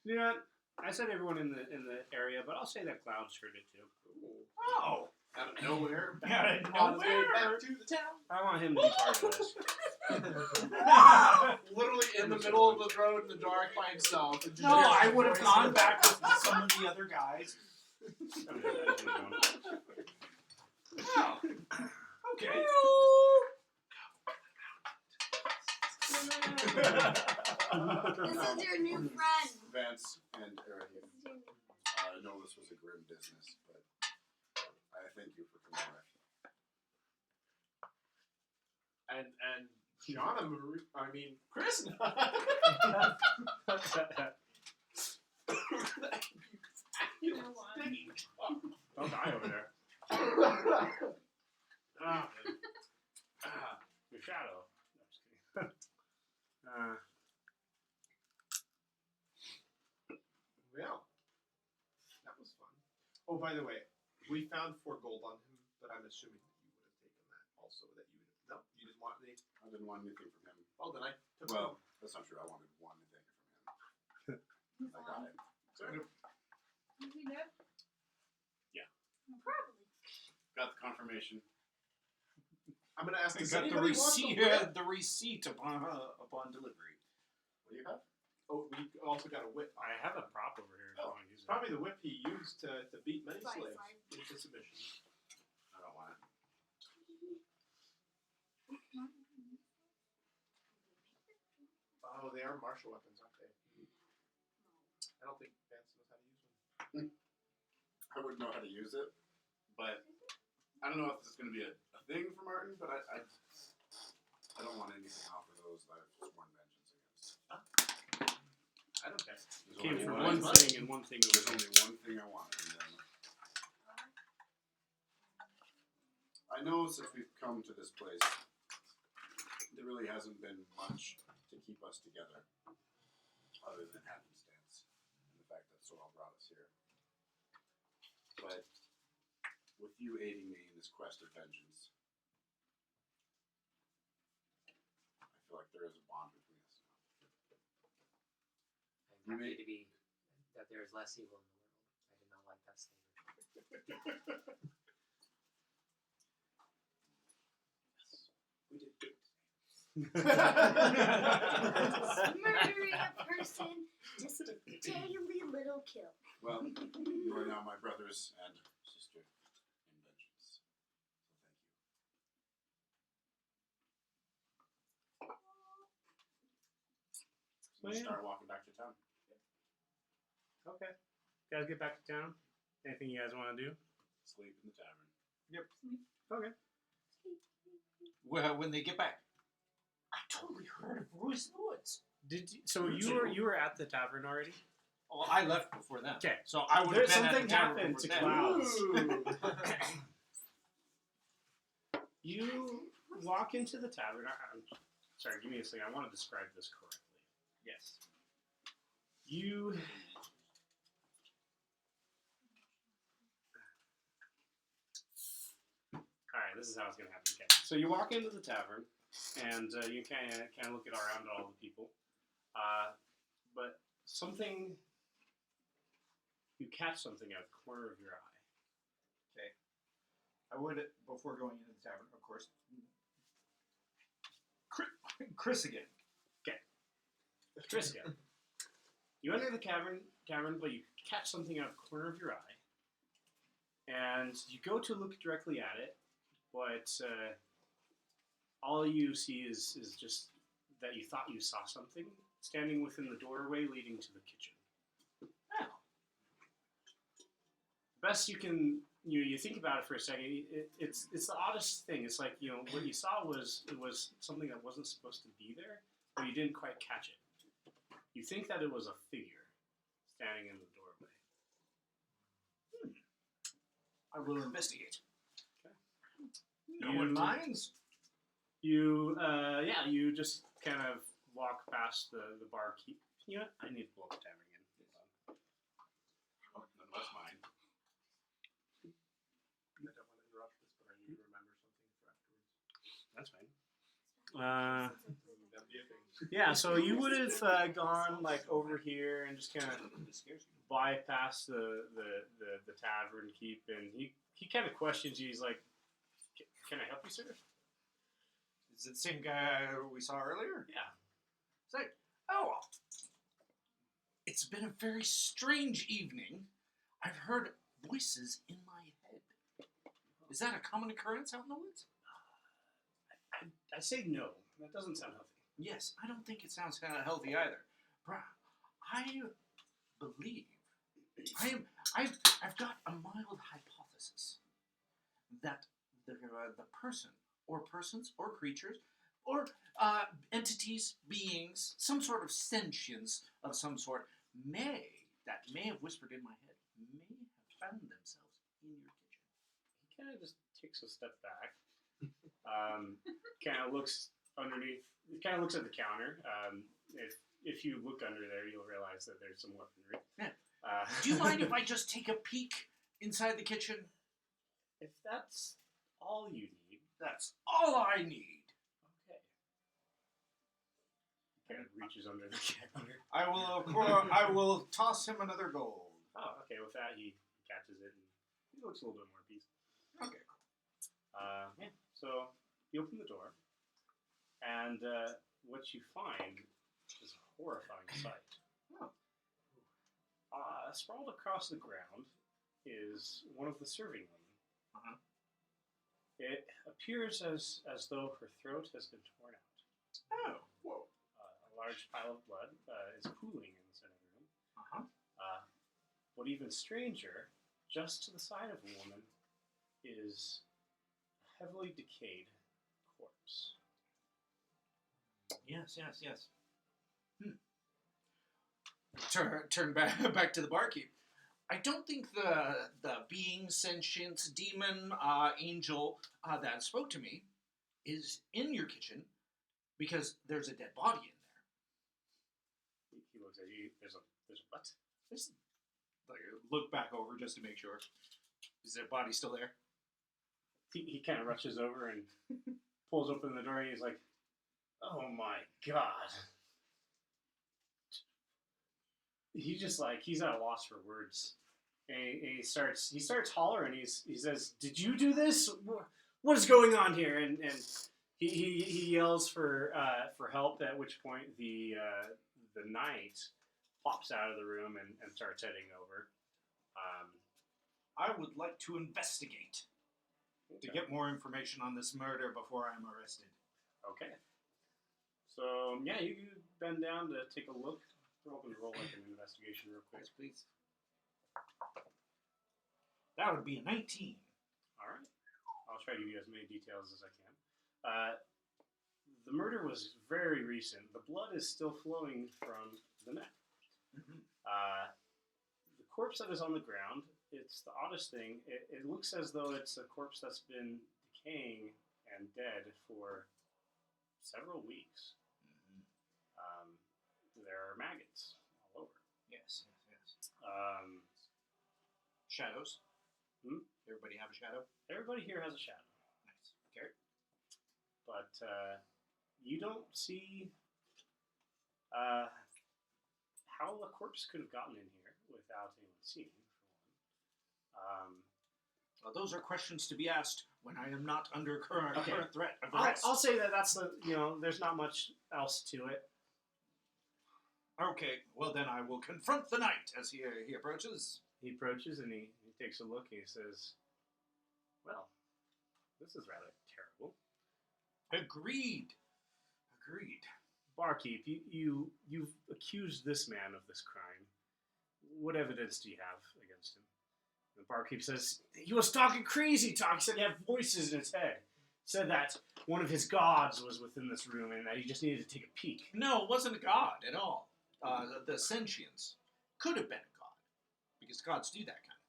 Yeah, I said everyone in the area, but I'll say that Clouds heard it too. Oh! Out of nowhere. Out of On his way nowhere. back to the town. I want him to be part of this. Literally in the middle of the road in the dark by himself. And just No, hears I the would have voice. gone back with some of the other guys. Oh. Okay. This is your new friend. Vance and Arahim, This is your new I know this was a grim business, but thank you for coming back. And Shauna Marie, I mean Chris. You know what? Don't die over there. Your shadow. No, just kidding. Well, that was fun. Oh, by the way, we found 4 gold on him, but I'm assuming that you would have taken that also. That you would have. No, you didn't want any. I didn't want anything from him. Well, then I took Well, that's not true. I wanted one thing from him. He's I got it. Is he dead? Probably. Got the confirmation. I'm gonna ask. I Does got the anybody want receipt. whip? The receipt upon delivery. What do you have? Oh, we also got a whip. I have a prop over here. If you want to use it. Probably the whip he used to beat many Sorry, slaves sorry. into submission. I don't want it. Oh, they are martial weapons, aren't they? I don't think Vance knows how to use one. I wouldn't know how to use it, but I don't know if this is going to be a thing for Martin, but I don't want anything off of those that I've sworn vengeance against. I don't care. There's Came only for one- one thing and one thing There's only. only one thing I want from them. I know since we've come to this place, there really hasn't been much to keep us together, other than happenstance and the fact that Sorrel brought us here. But with you aiding me in this quest of vengeance, I feel like there is a bond between us now. I'm happy to be that there is less evil in the world. I did not like that statement. We did good. Murdering a person, just a daily little kill. Well, you are now my brothers and sister in vengeance. So thank you. So we start walking back to town. Okay. Guys, get back to town. Anything you guys want to do? Sleep in the tavern. Okay. Well, when they get back, I totally heard of Royce in the Woods. Did you, so you were at the tavern already? Well, I left before them. Okay. So I would There's have been something at the tavern happened to before them. Clouds. You walk into the tavern. I'm sorry, give me a second. I want to describe this correctly. Yes. You. All right, this is how it's going to happen. Okay. So you walk into the tavern, and you kind of look around at all the people, but something. You catch something out of the corner of your eye. Okay. I would, before going into the tavern, of course. Chris again. Triska. You enter the tavern, but you catch something out of the corner of your eye, and you go to look directly at it, but all you see is just that you thought you saw something standing within the doorway leading to the kitchen. Oh. Best you can, you think about it for a second. It's the oddest thing. It's like what you saw was something that wasn't supposed to be there, but you didn't quite catch it. You think that it was a figure standing in the doorway. I will investigate. Okay. No one minds? You just kind of walk past the barkeep. You know what? I need to blow up the tavern again. Oh, none of us mind. I don't want to interrupt this, but I need to remember something for afterwards. That's fine. That'd be a thing. Yeah, so you would have gone like over here and just kind of bypass the tavern keep, and he kind of questions you. He's like, "Can I help you, sir?" Is it the same guy we saw earlier? Yeah. It's like, oh, it's been a very strange evening. I've heard voices in my head. Is that a common occurrence out in the woods? I say no. That doesn't sound healthy. Yes, I don't think it sounds kind of healthy either. Bruh, I believe I've got a mild hypothesis that the person, or persons, or creatures, or entities, beings, some sort of sentience of some sort may have whispered in my head, may have found themselves in your kitchen. He kind of just takes a step back, kind of looks underneath, kind of looks at the counter. If you look under there, you'll realize that there's some weaponry. Yeah. Do you mind if I just take a peek inside the kitchen? If that's all you need. That's all I need. Okay. He kind of reaches under the counter. I will toss him another gold. Oh, okay. With that, he catches it and he looks a little bit more peaceful. Okay. Yeah. So you open the door, and what you find is a horrifying sight. Oh. Sprawled across the ground is one of the serving women. Uh-huh. It appears as though her throat has been torn out. Oh, whoa. A large pile of blood is pooling in the center of the room. Uh-huh. What even stranger, just to the side of the woman, is a heavily decayed corpse. Yes. Turn back to the barkeep. I don't think the being, sentient, demon, angel that spoke to me is in your kitchen because there's a dead body in there. He looks at you. There's a what? Just like look back over just to make sure. Is their body still there? He kind of rushes over and pulls open the door and he's like, "Oh my god." He's just like, he's at a loss for words. And he starts hollering. He says, "Did you do this? What is going on here?" And he yells for help, at which point the knight pops out of the room and starts heading over. I would like to investigate to get more information on this murder before I'm arrested. Okay. So, yeah, you bend down to take a look. Roll like an investigation real quick. Yes, please. That would be a 19. All right. I'll try to give you as many details as I can. The murder was very recent. The blood is still flowing from the neck. Mm-hmm. The corpse that is on the ground, it's the oddest thing. It looks as though it's a corpse that's been decaying and dead for several weeks. There are maggots all over. Yes. Shadows. Everybody have a shadow? Everybody here has a shadow. Nice. Okay. But you don't see how the corpse could have gotten in here without anyone seeing, for one. Well, those are questions to be asked when I am not under current threat of I'll arrest. say that's there's not much else to it. Okay, well then I will confront the knight as he approaches. He approaches and he takes a look and he says, "Well, this is rather terrible." Agreed. Barkeep, you've accused this man of this crime. What evidence do you have against him? The barkeep says, "He was talking crazy talk. He said he had voices in his head. Said that one of his gods was within this room and that he just needed to take a peek." No, it wasn't a god at all. The sentience could have been a god, because gods do that kind of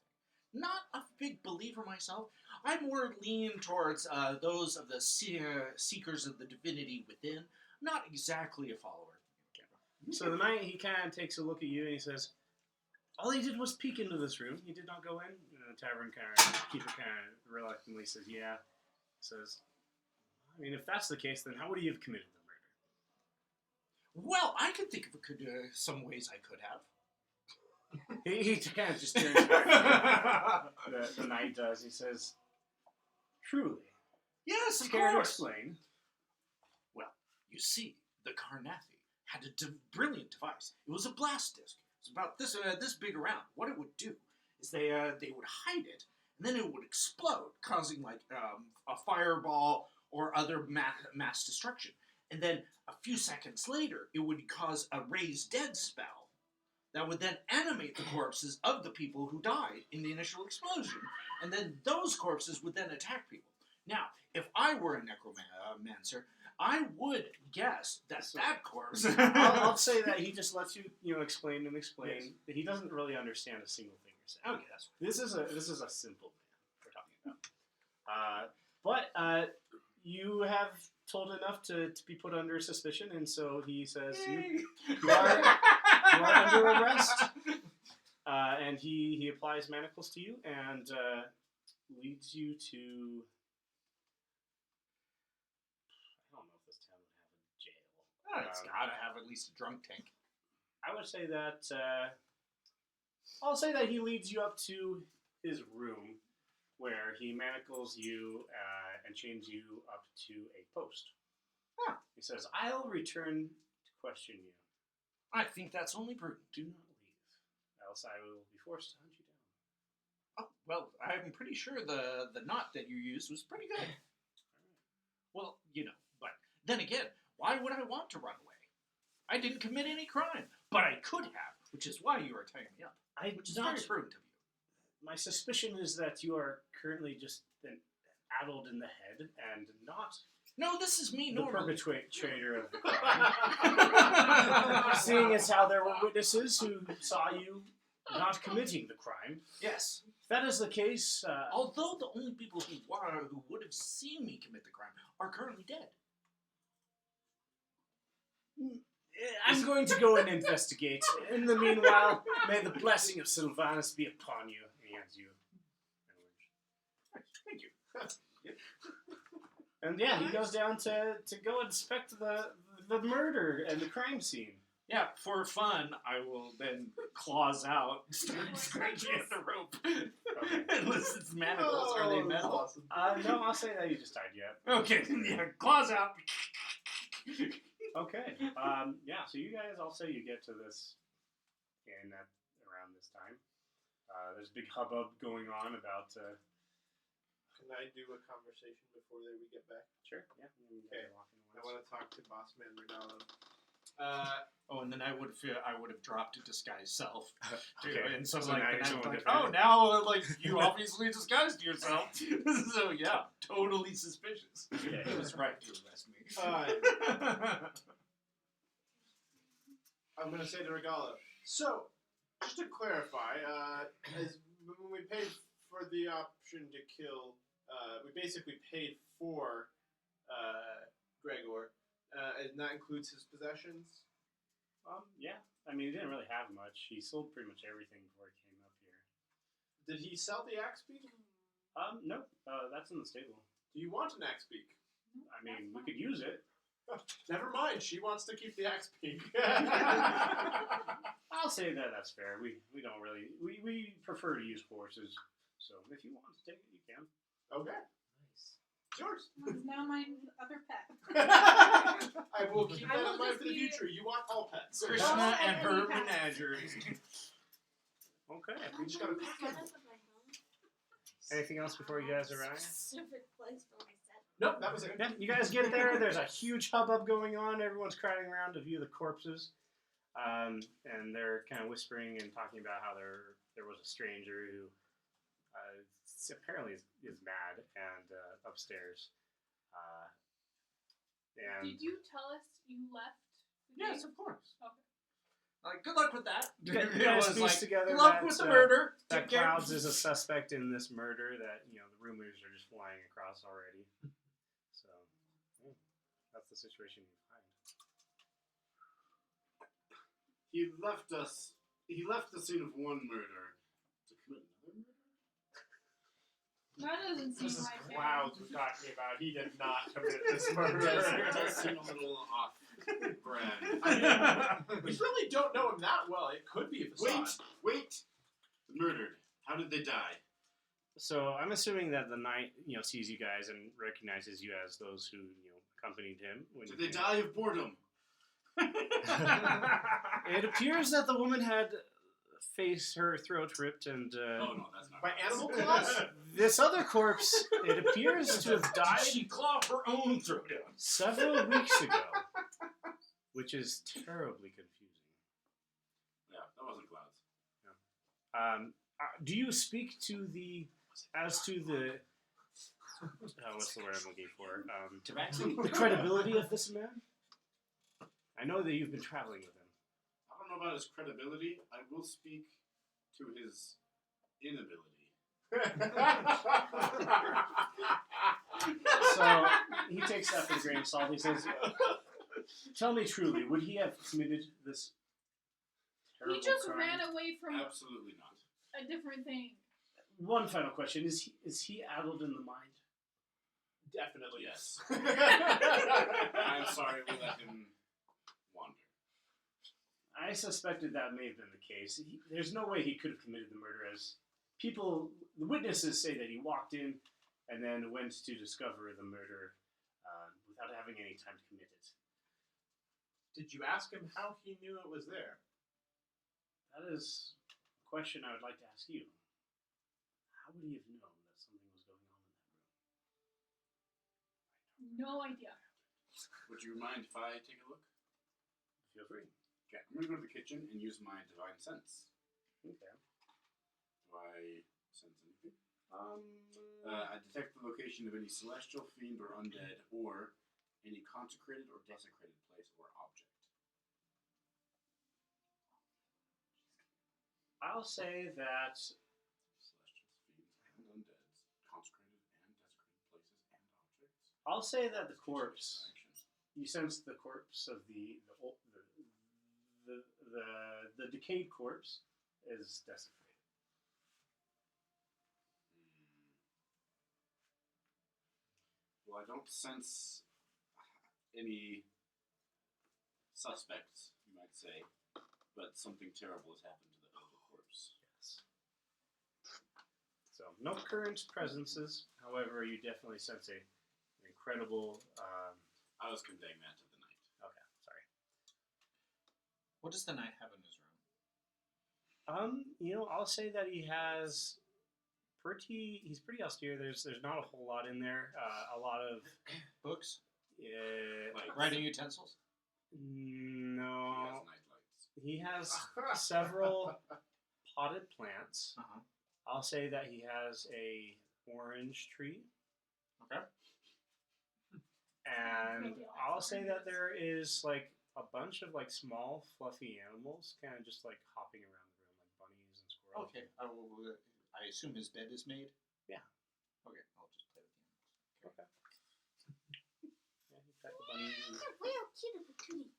thing. Not a big believer myself. I more lean towards those of the seekers of the divinity within. Not exactly a follower. So the knight, he kind of takes a look at you and he says, "All he did was peek into this room. He did not go in." And the tavern keeper kind of reluctantly says, "Yeah." Says, "I mean, if that's the case, then how would he have committed the murder?" Well, I could think of some ways I could have. He kind of just turns back. The knight does. He says, "Truly." Yes, of Care to course. explain? Well, you see, the Carnathi had a brilliant device. It was a blast disc. It's about this big around. What it would do is they would hide it, and then it would explode, causing like a fireball or other mass destruction. And then a few seconds later, it would cause a raise dead spell that would then animate the corpses of the people who died in the initial explosion, and then those corpses would then attack people. Now, if I were a necromancer, I would guess that that corpse. I'll say that he just lets you explain and explain. Yes. He doesn't really understand a single thing you're saying. Okay, that's This is a simple man we're talking about. But you have told enough to be put under suspicion, and so he says you are under arrest. And he applies manacles to you and leads you to. I don't know if this town would have a jail. It's gotta have at least a drunk tank. I would say that I'll say that he leads you up to his room, where he manacles you and chains you up to a post. Huh. He says, "I'll return to question you. I think that's only prudent. Do not leave, else I will be forced to hunt you down." Oh, well, I'm pretty sure the knot that you used was pretty good. Well, but then again, why would I want to run away? I didn't commit any crime, but I could have, which is why you are tying me up. Which is very prudent of you. My suspicion is that you are currently just addled in the head and not No, this is me the normally. perpetrator of the crime. Seeing as how there were witnesses who saw you not committing the crime. Yes. If that is the case, Although the only people who would have seen me commit the crime are currently dead. I'm going to go and investigate. In the meanwhile, may the blessing of Sylvanus be upon you. And he hands you an orange. Thank you. And yeah, he goes down to go inspect the murder and the crime scene. Yeah, for fun, I will then claws out, start scratching at the rope. Okay. Unless it's manacles, are they metal? No, I'll say that you just tied you up. Okay, yeah, claws out. Okay. Yeah, so you guys, I'll say you get to this inn at around this time. There's a big hubbub going on about... Can I do a conversation before we get back? Sure, yeah. Okay. I want to talk to Boss Man Regallo. Oh, and then I would have dropped to disguise self. Too. Okay. And so So like, now then you're I'm someone like, different. oh, now like you obviously disguised yourself. So yeah, totally suspicious. Yeah. He was right to arrest me. I'm going to say to Regallo. So, just to clarify, as when we paid for the option to kill, we basically paid for Gregor, and that includes his possessions. Yeah. I mean, he didn't really have much. He sold pretty much everything before he came up here. Did he sell the axe beak? No. That's in the stable. Do you want an axe beak? I mean, we could use it. Never mind. She wants to keep the axe beak. I'll say that that's fair. We don't really... We prefer to use horses. So if you want to take it, you can. Okay. Nice. It's yours. It's now my other pet. I will keep I that will in mind just for the be- future. You want all pets. Krishna and her any pets. menagerie. Okay. We just gotta Front pack it. of my home. Anything else before you guys arrive? Specific place for my set. Nope, that was it. Yeah, you guys get there. There's a huge hubbub going on. Everyone's crowding around to view the corpses. And they're kind of whispering and talking about how there was a stranger who apparently is mad and upstairs. And Did you tell us you left? the Yes, day? of course. Okay. Good luck with that. You guys It was piece like, together good luck that, with the murder. that Take care. Clouds is a suspect in this murder, that the rumors are just flying across already. So yeah, that's the situation you find. He left the scene of one murder to commit another murder? That doesn't seem This is right. Clouds we're talking about. He did not commit this It murder. does seem a little off brand. We really don't know him that well. It could be a facade. Wait! Murdered. How did they die? So I'm assuming that the knight, sees you guys and recognizes you as those who, accompanied him. When Did you they came. die of boredom? It appears that the woman had her throat ripped, and Oh no, that's not By right. animal claws? this other corpse, it appears to have died She clawed her own throat out. several weeks ago, which is terribly confusing. Yeah, that wasn't Clouds. Do you speak to the As to the what's the word I'm looking for? Tabaxi? The credibility of this man. I know that you've been traveling with him. I don't know about his credibility. I will speak to his inability. So he takes that with a grain of salt. He says, "Tell me truly, would he have committed this terrible He just crime?" ran away from Absolutely not. a different thing. One final question: Is he addled in the mind? Definitely Yes. I'm sorry we let him wander. I suspected that may have been the case. There's no way he could have committed the murder, as the witnesses say that he walked in and then went to discover the murder without having any time to commit it. Did you ask him how he knew it was there? That is a question I would like to ask you. How would he have known that something was going on in that room? No idea. Would you mind if I take a look? Feel free. Okay, I'm going to go to the kitchen and use my divine sense. Okay. Do I sense anything? I detect the location of any celestial, fiend, or undead, or any consecrated or desecrated place or object. I'll say that Celestials, fiends, and undeads, consecrated and desecrated places and objects. I'll say that the corpse. Action. You sense the corpse of the decayed corpse is desecrated. Well, I don't sense any suspects, you might say, but something terrible has happened to the corpse. Yes. So no current presences. However, you definitely sense an incredible. I was conveying that to the knight. Okay, sorry. What does the knight have in his room? I'll say that he has he's pretty austere. There's not a whole lot in there. A lot of Books? Like Writing utensils? no. He has nightlights. He has several potted plants. Uh-huh. I'll say that he has a orange tree. Okay. And Really I'll say that awesome. there is like a bunch of like small fluffy animals kind of just like hopping around the room, like bunnies and squirrels. Okay. I assume his bed is made? Yeah. Okay, I'll just play with the animals. Okay. Yeah, you pet the bunnies. Real cute of a tootie.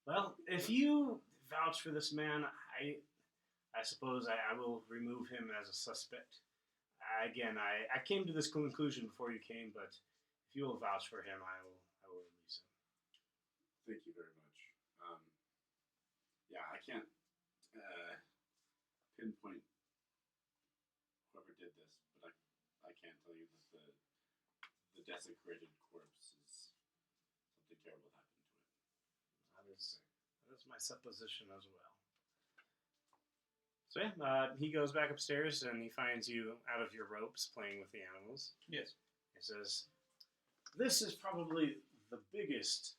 Well, if you vouch for this man, I suppose I will remove him as a suspect. Again, I came to this conclusion before you came, but if you will vouch for him, I will release him. Thank you very much. Yeah, I can't pinpoint whoever did this, but I can tell you that the desecrated corpse is something terrible happened to it. That is my supposition as well. So yeah, he goes back upstairs and he finds you out of your ropes playing with the animals. Yes. He says, "This is probably the biggest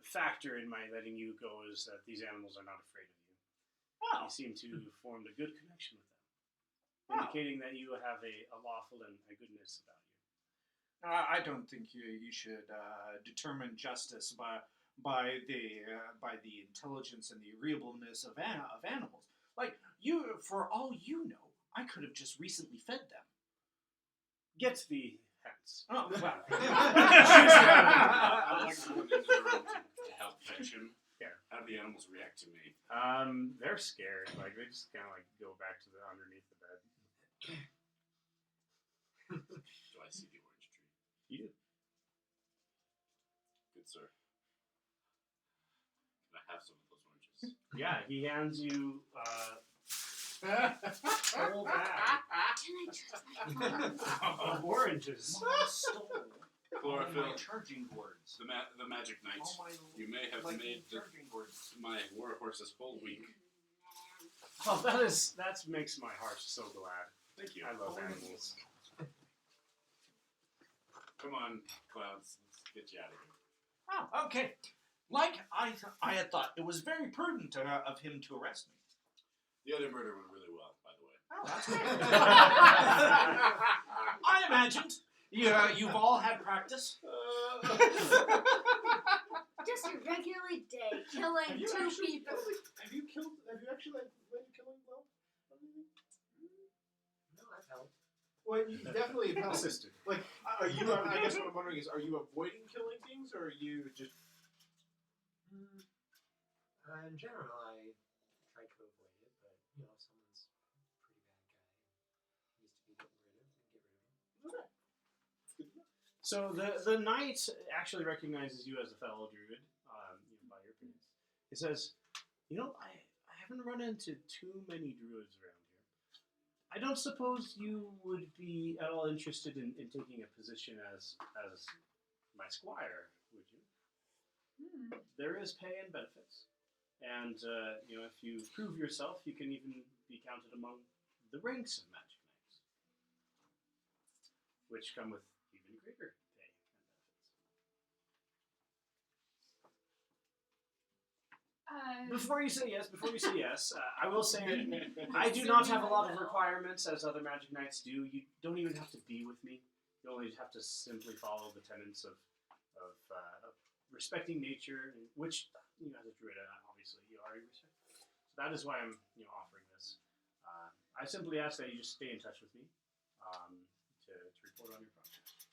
factor in my letting you go is that these animals are not afraid of you. Oh. You seem to have formed a good connection with them, Oh. indicating that you have a lawful and a goodness about you." I don't think you should determine justice by the intelligence and the agreeableness of animals. Like for all you know, I could have just recently fed them. Get thee hence. Oh well. I would like to go into the room to help fetch him. Yeah. How do the animals react to me? They're scared. Like they just kind of like go back to the underneath the bed. Do I see the orange tree? You do. Good sir. Can I have some of those oranges? Yeah, he hands you whole bag Can I trust my phone? of oranges. Mom stole all my Chlorophyll. charging boards. The magic knight. All my You may have lightning made charging boards. my warhorse's whole week. Oh, that makes my heart so glad. Thank you. I love animals. Come on, Clouds. Let's get you out of here. Oh, okay. Like I had thought, it was very prudent of him to arrest me. The other murder went really well, by the way. Oh, that's good. I imagined. You've all had practice. Just a regular day, killing Have you two actually people. Have you actually led killing well? No, I've helped. Well, you definitely have helped. Assisted. Like, are you? I guess what I'm wondering is, are you avoiding killing things, or are you just? In general, I try to avoid it, but you know, if someone's a pretty bad guy and needs to be gotten rid of, then get rid of him. Okay. So the knight actually recognizes you as a fellow druid, by your appearance. He says, I haven't run into too many druids around here. I don't suppose you would be at all interested in taking a position as my squire, would you? There is pay and benefits. And, if you prove yourself, you can even be counted among the ranks of magic knights, which come with even greater pay and benefits. Before you say yes, I will say I do not have a lot of requirements as other magic knights do. You don't even have to be with me. You only have to simply follow the tenets of respecting nature, which, as a druid, obviously you already respect. So that is why I'm, offering this. I simply ask that you just stay in touch with me to report on your progress.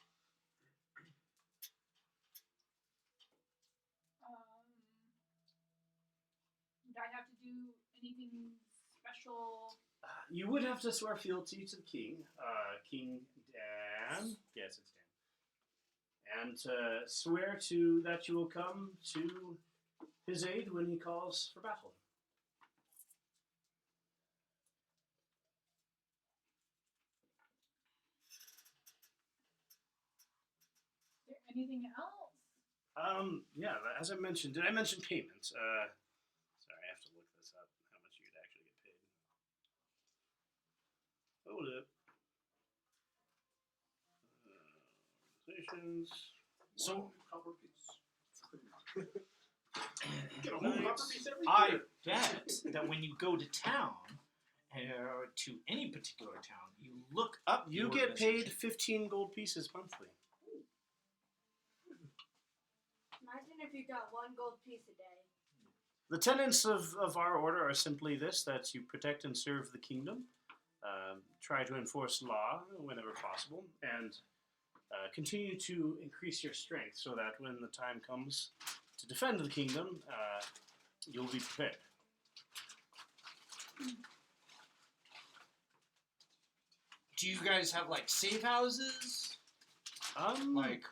Would I have to do anything special? You would have to swear fealty to the king, King Dan. Yes, it's Dan. And swear to that you will come to his aid when he calls for battle. Is there anything else? Yeah, as I mentioned, did I mention payment? Sorry, I have to look this up, how much you'd actually get paid. Hold up. Organizations. So copper piece. Get a whole copper piece every I year. bet that when you go to town, to any particular town, you look up. You the get paid organization. 15 gold pieces monthly. Imagine if you got 1 gold piece a day. The tenets of our order are simply this, that you protect and serve the kingdom, try to enforce law whenever possible, and continue to increase your strength so that when the time comes to defend the kingdom, you'll be prepared. Do you guys have like safe houses, like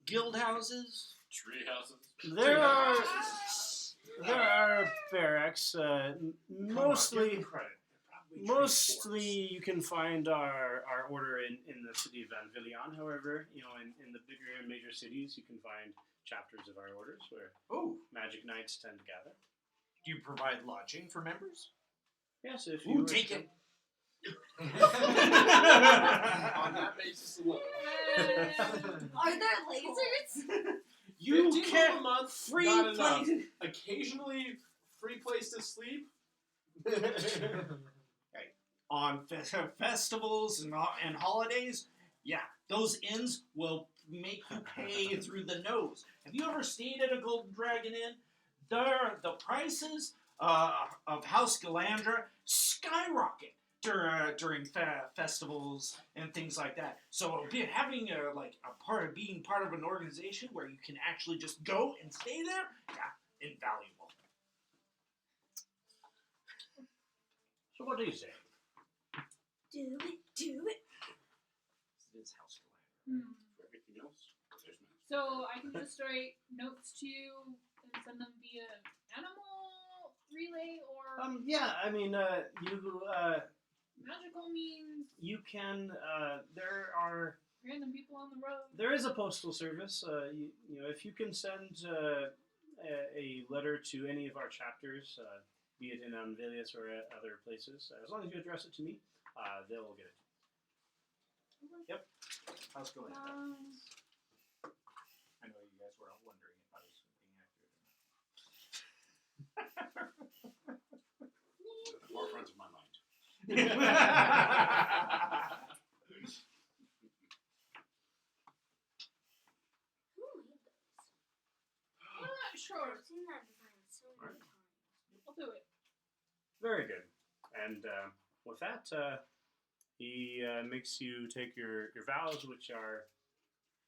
guild houses? Tree houses. There are barracks. Mostly you can find our order in the city of Anvillion. However, in the bigger and major cities, you can find chapters of our orders where magic knights tend to gather. Do you provide lodging for members? Yes, if you Take it. On that basis alone. Are there lasers? You 15 can a month, free not enough. place. Occasionally, free place to sleep. On festivals and holidays, yeah, those inns will make you pay through the nose. Have you ever stayed at a Golden Dragon Inn? The prices of House Galandra skyrocket during festivals and things like that. So having being part of an organization where you can actually just go and stay there, yeah, invaluable. So what do you say? Do it. It is House Galandra. For everything else, there's math. So I can just write notes to you and send them via animal relay or Yeah, I mean, magical means you can. random people on the road. There is a postal service. If you can send a letter to any of our chapters, be it in Anvillion or other places, as long as you address it to me, they will get it. Yep. How's it going? I know you guys were all wondering if I was being accurate or not. Who made those? I'm not sure. I've seen that design so many times. I'll do it. Very good. And with that, he makes you take your vows, which are,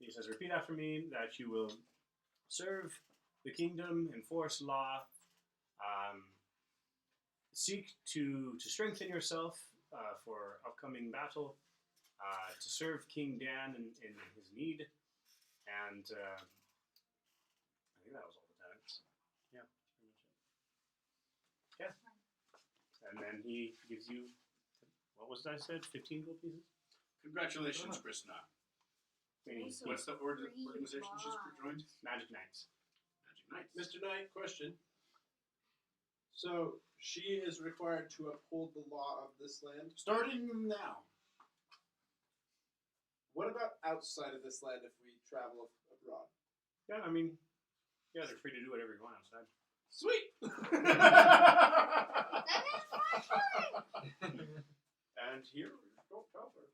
he says, repeat after me, that you will serve the kingdom, enforce law, seek to strengthen yourself for upcoming battle, to serve King Dan in his need, and I think that was all the tenets. Yeah, that's pretty much it. Yeah. And then he gives you, what was that I said, 15 gold pieces? Congratulations, Krishna. Meaning Also, What's the organization she's joined? Magic Knights. Magic Knights. Mr. Knight, question. So she is required to uphold the law of this land. Starting now. What about outside of this land if we travel abroad? Yeah, I mean, yeah, they're free to do whatever you want outside. Sweet. That is my time! And here, don't tell her.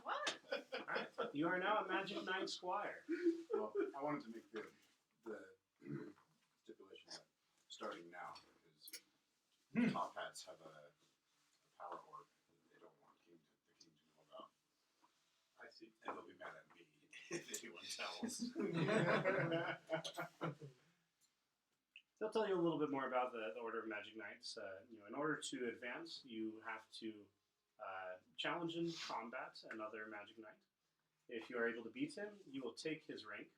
What? Alright, you are now a Magic Knight Squire. Well, I wanted to make the stipulation that starting now, because top hats have a power orb that they don't want the king to know about. I see. And they'll be mad at me if anyone tells. They'll tell you a little bit more about the Order of Magic Knights. In order to advance, you have to challenge in combat another Magic Knight. If you are able to beat him, you will take his rank,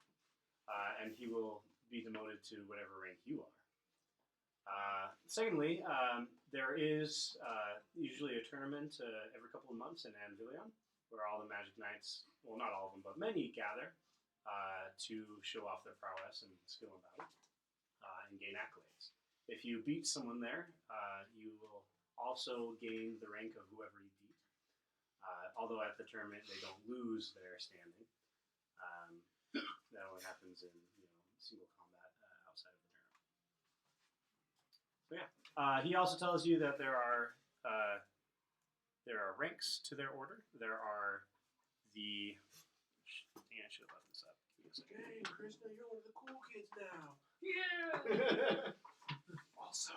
and he will be demoted to whatever rank you are. Secondly, there is usually a tournament every couple of months in Anvillion, where all the Magic Knights, well, not all of them, but many gather to show off their prowess and skill in battle and gain accolades. If you beat someone there, you will also gain the rank of whoever you beat. Although at the tournament they don't lose their standing. That only happens in single combat outside of the tournament. So yeah, he also tells you that there are ranks to their order. There are the. Dang, I should have left this up. Give me a second. Hey, Krishna, you're one of the cool kids now. Yeah. Also,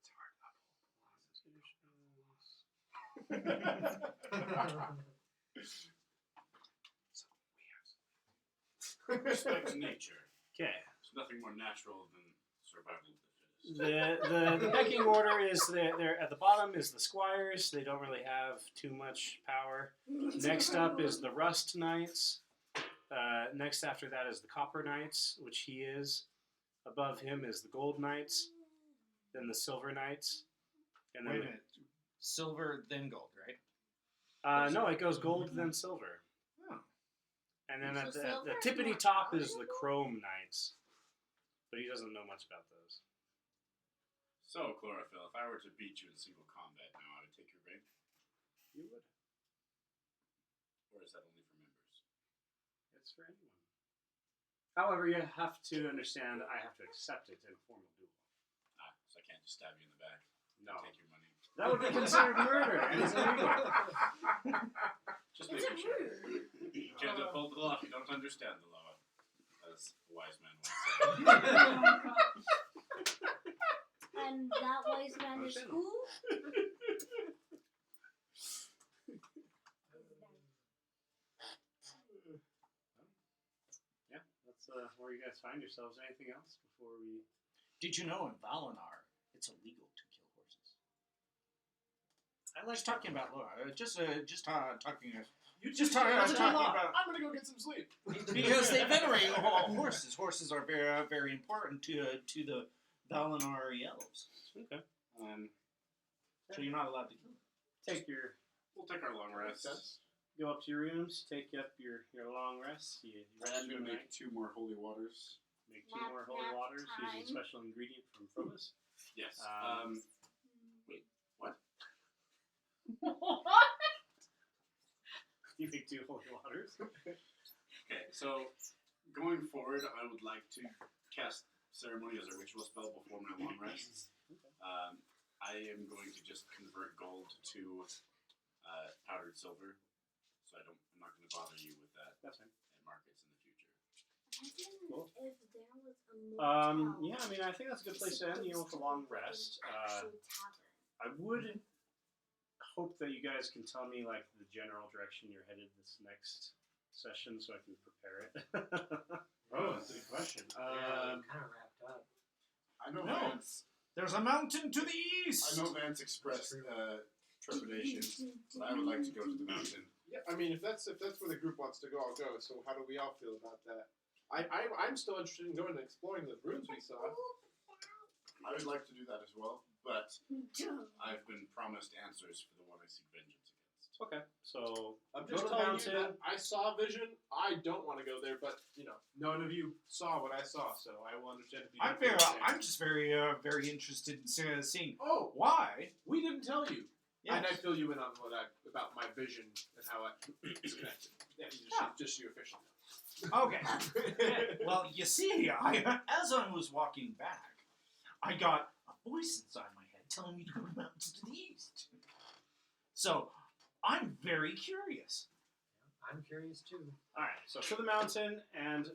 it's hard to uphold the laws of So we have Respect nature. Okay. There's nothing more natural than survival of the fittest. The pecking order is they're at the bottom is the squires. They don't really have too much power. Next up is the Rust Knights. Next after that is the Copper Knights, which he is. Above him is the Gold Knights. Then the Silver Knights. And then Wait a minute. Silver, then gold, right? no, it goes gold then silver. Oh. And then So at the silver is tippity more top is the valuable? Chrome Knights. But he doesn't know much about those. So, Chlorophyll, if I were to beat you in single combat now, I would take your rank? You would. Or is that only for members? It's for anyone. However, you have to understand I have to accept it in a formal duel. Ah, so I can't just stab you in the back No. and take your money. That would be considered murder, and it's illegal. Just It's making sure. rude. You can't uphold the law if you don't understand the law, as a wise man once said. And that wise man is who? Yeah, that's where you guys find yourselves. Anything else before we... Did you know in Valinar it's illegal to kill horses? I like Just talking about law. Talking. You Just talking talking about. about- I'm gonna go get some sleep. Because they venerate horses. Horses are very, very important to the Valinari elves. Okay. So you're not allowed to kill them. We'll take our long rest. Go up to your rooms, take up your long rest. You rest I'm for the going to night. make 2 more holy waters. Make 2 more holy Nap waters using time. special ingredient from Phobos. Yes. Wait, what? What? You make 2 holy waters. Okay, so going forward, I would like to cast ceremony as a ritual spell before my long rests. I am going to just convert gold to powdered silver, so I'm not going to bother you with that. That's fine. And markets in the future. Cool. If there was a motel, Yeah, I mean, I think that's a good place to end, you know, with a long rest. actual tavern. I would hope that you guys can tell me, like, the general direction you're headed this next session so I can prepare it. Oh, that's a good question. Yeah, I'm kind of wrapped up. I know No. Vance. There's a mountain to the I east. know Vance expressed trepidation, but I would like to go to the mountain. Yeah, I mean, if that's where the group wants to go, I'll go. So how do we all feel about that? I'm still interested in going and exploring the ruins we saw. I would like to do that as well, but I've been promised answers for the one I seek vengeance against. Okay, so I'm go just to the telling you mountain. that I saw a vision. I don't want to go there, but you know, none of you saw what I saw, so I will understand if you. I'm don't feel the same. I'm just very interested in seeing Oh, why. we didn't tell you. Yes. And I fill you in on about my vision and how it's connected. Yeah, just you officially. Okay. Well, you see, as I was walking back, I got a voice inside my head telling me to go to the mountains to the east. So, I'm very curious. I'm curious too. Alright, so to the mountain, and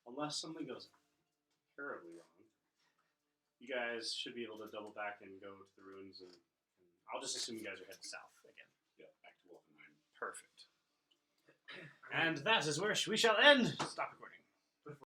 unless something goes terribly wrong, you guys should be able to double back and go to the ruins, and I'll just assume you guys are headed south again. Yeah, back to Wolfenheim. Perfect. And that is where we shall end. Stop recording.